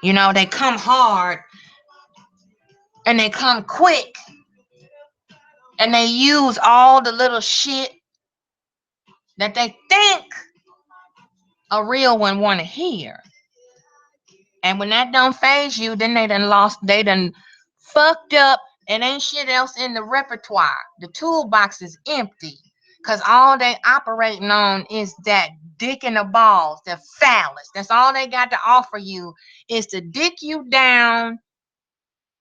You know, they come hard and they come quick and they use all the little shit that they think a real one want to hear. And when that don't phase you, then they done fucked up and ain't shit else in the repertoire. The toolbox is empty because all they operating on is that dick in the balls, the phallus. That's all they got to offer you is to dick you down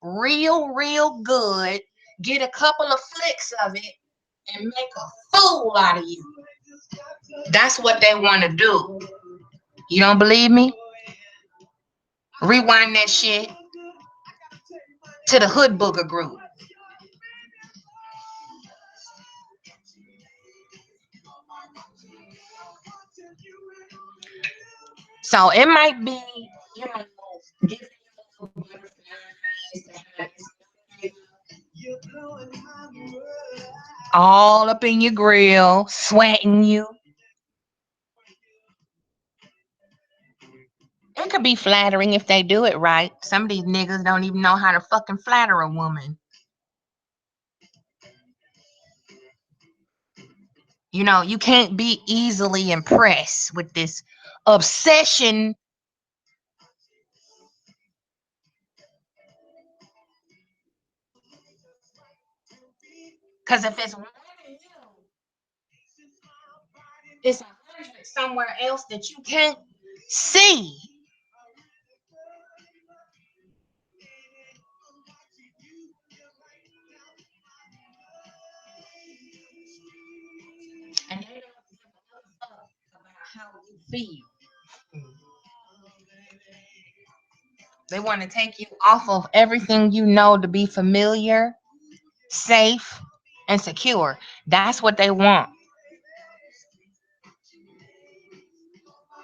real good, get a couple of flicks of it, and make a fool out of you. That's what they want to do. You don't believe me? Rewind that shit to the Hood Booger group. So it might be, you know, giving you butterflies, all up in your grill, sweating you. It could be flattering if they do it right. Some of these niggas don't even know how to fucking flatter a woman. You know, you can't be easily impressed with this obsession. Because if it's one of you, it's 100 somewhere else that you can't see. And they don't give a fuck about how you feel. They want to take you off of everything you know to be familiar, safe, and secure. That's what they want.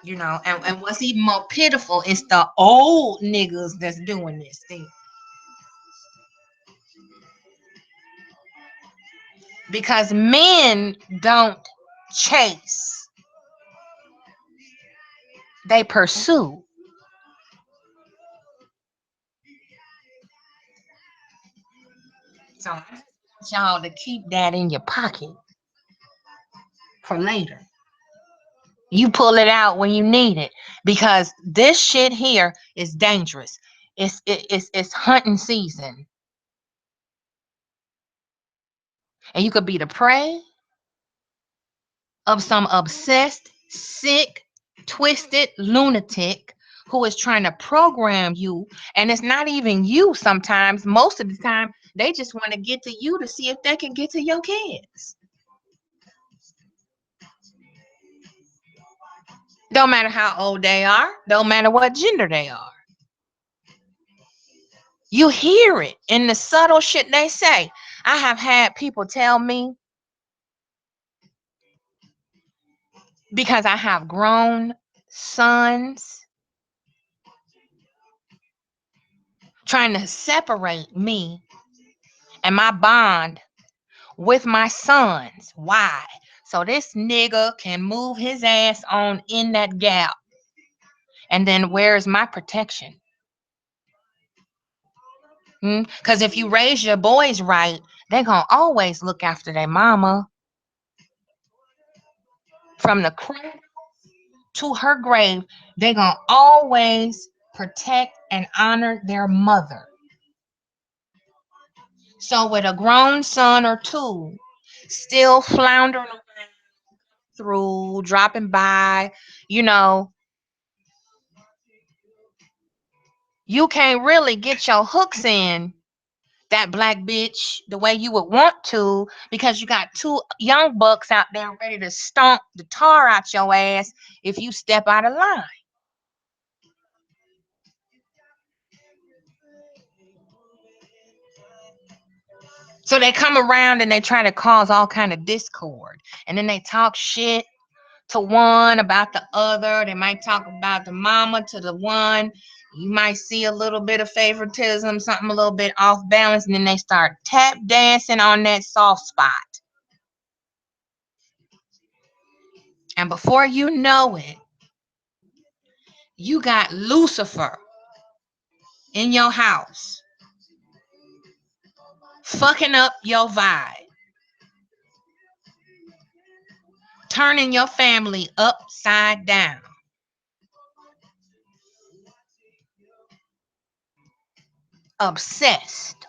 You know, and what's even more pitiful is the old niggas that's doing this thing. Because men don't chase, they pursue. So I just want y'all to keep that in your pocket for later. You pull it out when you need it, because this shit here is dangerous. It's hunting season, and you could be the prey of some obsessed, sick, twisted lunatic who is trying to program you. And it's not even you sometimes. Most of the time, they just want to get to you to see if they can get to your kids. Don't matter how old they are, don't matter what gender they are. You hear it in the subtle shit they say. I have had people tell me, because I have grown sons, trying to separate me and my bond with my sons. Why? So this nigga can move his ass on in that gap. And then where's my protection? Because if you raise your boys right, they're going to always look after their mama. From the cradle to her grave, they're going to always protect and honor their mother. So with a grown son or two still floundering around through, dropping by, you know, you can't really get your hooks in that black bitch the way you would want to, because you got two young bucks out there ready to stomp the tar out your ass if you step out of line. So they come around and they try to cause all kind of discord, and then they talk shit to one about the other. They might talk about the mama to the one. You might see a little bit of favoritism, something a little bit off balance, and then they start tap dancing on that soft spot. And before you know it, you got Lucifer in your house, fucking up your vibe, turning your family upside down. Obsessed,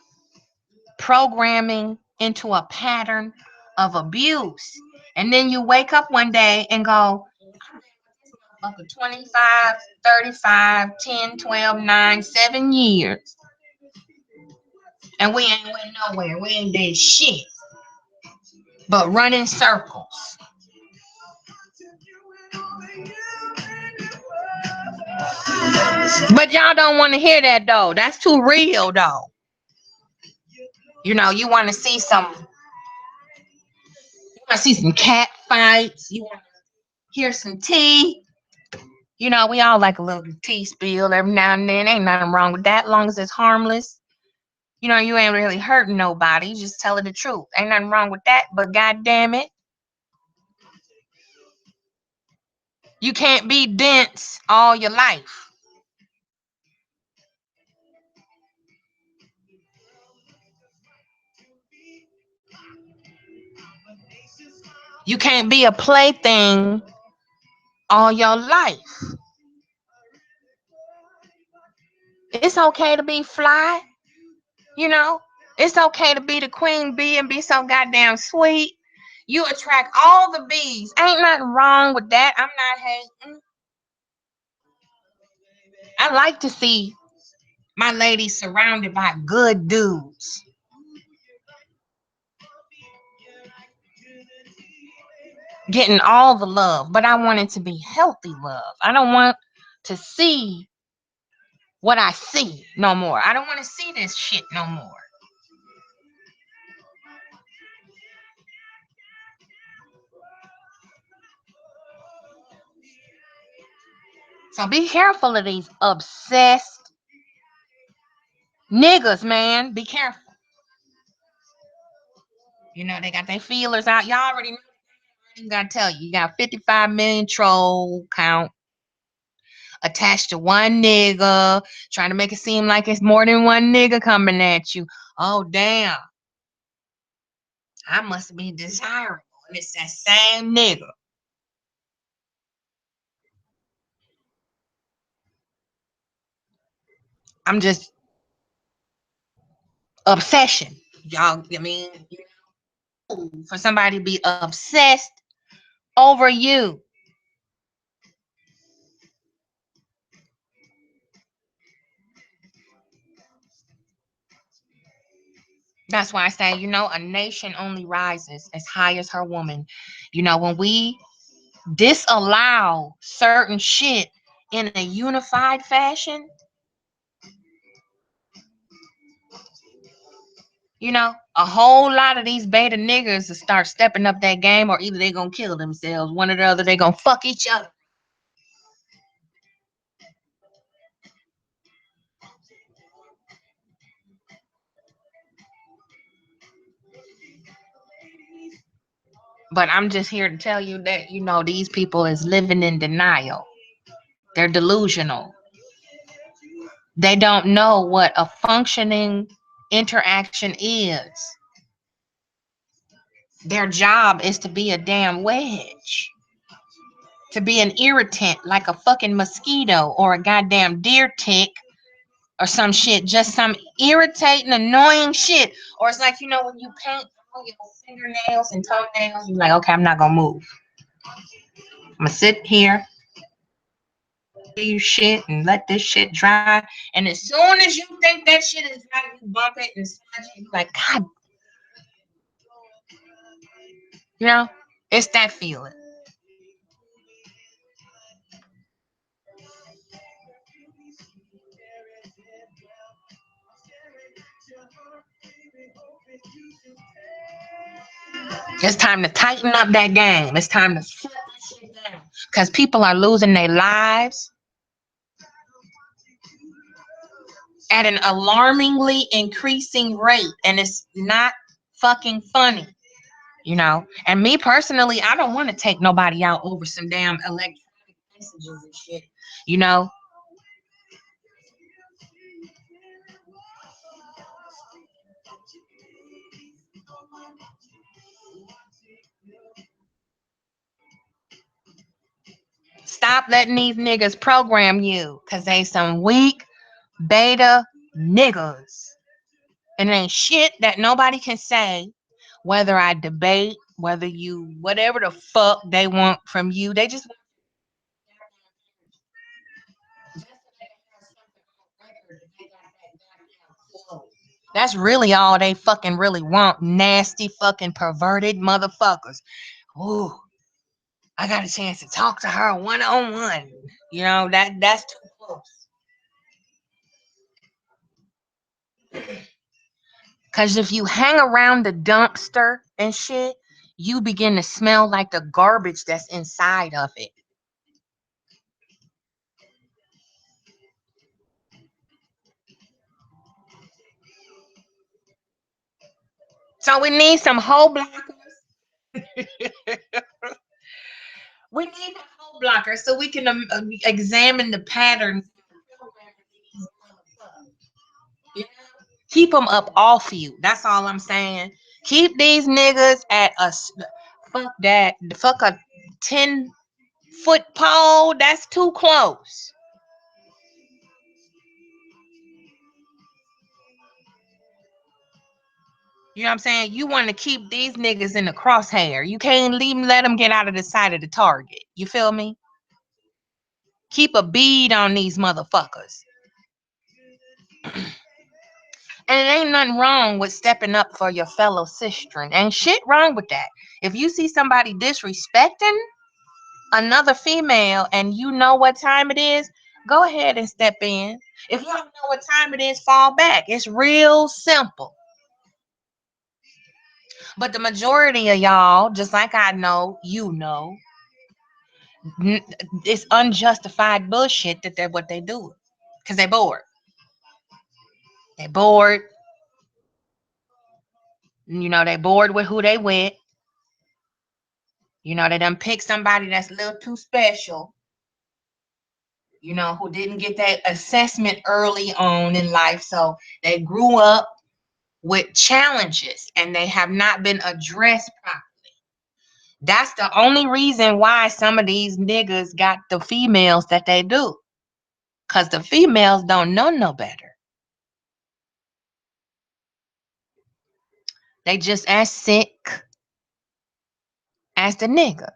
programming into a pattern of abuse. And then you wake up one day and go, 25, 35, 10, 12, 9, 7 years. And we ain't went nowhere. We ain't did shit but run in circles. But y'all don't want to hear that though. That's too real though. You know, you want to see some cat fights. You want to hear some tea. You know, we all like a little tea spill every now and then. Ain't nothing wrong with that, long as it's harmless. You know, you ain't really hurting nobody. You just telling the truth. Ain't nothing wrong with that. But God damn it, you can't be dense all your life. You can't be a plaything all your life. It's okay to be fly, you know. It's okay to be the queen bee and be so goddamn sweet. You attract all the bees. Ain't nothing wrong with that. I'm not hating. I like to see my lady surrounded by good dudes. Getting all the love, but I want it to be healthy love. I don't want to see what I see no more. I don't want to see this shit no more. So be careful of these obsessed niggas, man. Be careful. You know, they got their feelers out. Y'all already know. I ain't gotta tell you. You got 55 million troll count attached to one nigga, trying to make it seem like it's more than one nigga coming at you. Oh, damn. I must be desirable. And it's that same nigga. I'm just obsession. Y'all, I mean, for somebody to be obsessed over you. That's why I say, you know, a nation only rises as high as her woman. You know, when we disallow certain shit in a unified fashion, you know, a whole lot of these beta niggas will start stepping up that game, or either they gonna kill themselves, one or the other, they gonna fuck each other. But I'm just here to tell you that, you know, these people is living in denial. They're delusional. They don't know what a functioning interaction is. Their job is to be a damn wedge, to be an irritant like a fucking mosquito or a goddamn deer tick or some shit, just some irritating, annoying shit. Or it's like, you know, when you paint all your fingernails and toenails, you're like, okay, I'm not gonna move. I'm gonna sit here, do your shit, and let this shit dry. And as soon as you think that shit is dry, you bump it and smudge it. You're like, God, you know, it's that feeling. It's time to tighten up that game. It's time to shut that shit down. Because people are losing their lives at an alarmingly increasing rate. And it's not fucking funny, you know? And me personally, I don't want to take nobody out over some damn electronic messages and shit, you know? Stop letting these niggas program you, because they some weak beta niggas. And it ain't shit that nobody can say, whether I debate, whether you, whatever the fuck they want from you. They just that's really all they fucking really want. Nasty fucking perverted motherfuckers. Ooh, I got a chance to talk to her one on one. You know, that's too close. Cause if you hang around the dumpster and shit, you begin to smell like the garbage that's inside of it. So we need some whole blockers. We need a whole blocker so we can examine the patterns. You know? Keep them up off you. That's all I'm saying. Keep these niggas at fuck that. Fuck a 10-foot pole. That's too close. You know what I'm saying? You want to keep these niggas in the crosshair. You can't let them get out of the sight of the target. You feel me? Keep a bead on these motherfuckers. And it ain't nothing wrong with stepping up for your fellow sister. Ain't shit wrong with that. If you see somebody disrespecting another female and you know what time it is, go ahead and step in. If you don't know what time it is, fall back. It's real simple. But the majority of y'all, just like I know, you know, it's unjustified bullshit that they're what they do. Because they bored. They bored. You know, they bored with who they with. You know, they done pick somebody that's a little too special. You know, who didn't get that assessment early on in life. So they grew up with challenges and they have not been addressed properly. That's the only reason why some of these niggas got the females that they do. Because the females don't know no better. They just as sick as the nigga.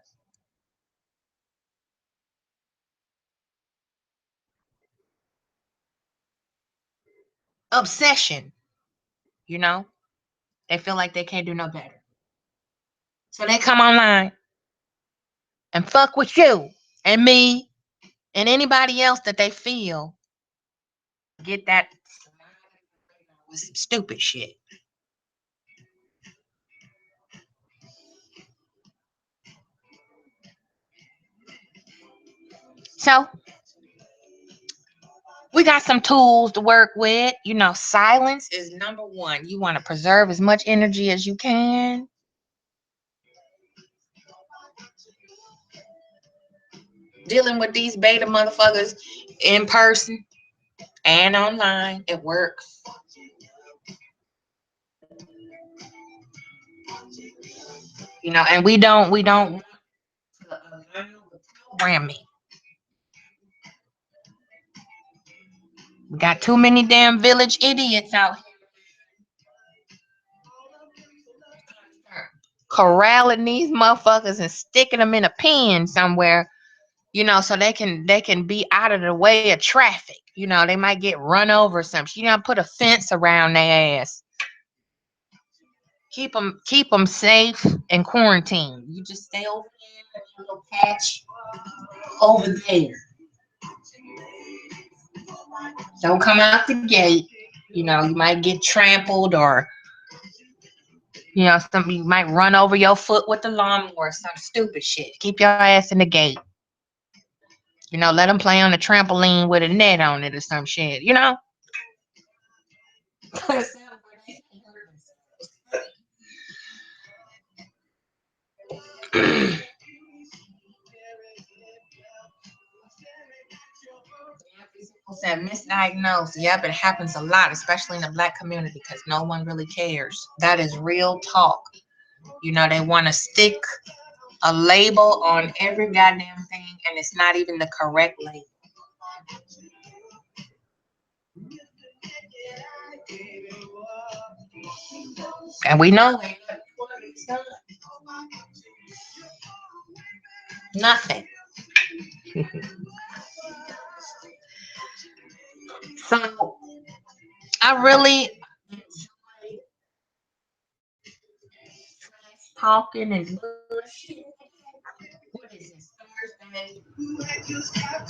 Obsession, you know? They feel like they can't do no better. So they come online and fuck with you and me and anybody else that they feel get that with some stupid shit. So we got some tools to work with. You know, silence is number one. You want to preserve as much energy as you can. Dealing with these beta motherfuckers in person and online, it works. You know, and we don't program me. We got too many damn village idiots out here corralling these motherfuckers and sticking them in a pen somewhere, you know, so they can be out of the way of traffic. You know, they might get run over or something. You know, put a fence around their ass. Keep them safe and quarantined. You just stay over there, in a little patch over there. Don't come out the gate. You know, you might get trampled or you know, you might run over your foot with the lawnmower or some stupid shit. Keep your ass in the gate. You know, let them play on the trampoline with a net on it or some shit. You know. Said misdiagnosed. Yep, it happens a lot, especially in the black community, because no one really cares. That is real talk. You know, they want to stick a label on every goddamn thing, and it's not even the correct label. And we know nothing. So I really talking and bullshit. What is this? Thursday,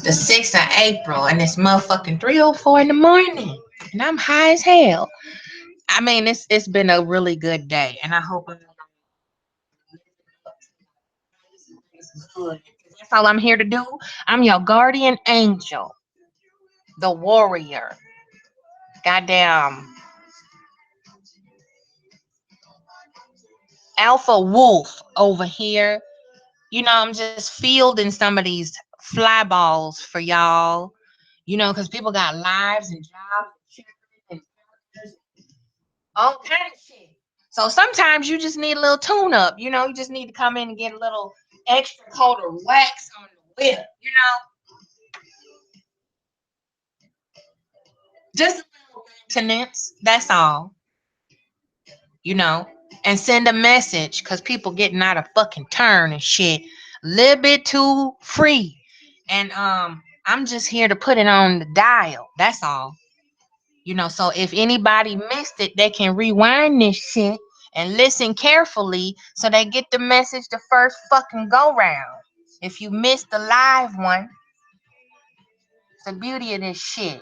the 6th of April, and it's motherfucking 3:04 in the morning, and I'm high as hell. I mean, it's been a really good day, and I hope it's good. That's all I'm here to do. I'm your guardian angel, the warrior. Goddamn alpha wolf over here. I'm just fielding some of these fly balls for y'all. Because people got lives and jobs and children and all kind of shit. So sometimes you just need a little tune up. You just need to come in and get a little extra coat of wax on the whip. Just a little maintenance. That's all. And send a message because people getting out of fucking turn and shit. A little bit too free. And I'm just here to put it on the dial. That's all. So if anybody missed it, they can rewind this shit and listen carefully so they get the message the first fucking go round. If you missed the live one, it's the beauty of this shit.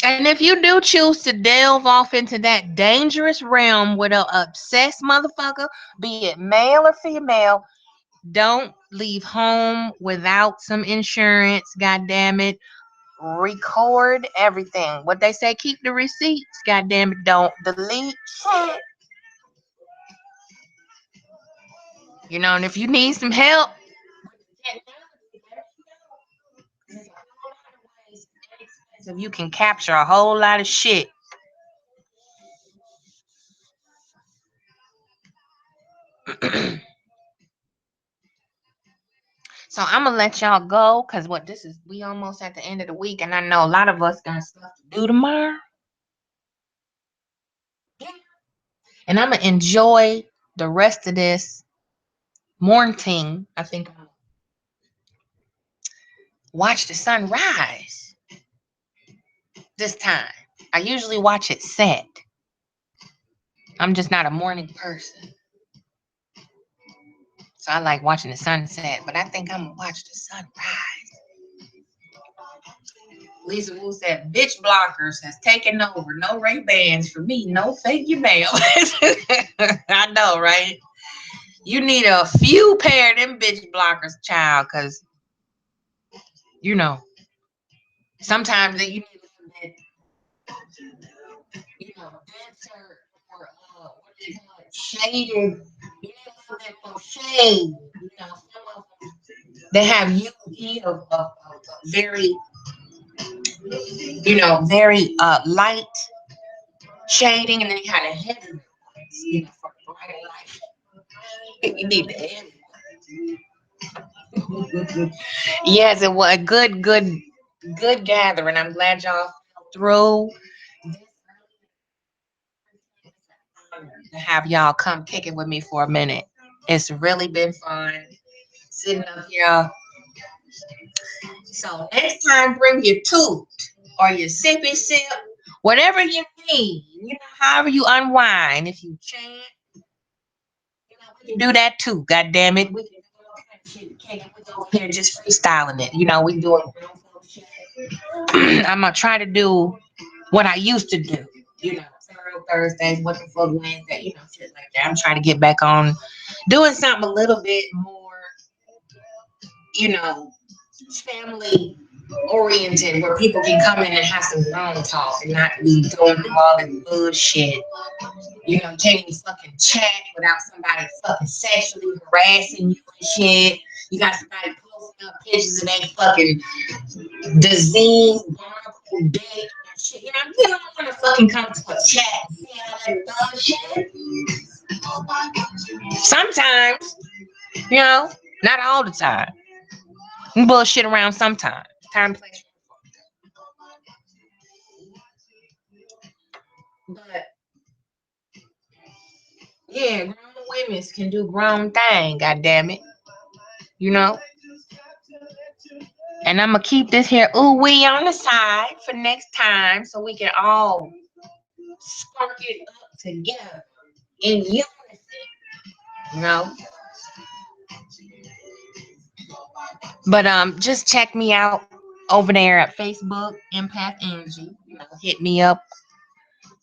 And if you do choose to delve off into that dangerous realm with an obsessed motherfucker, be it male or female, don't leave home without some insurance. God damn it. Record everything. What they say, keep the receipts. God damn it. Don't delete shit. And if you need some help, you can capture a whole lot of shit. So I'm gonna let y'all go because we almost at the end of the week, and I know a lot of us got stuff to do tomorrow. And I'm gonna enjoy the rest of this morning. I think I'm gonna watch the sunrise this time. I usually watch it set. I'm just not a morning person. So I like watching the sunset, but I think I'm gonna watch the sunrise. Lisa Wu said, "Bitch blockers has taken over. No Ray-Bans for me. No fake your mail." I know, right? You need a few pair of them bitch blockers, child, because sometimes you need a little bit, denser or what do you call it, shaded. You need a little bit more shade. Some of them, they have UV of very, very light shading, and then you have a heavy ones, for bright light. You need the heavy ones. Yes, it was a good gathering. I'm glad y'all through. To have y'all come kick it with me for a minute. It's really been fun sitting up here. So next time, bring your toot or your sippy sip, whatever you need. However you unwind. If you chant, we can do that too. God damn it, we can go here just freestyling it. We doing. I'm gonna try to do what I used to do. Thursdays, what the fuck Wednesday, shit like that. I'm trying to get back on doing something a little bit more, family oriented, where people can come in and have some grown talk and not be doing all this bullshit. Can't even fucking chat without somebody fucking sexually harassing you and shit. You got somebody posting up pictures of their fucking disease, barnacle dick and shit. You don't want to fucking come to a chat and see all that bullshit. Sometimes, not all the time. You bullshit around sometimes. Time, place. But yeah, grown women can do grown thing, god damn it. And I'm gonna keep this here ooh-wee on the side for next time so we can all spark it up together in unison. But just check me out over there at Facebook, Empath Energy. Hit me up,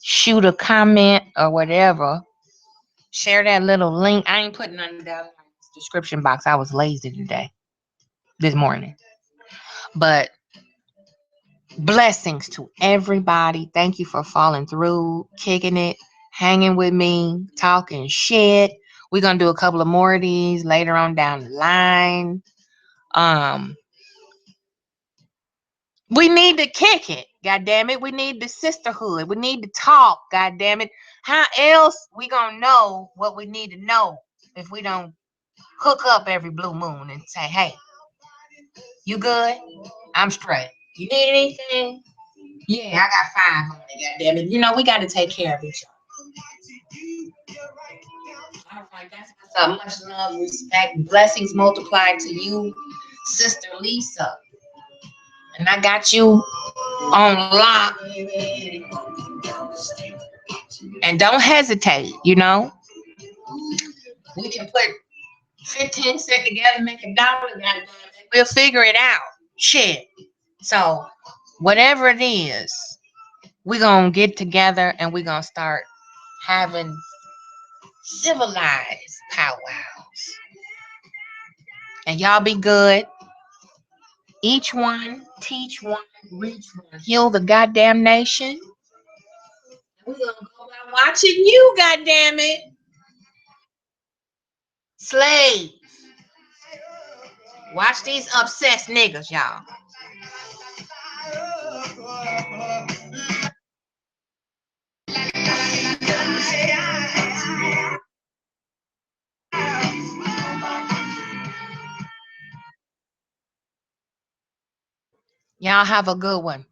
shoot a comment or whatever. Share that little link. I ain't putting none down in the description box. I was lazy today, this morning. But Blessings to everybody. Thank you for falling through, kicking it, hanging with me, talking shit. We're gonna do a couple of more of these later on down the line. Um, we need to kick it, god damn it. We need the sisterhood. We need to talk, god damn it. How else we gonna know what we need to know if we don't hook up every blue moon and say, hey, you good? I'm straight. You need anything? Yeah, I got 5 on it, god damn it. You know, we gotta take care of each other. All right, that's what's up. Much love, respect, blessings multiplied to you, Sister Lisa. And I got you on lock. And don't hesitate, you know. We can put 15 cents together, make $1. We'll figure it out. Shit. So, whatever it is, we're going to get together and we're going to start having civilized powwows. And y'all be good. Each one, teach one, reach one. Heal the goddamn nation. We're going to go by watching you, goddamn it. Slaves. Watch these obsessed niggas, y'all. Y'all have a good one.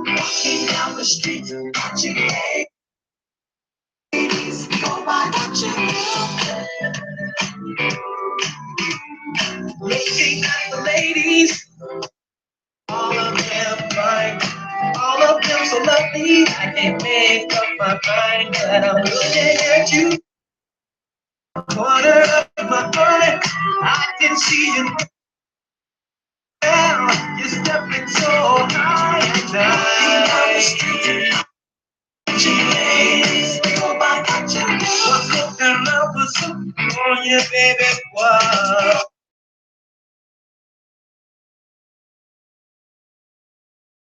Walking down the street, watching ladies go by, watching looking at the ladies, all of them fine, all of them so lovely. I can't make up my mind, but I'm looking at you. Corner of my eye, I can see you now. You're stepping so high and down the street. Ladies, go by, watching. What's up, and love was up on you, baby? Wow.